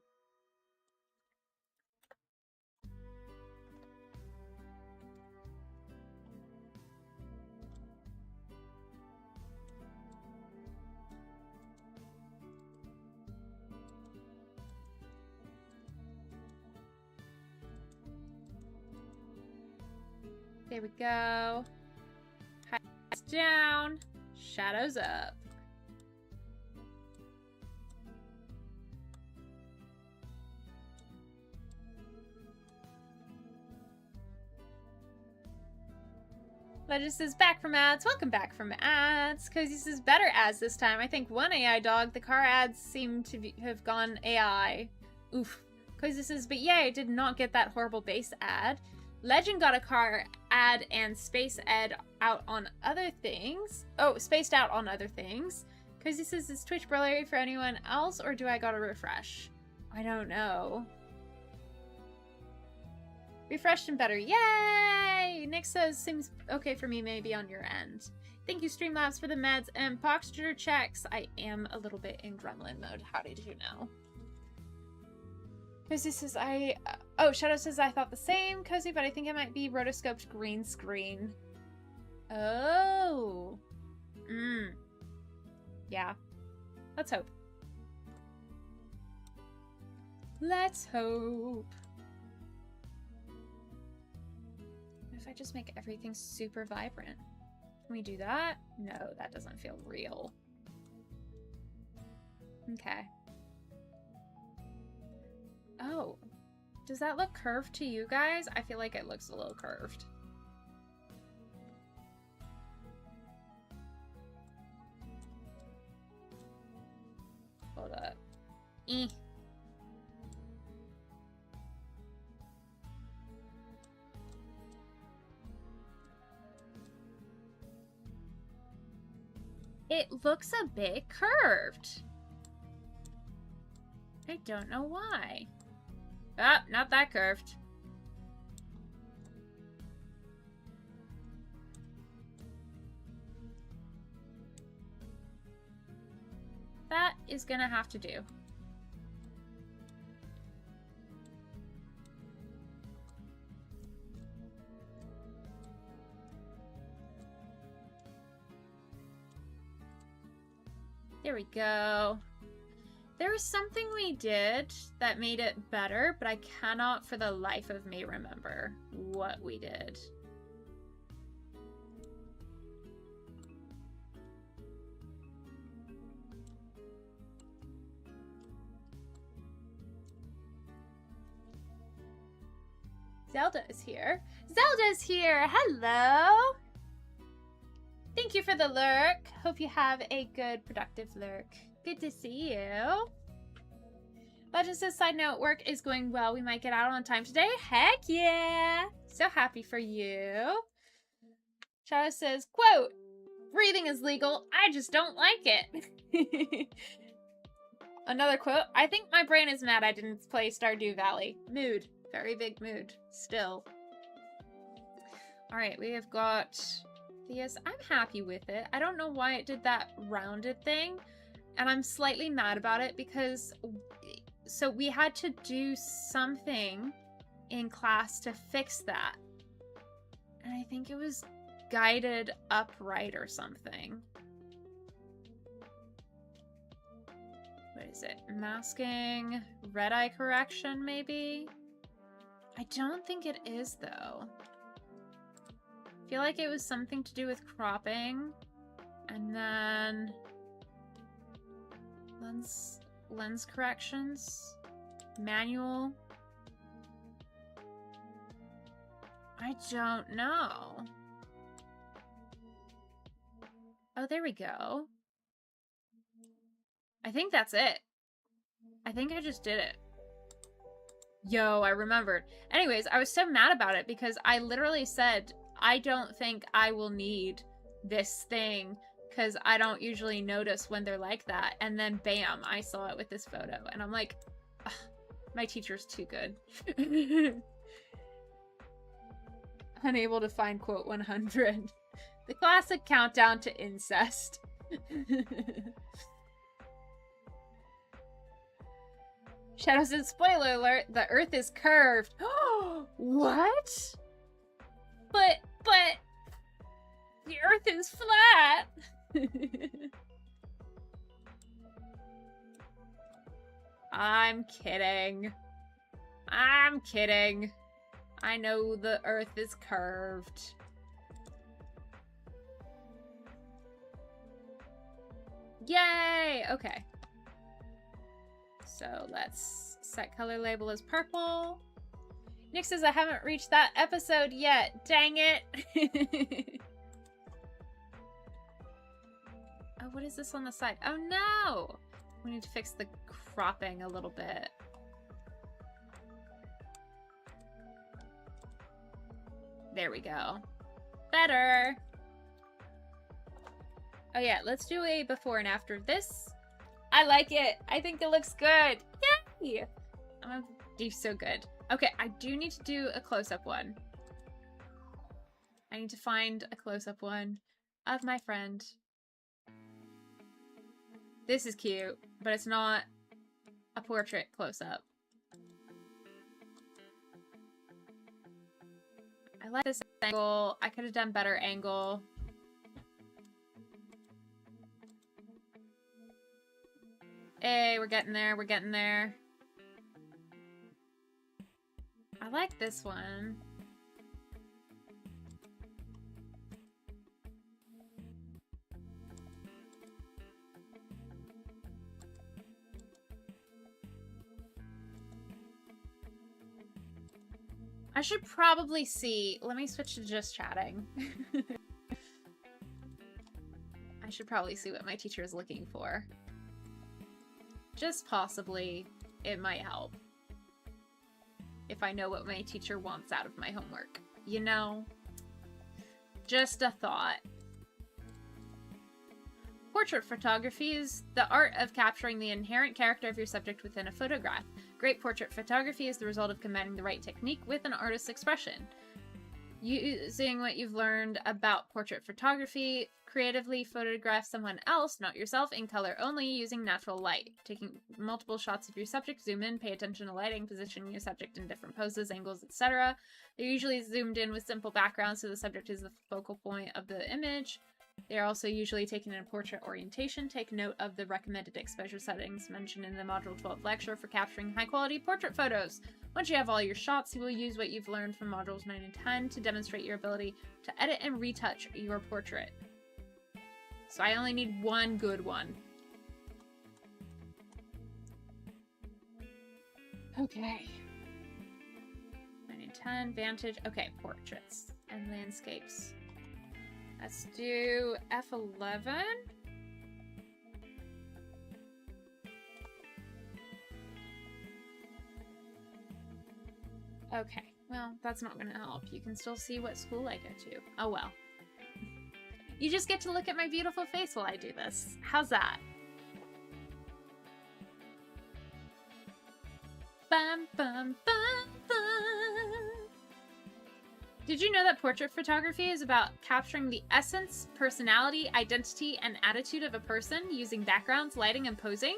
There we go. Highlights down. Shadows up. Legis is back from ads. Welcome back from ads. Cozy says better ads this time. I think one AI dog. The car ads seem to have gone AI. Oof. Cozy says, but yay, I did not get that horrible base ad. Legend got a car ad and space ed out on other things. Oh, spaced out on other things. Cozy says, is Twitch blurry for anyone else or do I gotta refresh? I don't know. Refreshed and better. Yay! Nick says, seems okay for me maybe on your end. Thank you, Streamlabs, for the meds and posture checks. I am a little bit in gremlin mode. How did you know? Cozy says, oh, Shadow says, I thought the same, Cozy, but I think it might be rotoscoped green screen. Oh. Yeah. Let's hope. Let's hope. What if I just make everything super vibrant? Can we do that? No, that doesn't feel real. Okay. Oh. Does that look curved to you guys? I feel like it looks a little curved. Hold up. It looks a bit curved. I don't know why. Ah, not that curved. That is gonna have to do. There we go. There was something we did that made it better, but I cannot for the life of me remember what we did. Zelda is here. Zelda's here! Hello! Thank you for the lurk. Hope you have a good, productive lurk. Good to see you. Legend says, side note, work is going well. We might get out on time today. Heck yeah! So happy for you. Shadow says, quote, breathing is legal. I just don't like it. Another quote, I think my brain is mad I didn't play Stardew Valley. Mood. Very big mood. Still. Alright, we have got... Yes, I'm happy with it. I don't know why it did that rounded thing, and I'm slightly mad about it because so we had to do something in class to fix that. And I think it was guided upright or something. What is it? Masking, red eye correction maybe? I don't think it is though. I feel like it was something to do with cropping, and then lens corrections, manual. I don't know. Oh, there we go. I think that's it. I think I just did it. Yo, I remembered. Anyways, I was so mad about it because I literally said, I don't think I will need this thing because I don't usually notice when they're like that. And then bam, I saw it with this photo. And I'm like, my teacher's too good. Unable to find quote 100. The classic countdown to incest. Shadow says, spoiler alert, the earth is curved. What? But the earth is flat. I'm kidding. I'm kidding. I know the earth is curved. Yay! Okay. So let's set color label as purple. Nick says I haven't reached that episode yet. Dang it. Oh, what is this on the side? Oh no! We need to fix the cropping a little bit. There we go. Better. Oh yeah, let's do a before and after of this. I like it. I think it looks good. Yay! I'm gonna do so good. Okay, I do need to do a close-up one. I need to find a close-up one of my friend. This is cute, but it's not a portrait close-up. I like this angle. I could have done better angle. Hey, we're getting there. We're getting there. I like this one. I should probably see. Let me switch to just chatting. I should probably see what my teacher is looking for. Just possibly, it might help. If I know what my teacher wants out of my homework. You know? Just a thought. Portrait photography is the art of capturing the inherent character of your subject within a photograph. Great portrait photography is the result of combining the right technique with an artist's expression. Using what you've learned about portrait photography, creatively photograph someone else, not yourself, in color only, using natural light. Taking multiple shots of your subject, zoom in, pay attention to lighting, positioning your subject in different poses, angles, etc. They're usually zoomed in with simple backgrounds so the subject is the focal point of the image. They are also usually taken in a portrait orientation. Take note of the recommended exposure settings mentioned in the Module 12 lecture for capturing high-quality portrait photos. Once you have all your shots, you will use what you've learned from Modules 9 and 10 to demonstrate your ability to edit and retouch your portrait. So I only need one good one. Okay. 9 and 10, Vantage. Okay, portraits and landscapes. Let's do F11. Okay, well, that's not going to help. You can still see what school I go to. Oh well. You just get to look at my beautiful face while I do this. How's that? Bum, bum, bum, bum. Did you know that portrait photography is about capturing the essence, personality, identity, and attitude of a person using backgrounds, lighting, and posing?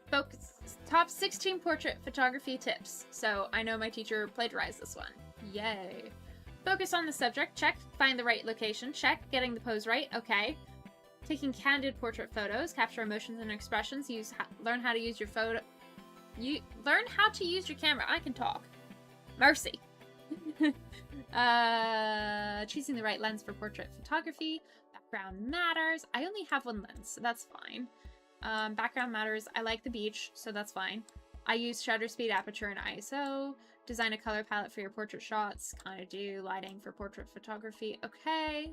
Focus. Top 16 portrait photography tips. So I know my teacher plagiarized this one. Yay. Focus on the subject. Check. Find the right location. Check. Getting the pose right. Okay. Taking candid portrait photos. Capture emotions and expressions. Learn how to use your photo. Learn how to use your camera. I can talk. Mercy. Choosing the right lens for portrait photography. Background matters. I only have one lens, so that's fine. Background matters. I like the beach, so that's fine. I use shutter speed, aperture, and ISO. Design a color palette for your portrait shots. Kind of do lighting for portrait photography. Okay.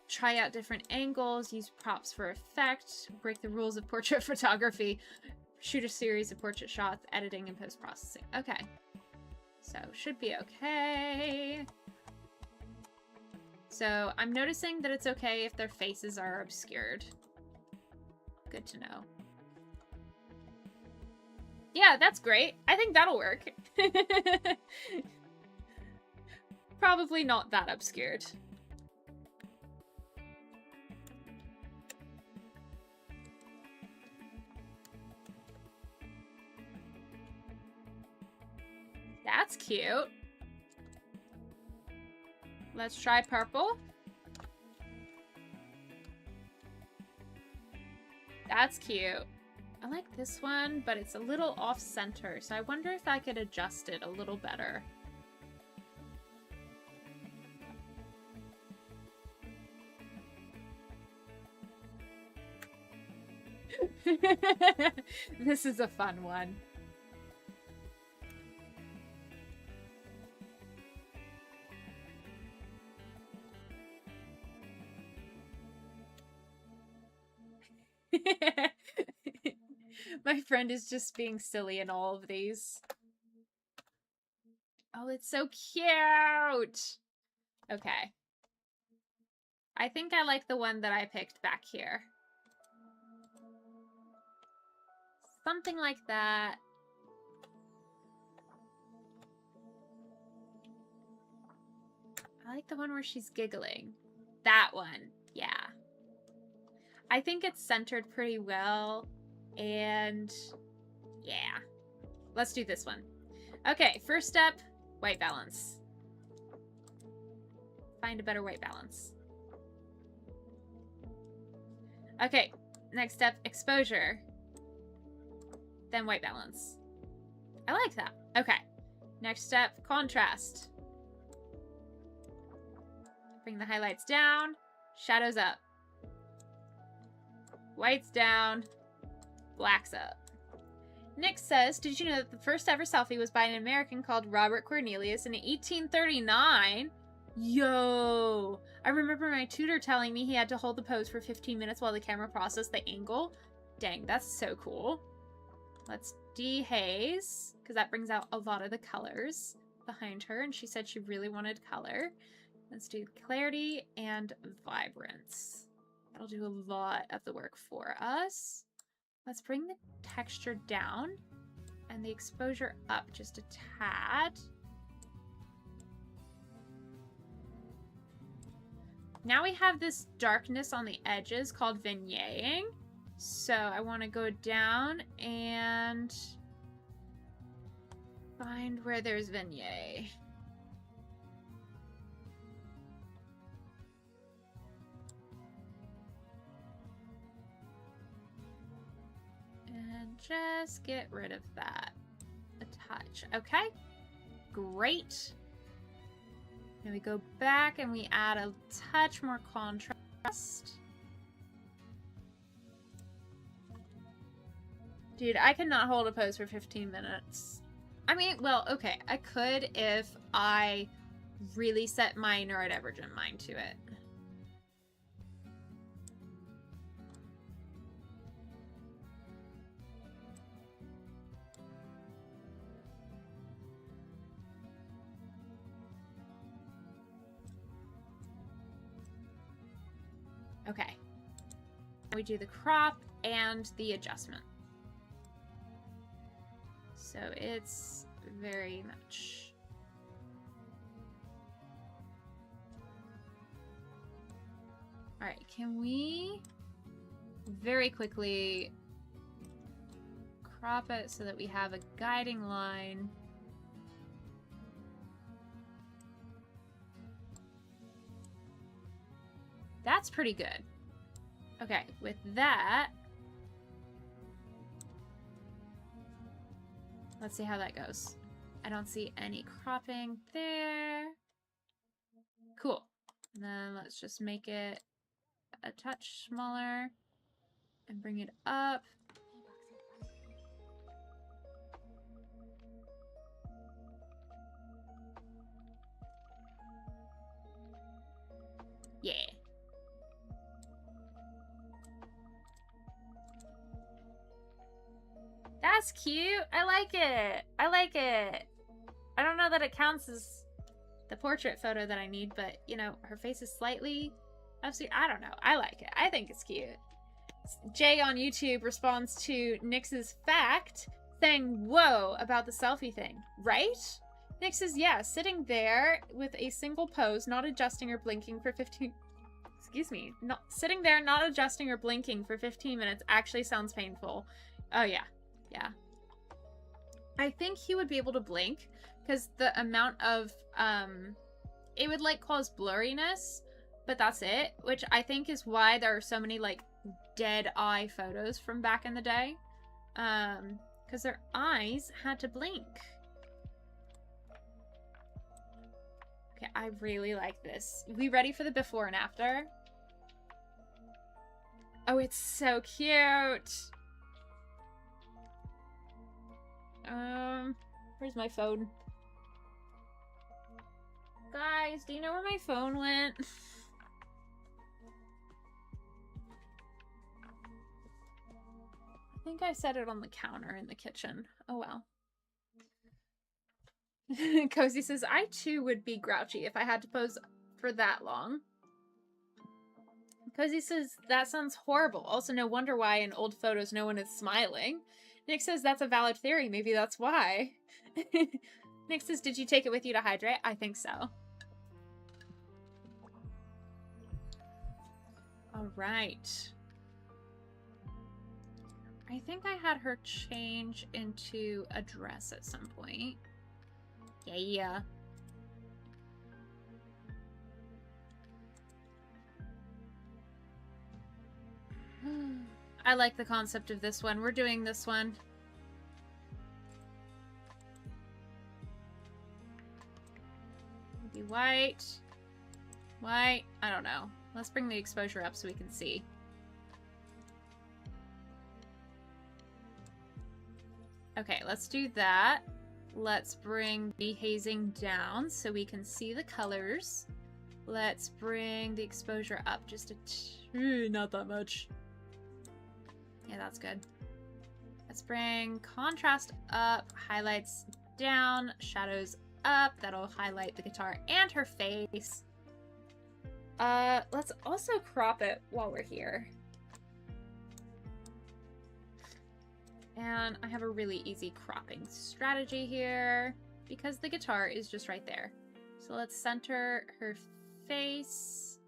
Try out different angles. Use props for effect. Break the rules of portrait photography. Shoot a series of portrait shots. Editing and post-processing. Okay. So, should be okay. So, I'm noticing that it's okay if their faces are obscured. Good to know. Yeah, that's great. I think that'll work. Probably not that obscured. That's cute. Let's try purple. That's cute. I like this one, but it's a little off-center, so I wonder if I could adjust it a little better. This is a fun one. My friend is just being silly in all of these. Oh, it's so cute! Okay. I think I like the one that I picked back here. Something like that. I like the one where she's giggling. That one. Yeah. I think it's centered pretty well. And yeah. Let's do this one. Okay, first step, white balance. Find a better white balance. Okay, next step, exposure. Then white balance. I like that. Okay. Next step, contrast. Bring the highlights down, shadows up. Whites down, blacks up. Nick says, did you know that the first ever selfie was by an American called Robert Cornelius in 1839? Yo! I remember my tutor telling me he had to hold the pose for 15 minutes while the camera processed the angle. Dang, that's so cool. Let's dehaze, because that brings out a lot of the colors behind her, and she said she really wanted color. Let's do clarity and vibrance. That'll do a lot of the work for us. Let's bring the texture down and the exposure up just a tad. Now we have this darkness on the edges called vignetting. So I want to go down and find where there's vignette. And just get rid of that a touch. Okay, great. Then we go back and we add a touch more contrast. Dude, I cannot hold a pose for 15 minutes. I mean, well, okay, I could if I really set my neurodivergent mind to it. Okay. We do the crop and the adjustment. So it's very much. All right, can we very quickly crop it so that we have a guiding line? That's pretty good. Okay, with that, let's see how that goes. I don't see any cropping there. Cool. And then let's just make it a touch smaller and bring it up. Yeah. That's cute. I like it. I like it. I don't know that it counts as the portrait photo that I need, but, you know, her face is slightly upside. I don't know. I like it. I think it's cute. Jay on YouTube responds to Nyx's fact saying, whoa, about the selfie thing, right? Nyx says, yeah, sitting there with a single pose, not adjusting or blinking for 15... Excuse me. Sitting there, not adjusting or blinking for 15 minutes actually sounds painful. Oh, yeah. Yeah. I think he would be able to blink because the amount of, it would like cause blurriness, but that's it, which I think is why there are so many like dead eye photos from back in the day. Because their eyes had to blink. Okay, I really like this. We ready for the before and after? Oh, it's so cute. Where's my phone? Guys, do you know where my phone went? I think I set it on the counter in the kitchen. Oh well. Cozy says, I too would be grouchy if I had to pose for that long. Cozy says, that sounds horrible. Also, no wonder why in old photos no one is smiling. Nick says, that's a valid theory. Maybe that's why. Nick says, did you take it with you to hydrate? I think so. All right. I think I had her change into a dress at some point. Yeah. I like the concept of this one. We're doing this one. Maybe white. White. I don't know. Let's bring the exposure up so we can see. Okay, let's do that. Let's bring the hazing down so we can see the colors. Let's bring the exposure up just a not that much. Yeah, that's good. Let's bring contrast up, highlights down, shadows up. That'll highlight the guitar and her face. Let's also crop it while we're here. And I have a really easy cropping strategy here because the guitar is just right there. So let's center her face.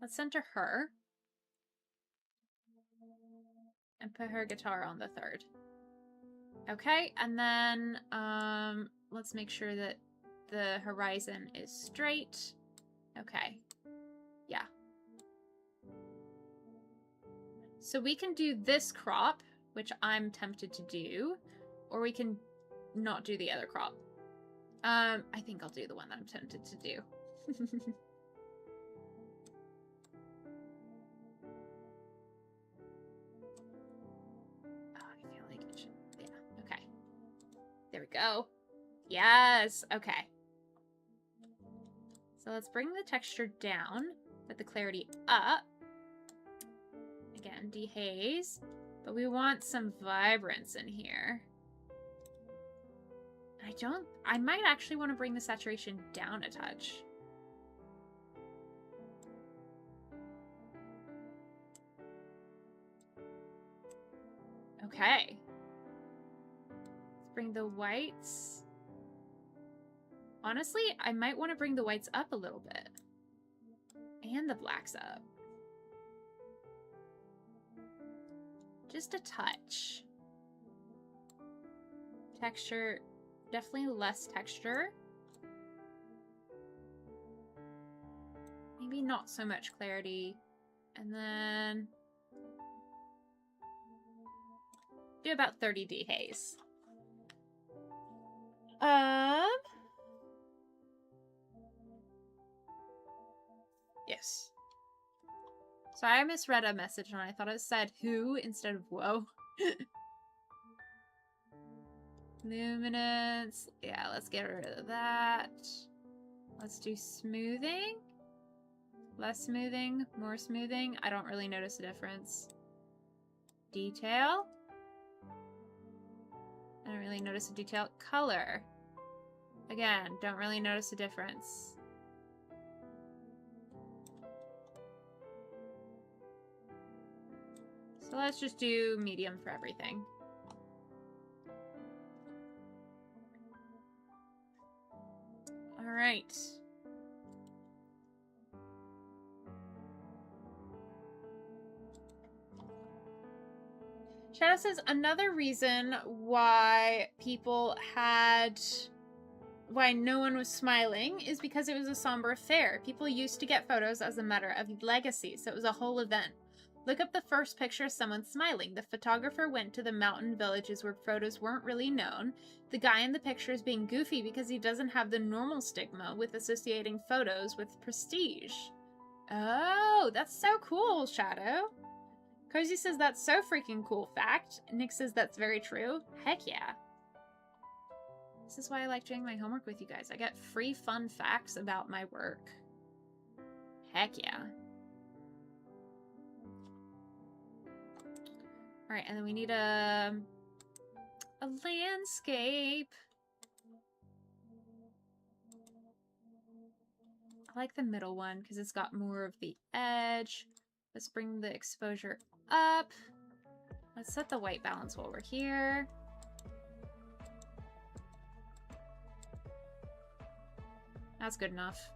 Let's center her. And put her guitar on the third. Okay, and then let's make sure that the horizon is straight. Okay. Yeah. So we can do this crop, which I'm tempted to do, or we can not do the other crop. I think I'll do the one that I'm tempted to do. I feel like it should, yeah, okay. There we go. Yes, okay. So let's bring the texture down, put the clarity up. Again, dehaze, but we want some vibrance in here. I might actually want to bring the saturation down a touch. Okay. Let's bring the whites. Honestly, I might want to bring the whites up a little bit. And the blacks up. Just a touch. Texture, definitely less texture. Maybe not so much clarity. And then do about 30 dehaze. Yes. So I misread a message and I thought it said who instead of whoa. Luminance. Yeah, let's get rid of that. Let's do smoothing. Less smoothing, more smoothing. I don't really notice a difference. Detail. I don't really notice a detail. Color. Again, don't really notice a difference. So let's just do medium for everything. All right. Shadow says another reason why why no one was smiling is because it was a somber affair. People used to get photos as a matter of legacy, so it was a whole event. Look up the first picture of someone smiling. The photographer went to the mountain villages where photos weren't really known. The guy in the picture is being goofy because he doesn't have the normal stigma with associating photos with prestige. Oh, that's so cool, Shadow. Cozy says that's so freaking cool fact. Nick says that's very true. Heck yeah. This is why I like doing my homework with you guys. I get free fun facts about my work. Heck yeah. Alright, and then we need a landscape. I like the middle one because it's got more of the edge. Let's bring the exposure up. Let's set the white balance while we're here. That's good enough.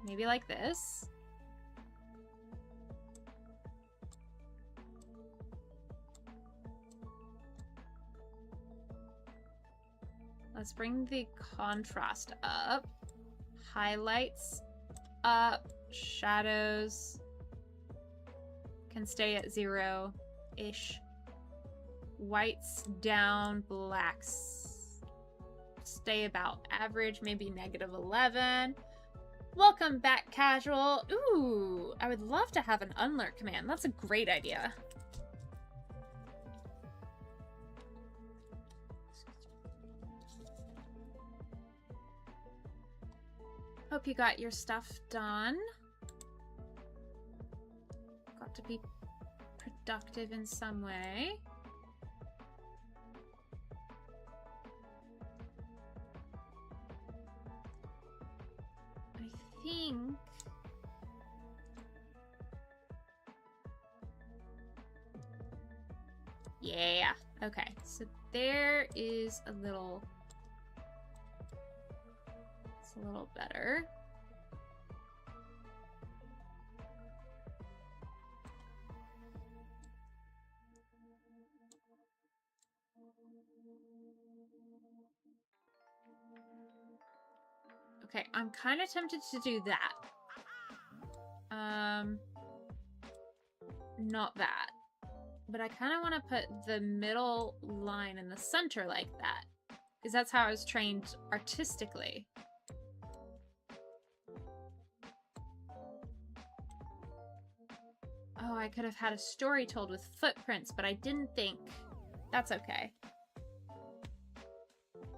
Maybe like this. Let's bring the contrast up. Highlights up. Shadows can stay at 0-ish. Whites down. Blacks stay about average, maybe -11. Welcome back, Casual. Ooh, I would love to have an unlurk command. That's a great idea. Hope you got your stuff done. Got to be productive in some way. I think... Yeah, okay. So there is a little... It's a little better. Okay, I'm kind of tempted to do that. Not that. But I kind of want to put the middle line in the center like that. Because that's how I was trained artistically. Oh, I could have had a story told with footprints, but I didn't think. That's okay.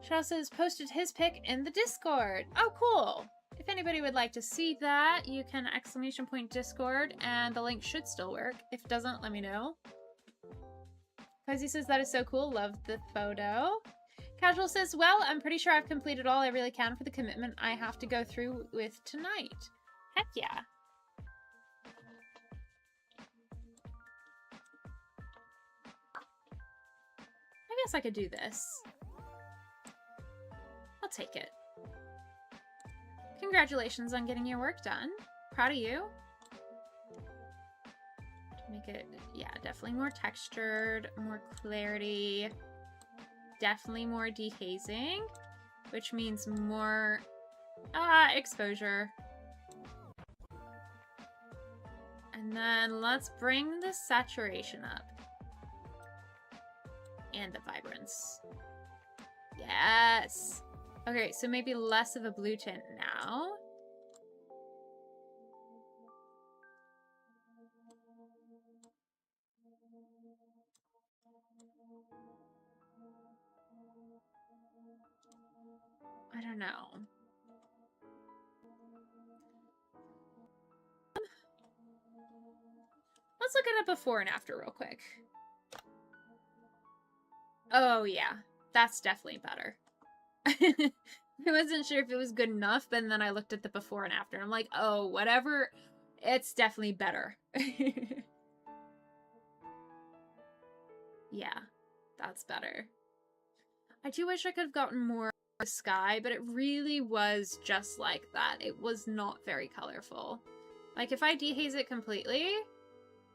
Shaw says posted his pic in the Discord. Oh, cool. If anybody would like to see that, you can !Discord, and the link should still work. If it doesn't, let me know. Cozy says that is so cool. Love the photo. Casual says, well, I'm pretty sure I've completed all I really can for the commitment I have to go through with tonight. Heck yeah. I guess I could do this. I'll take it. Congratulations on getting your work done. Proud of you. Make it, yeah, definitely more textured, more clarity, definitely more dehazing, which means more exposure. And then let's bring the saturation up. And the vibrance. Yes! Okay, so maybe less of a blue tint now. I don't know. Let's look at a before and after real quick. Oh yeah, that's definitely better. I wasn't sure if it was good enough, but then I looked at the before and after and I'm like, oh, whatever, it's definitely better. Yeah, that's better. I do wish I could have gotten more of the sky, but it really was just like that. It was not very colorful. Like, if I dehaze it completely,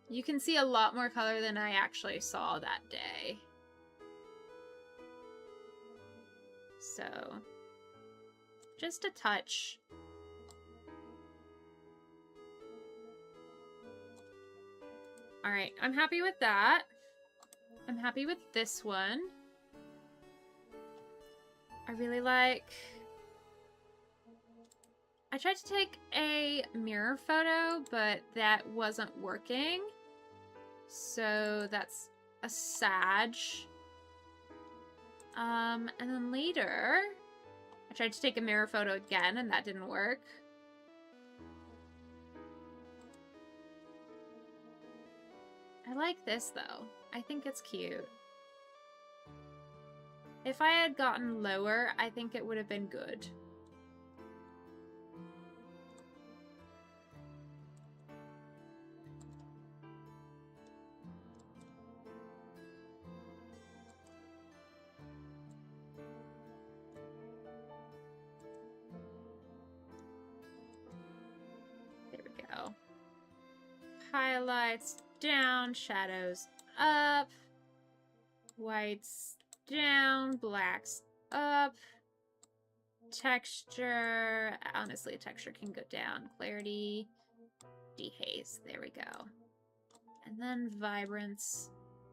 you can see a lot more color than I actually saw that day. So, just a touch. Alright, I'm happy with that. I'm happy with this one. I really like I tried to take a mirror photo, but that wasn't working. So that's a Sag. And then later, I tried to take a mirror photo again, and that didn't work. I like this, though. I think it's cute. If I had gotten lower, I think it would have been good. There we go. Highlights down, shadows up, whites down, blacks up, texture, honestly texture can go down, clarity, dehaze, there we go. And then vibrance,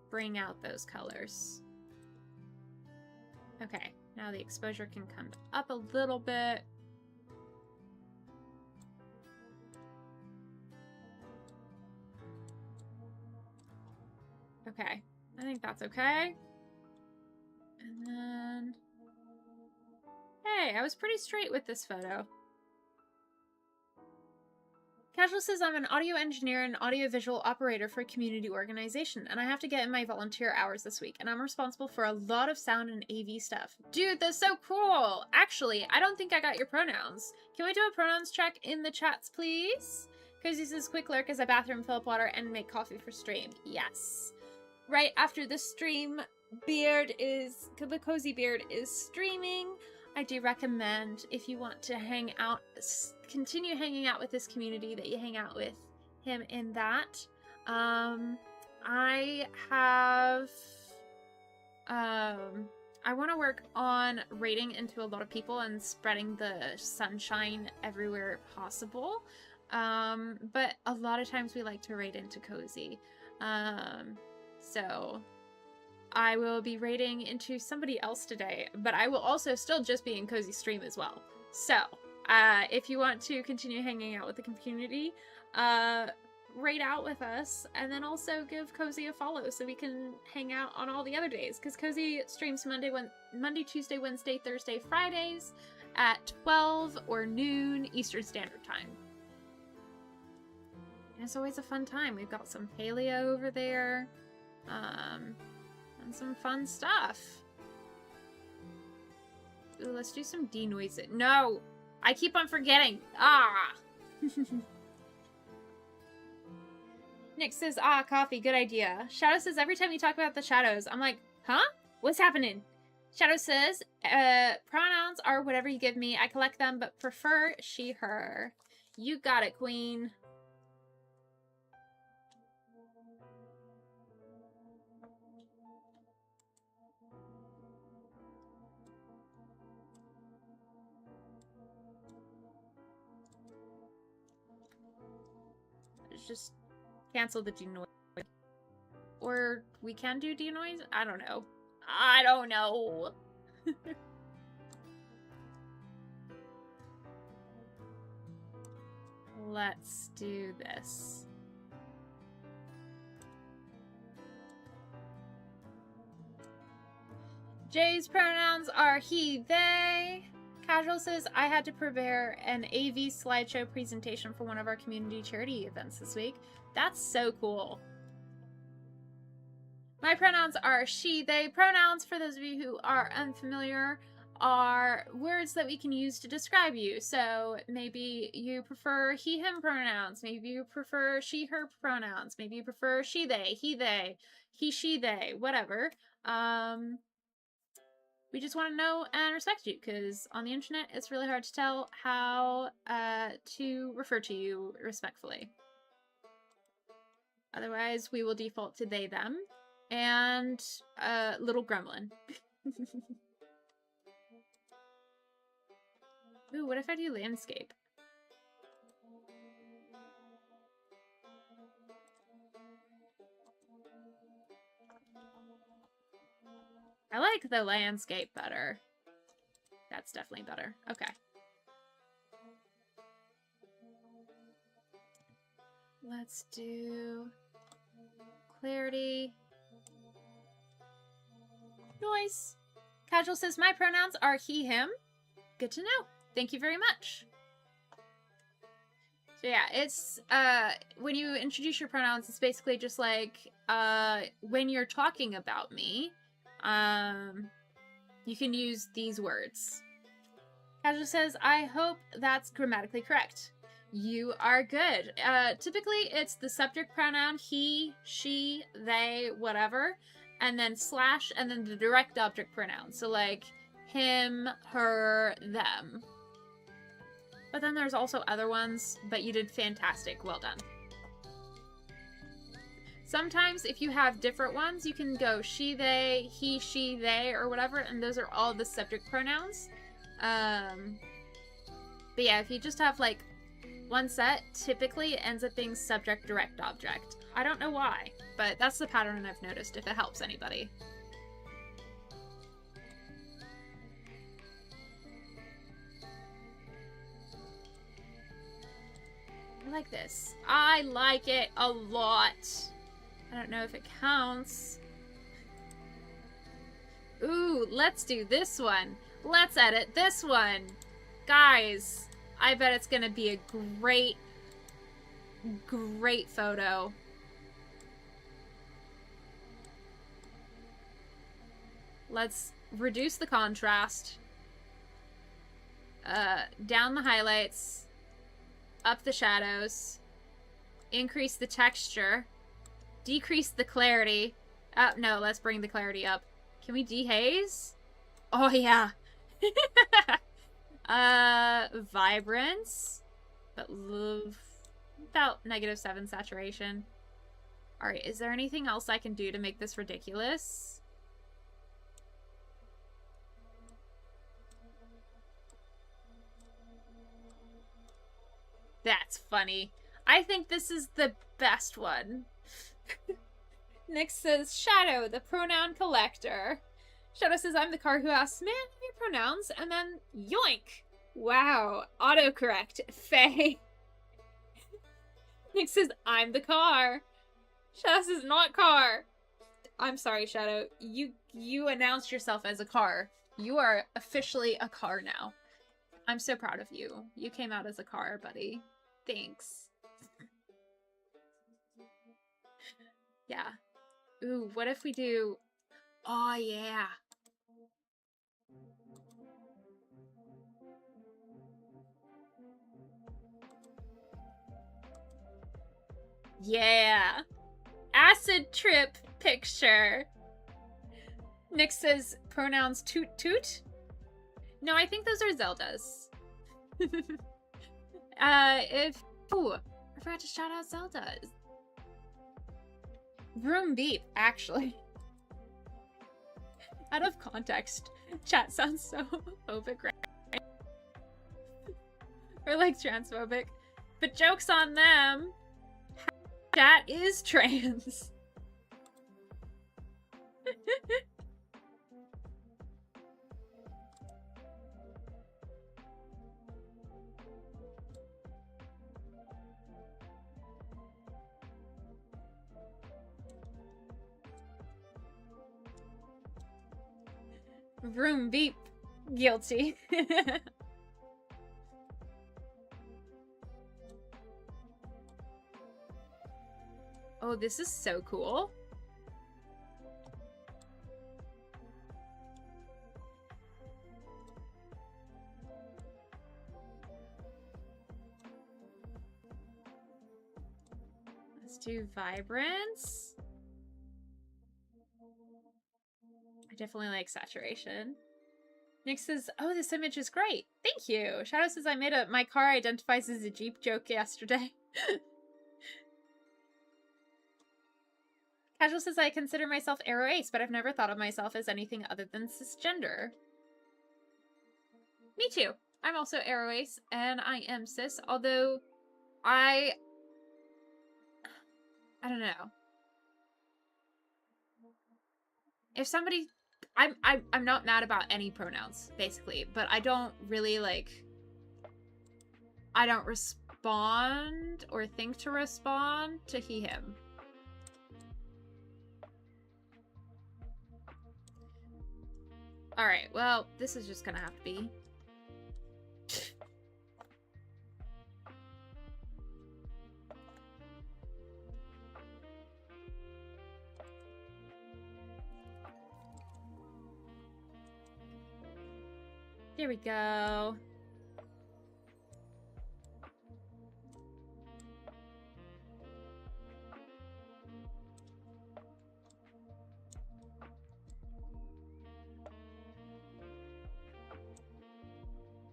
bring out those colors. Okay, now the exposure can come up a little bit. Okay, I think that's okay. And then... Hey, I was pretty straight with this photo. Casual says, I'm an audio engineer and audiovisual operator for a community organization, and I have to get in my volunteer hours this week, and I'm responsible for a lot of sound and AV stuff. Dude, that's so cool! Actually, I don't think I got your pronouns. Can we do a pronouns check in the chats, please? Cozy says, quick lurk as I bathroom, fill up water, and make coffee for stream. Yes. Right after the stream, the Cozy Beard is streaming. I do recommend, if you want to hang out, continue hanging out with this community, that you hang out with him in that. I want to work on raiding into a lot of people and spreading the sunshine everywhere possible. But a lot of times we like to raid into Cozy. So I will be raiding into somebody else today, but I will also still just be in Cozy stream as well. So, if you want to continue hanging out with the community, raid out with us, and then also give Cozy a follow so we can hang out on all the other days, because Cozy streams Monday, Tuesday, Wednesday, Thursday, Fridays at 12 or noon Eastern Standard Time. And it's always a fun time. We've got some paleo over there. And some fun stuff. Ooh, let's do some denoising. No! I keep on forgetting. Ah! Nick says, coffee, good idea. Shadow says, every time you talk about the shadows, I'm like, huh? What's happening? Shadow says, pronouns are whatever you give me. I collect them, but prefer she, her. You got it, queen. Just cancel the denoise. Or we can do denoise? I don't know. I don't know. Let's do this. Jay's pronouns are he, they. Casual says, I had to prepare an AV slideshow presentation for one of our community charity events this week. That's so cool. My pronouns are she, they. Pronouns, for those of you who are unfamiliar, are words that we can use to describe you. So maybe you prefer he, him pronouns. Maybe you prefer she, her pronouns. Maybe you prefer she, they, he, they, he, she, they, whatever. We just want to know and respect you, because on the internet, it's really hard to tell how to refer to you respectfully. Otherwise, we will default to they, them, and little gremlin. Ooh, what if I do landscape? I like the landscape better. That's definitely better. Okay. Let's do clarity. Noise. Casual says, my pronouns are he, him. Good to know. Thank you very much. So yeah, it's, when you introduce your pronouns, it's basically just like, when you're talking about me, you can use these words. Casual says, I hope that's grammatically correct. You are good. Typically, it's the subject pronoun he, she, they, whatever, and then slash, and then the direct object pronoun. So, like, him, her, them. But then there's also other ones, but you did fantastic. Well done. Sometimes, if you have different ones, you can go she, they, he, she, they, or whatever, and those are all the subject pronouns. But yeah, if you just have, like, one set, typically it ends up being subject, direct, object. I don't know why, but that's the pattern I've noticed, if it helps anybody. I like this. I like it a lot. I don't know if it counts. Ooh, let's do this one. Let's edit this one. Guys, I bet it's gonna be a great, great photo. Let's reduce the contrast. Down the highlights. Up the shadows. Increase the texture. Decrease the clarity. No, let's bring the clarity up. Can we dehaze? Oh, yeah. Vibrance. But about -7 saturation. Alright, is there anything else I can do to make this ridiculous? That's funny. I think this is the best one. Nick says, Shadow, the pronoun collector. Shadow says, I'm the car who asks, man, your pronouns, and then yoink. Wow, autocorrect. Faye. Nick says, I'm the car. Shadow says, not car. I'm sorry, Shadow. You announced yourself as a car. You are officially a car now. I'm so proud of you. You came out as a car, buddy. Thanks. Yeah. Ooh, what if we do... Oh, yeah. Yeah. Acid trip picture. Nick says pronouns toot toot. No, I think those are Zelda's. Ooh, I forgot to shout out Zelda's. Vroom beep, actually. Out of context, chat sounds so phobic, right? Or like transphobic. But joke's on them. Chat is trans. Vroom beep. Guilty. Oh, this is so cool. Let's do vibrance. I definitely like saturation. Nick says, oh, this image is great. Thank you. Shadow says, I made my car identifies as a Jeep joke yesterday. Casual says, I consider myself aro ace, but I've never thought of myself as anything other than cisgender. Me too. I'm also aro ace, and I am cis, although I don't know. If somebody... I'm not mad about any pronouns, basically, but I don't really, like... I don't respond or think to respond to he, him. Alright, well, this is just gonna have to be. There we go.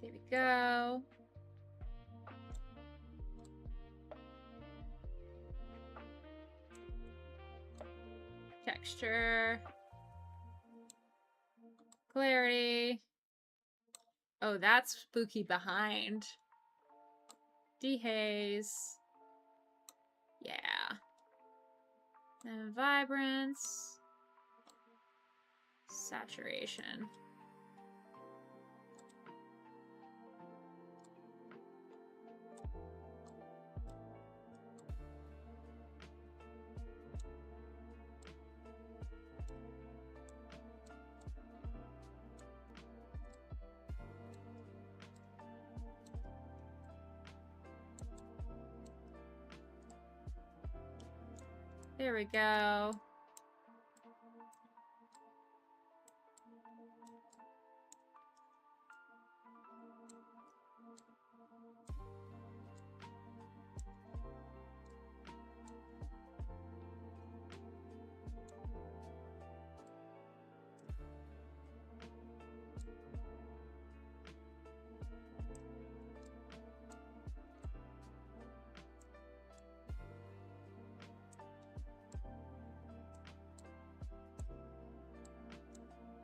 There we go. Texture. Clarity. Oh, that's spooky behind. Dehaze. Yeah. And vibrance. Saturation. There we go.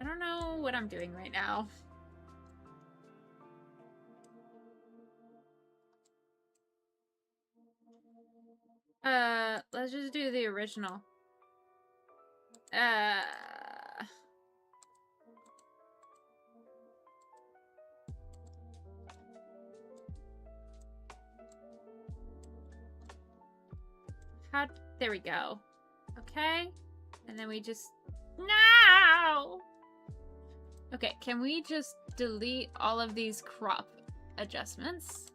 I don't know what I'm doing right now. Let's just do the original. There we go. Okay. And then we just... No! Okay, can we just delete all of these crop adjustments?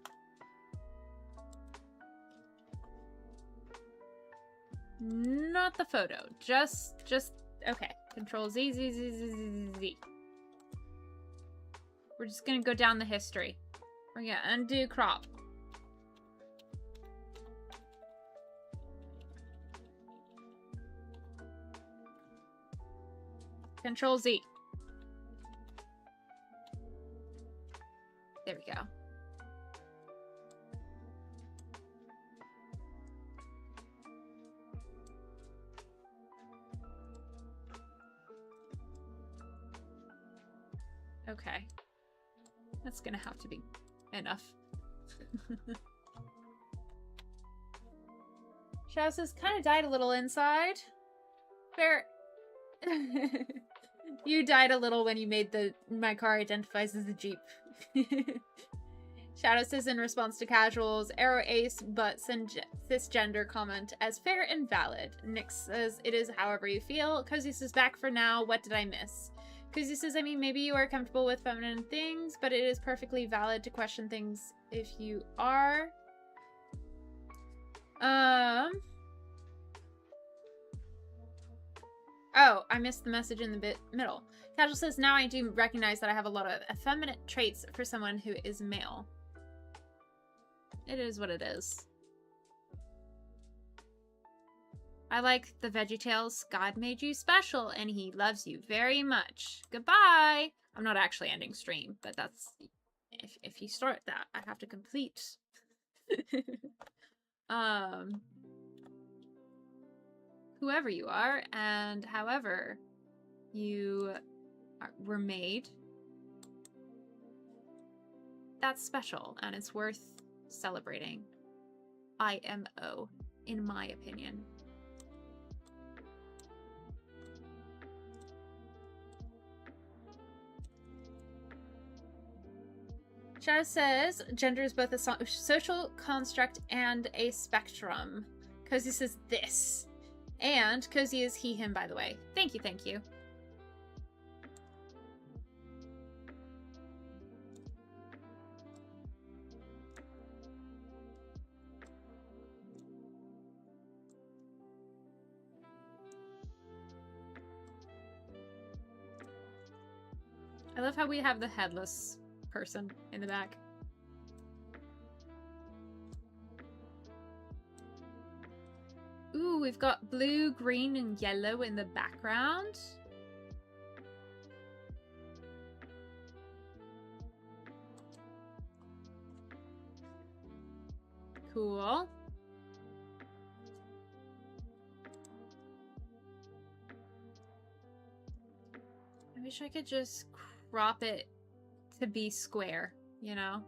Not the photo. Just, okay. Control Z, Z, Z, Z, Z, Z. We're just gonna go down the history. We're gonna undo crop. Control Z. There we go. Okay. That's gonna have to be enough. Shao says, kind of died a little inside. Fair. You died a little when you made my car identifies as a Jeep. Shadow says in response to Casual's arrow ace but cisgender comment as fair and valid. Nick says it is however you feel. Cozy says back for now. What did I miss? Cozy says, I mean, maybe you are comfortable with feminine things, but it is perfectly valid to question things if you are. Oh, I missed the message in the middle. Casual says, now I do recognize that I have a lot of effeminate traits for someone who is male. It is what it is. I like the VeggieTales. God made you special and he loves you very much. Goodbye. I'm not actually ending stream, but that's... If you start that, I have to complete. Whoever you are and however you were made, that's special and it's worth celebrating. IMO, in my opinion. Shadow says gender is both a social construct and a spectrum. Cozy says this. And Cozy is he, him, by the way. Thank you, thank you. I love how we have the headless person in the back. Ooh, we've got blue, green, and yellow in the background. Cool. I wish I could just crop it to be square, you know?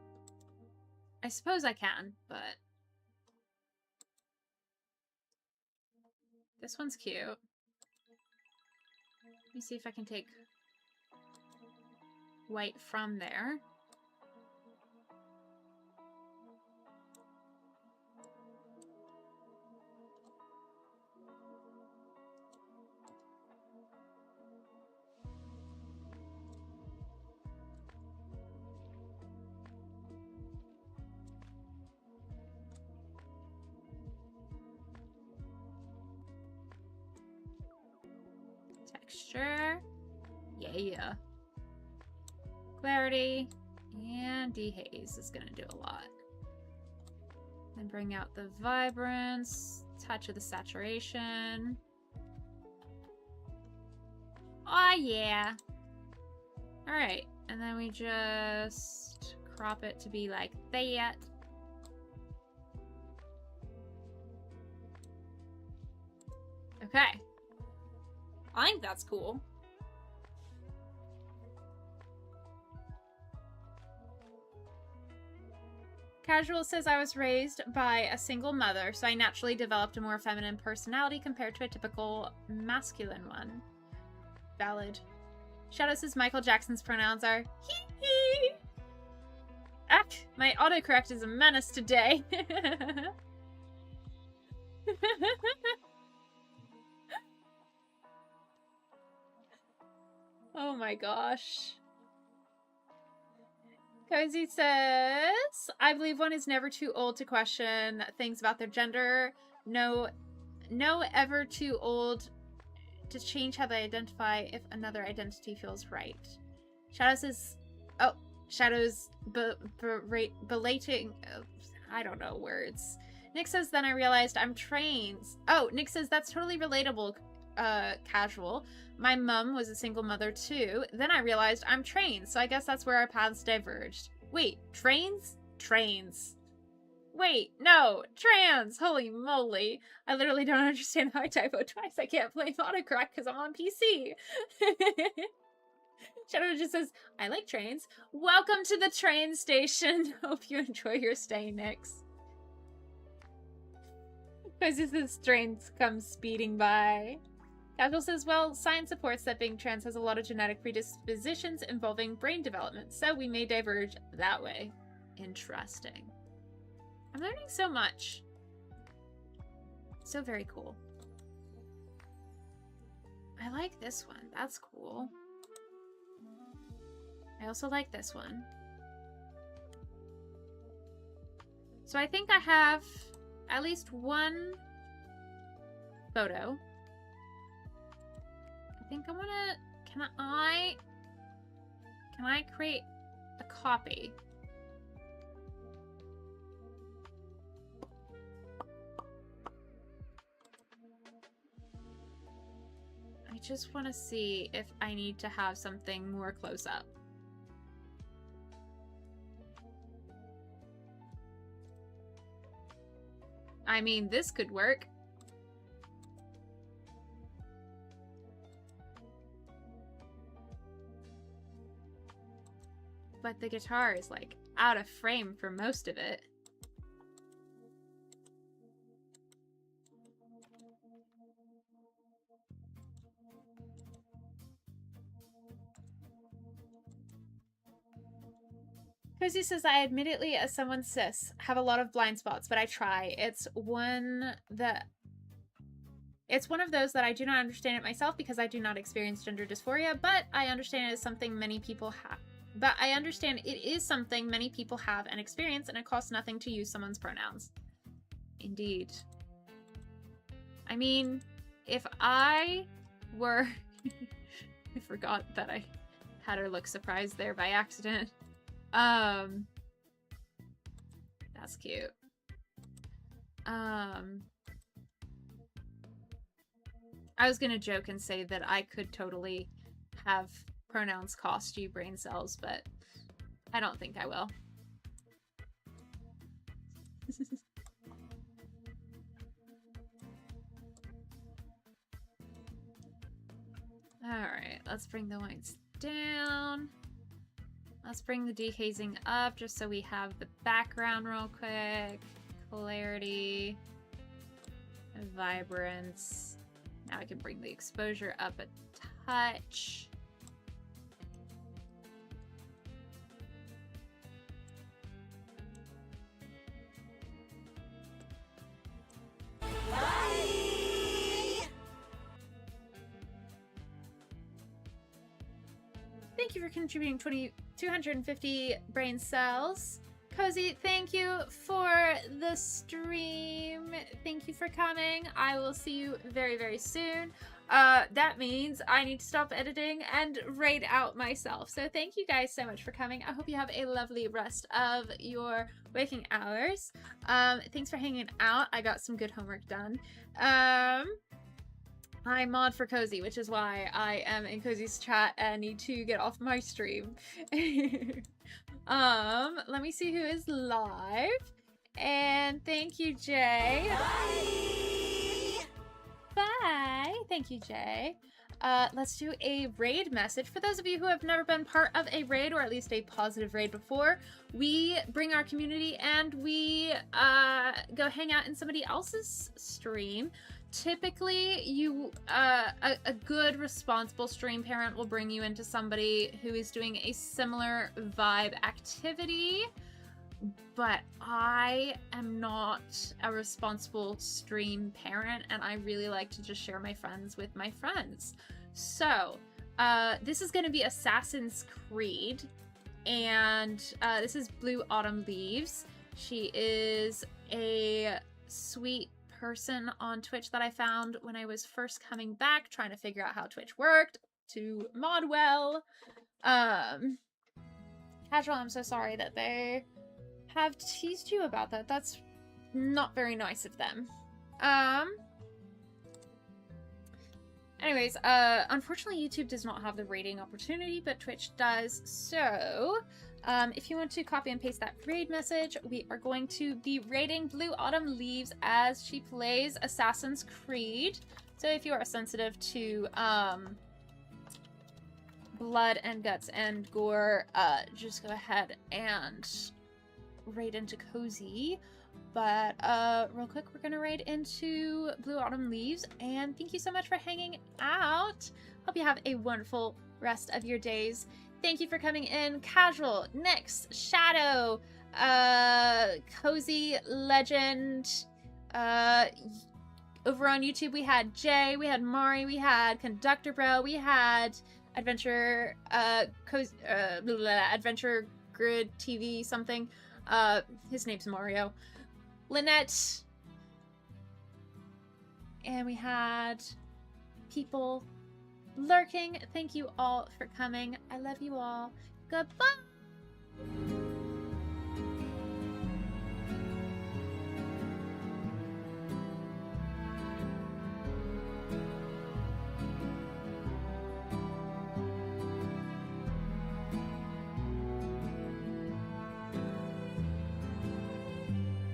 I suppose I can, but... This one's cute. Let me see if I can take white from there. Texture. Yeah. Clarity. And dehaze is gonna do a lot. Then bring out the vibrance. Touch of the saturation. Oh yeah. Alright. And then we just crop it to be like that. Okay. I think that's cool. Casual says I was raised by a single mother, so I naturally developed a more feminine personality compared to a typical masculine one. Valid. Shadow says Michael Jackson's pronouns are he. Ah, my autocorrect is a menace today. Oh my gosh. Cozy says, I believe one is never too old to question things about their gender. No ever too old to change how they identify if another identity feels right. Shadow says, oh, Shadow's belating, I don't know words. Nick says, then I realized I'm trans. Oh, Nick says, that's totally relatable, Casual. My mum was a single mother too. Then I realized I'm trans, so I guess that's where our paths diverged. Wait, trains? Trains. Wait, no, trans! Holy moly. I literally don't understand how I typo twice. I can't play autocorrect because I'm on PC. Shadow just says, I like trains. Welcome to the train station. Hope you enjoy your stay, Nix. Because this train comes speeding by. Casual says, well, science supports that being trans has a lot of genetic predispositions involving brain development, so we may diverge that way. Interesting. I'm learning so much. So very cool. I like this one. That's cool. I also like this one. So I think I have at least one photo. I think I'm gonna, can I create a copy? I just want to see if I need to have something more close up. I mean, this could work. But the guitar is, like, out of frame for most of it. Cozy says, I admittedly, as someone cis, have a lot of blind spots, but I try. It's one of those that I do not understand it myself because I do not experience gender dysphoria, but I understand it is something many people have. But I understand it is something many people have and experience, and it costs nothing to use someone's pronouns. Indeed. I mean, if I were... I forgot that I had her look surprised there by accident. That's cute. I was gonna joke and say that I could totally have pronouns cost you brain cells, but I don't think I will. Alright, let's bring the whites down. Let's bring the dehazing up just so we have the background real quick. Clarity. Vibrance. Now I can bring the exposure up a touch. Thank you for contributing 250 brain cells. Cozy, thank you for the stream. Thank you for coming. I will see you very, very soon. That means I need to stop editing and raid out myself. So thank you guys so much for coming. I hope you have a lovely rest of your waking hours. Thanks for hanging out. I got some good homework done. I mod for Cozy, which is why I am in Cozy's chat and need to get off my stream. Let me see who is live. And thank you, Jay. Bye. Bye. Thank you, Jay. Let's do a raid message. For those of you who have never been part of a raid, or at least a positive raid before, we bring our community and we go hang out in somebody else's stream. Typically, a good, responsible stream parent will bring you into somebody who is doing a similar vibe activity, but I am not a responsible stream parent, and I really like to just share my friends with my friends. So, this is going to be Assassin's Creed, and this is Blue Autumn Leaves. She is a sweet person on Twitch that I found when I was first coming back, trying to figure out how Twitch worked to mod well. Casual, I'm so sorry that they have teased you about that. That's not very nice of them. Anyways, unfortunately YouTube does not have the rating opportunity, but Twitch does. So, if you want to copy and paste that raid message, we are going to be raiding Blue Autumn Leaves as she plays Assassin's Creed. So if you are sensitive to blood and guts and gore, just go ahead and raid into Cozy. But real quick, we're gonna raid into Blue Autumn Leaves, and thank you so much for hanging out. Hope you have a wonderful rest of your days. Thank you for coming in. Casual, Nyx, Shadow, Cozy, Legend. Over on YouTube, we had Jay, we had Mari, we had Conductor Bro, we had Adventure, Adventure Grid TV something. His name's Mario. Lynette. And we had people lurking. Thank you all for coming. I love you all. Goodbye.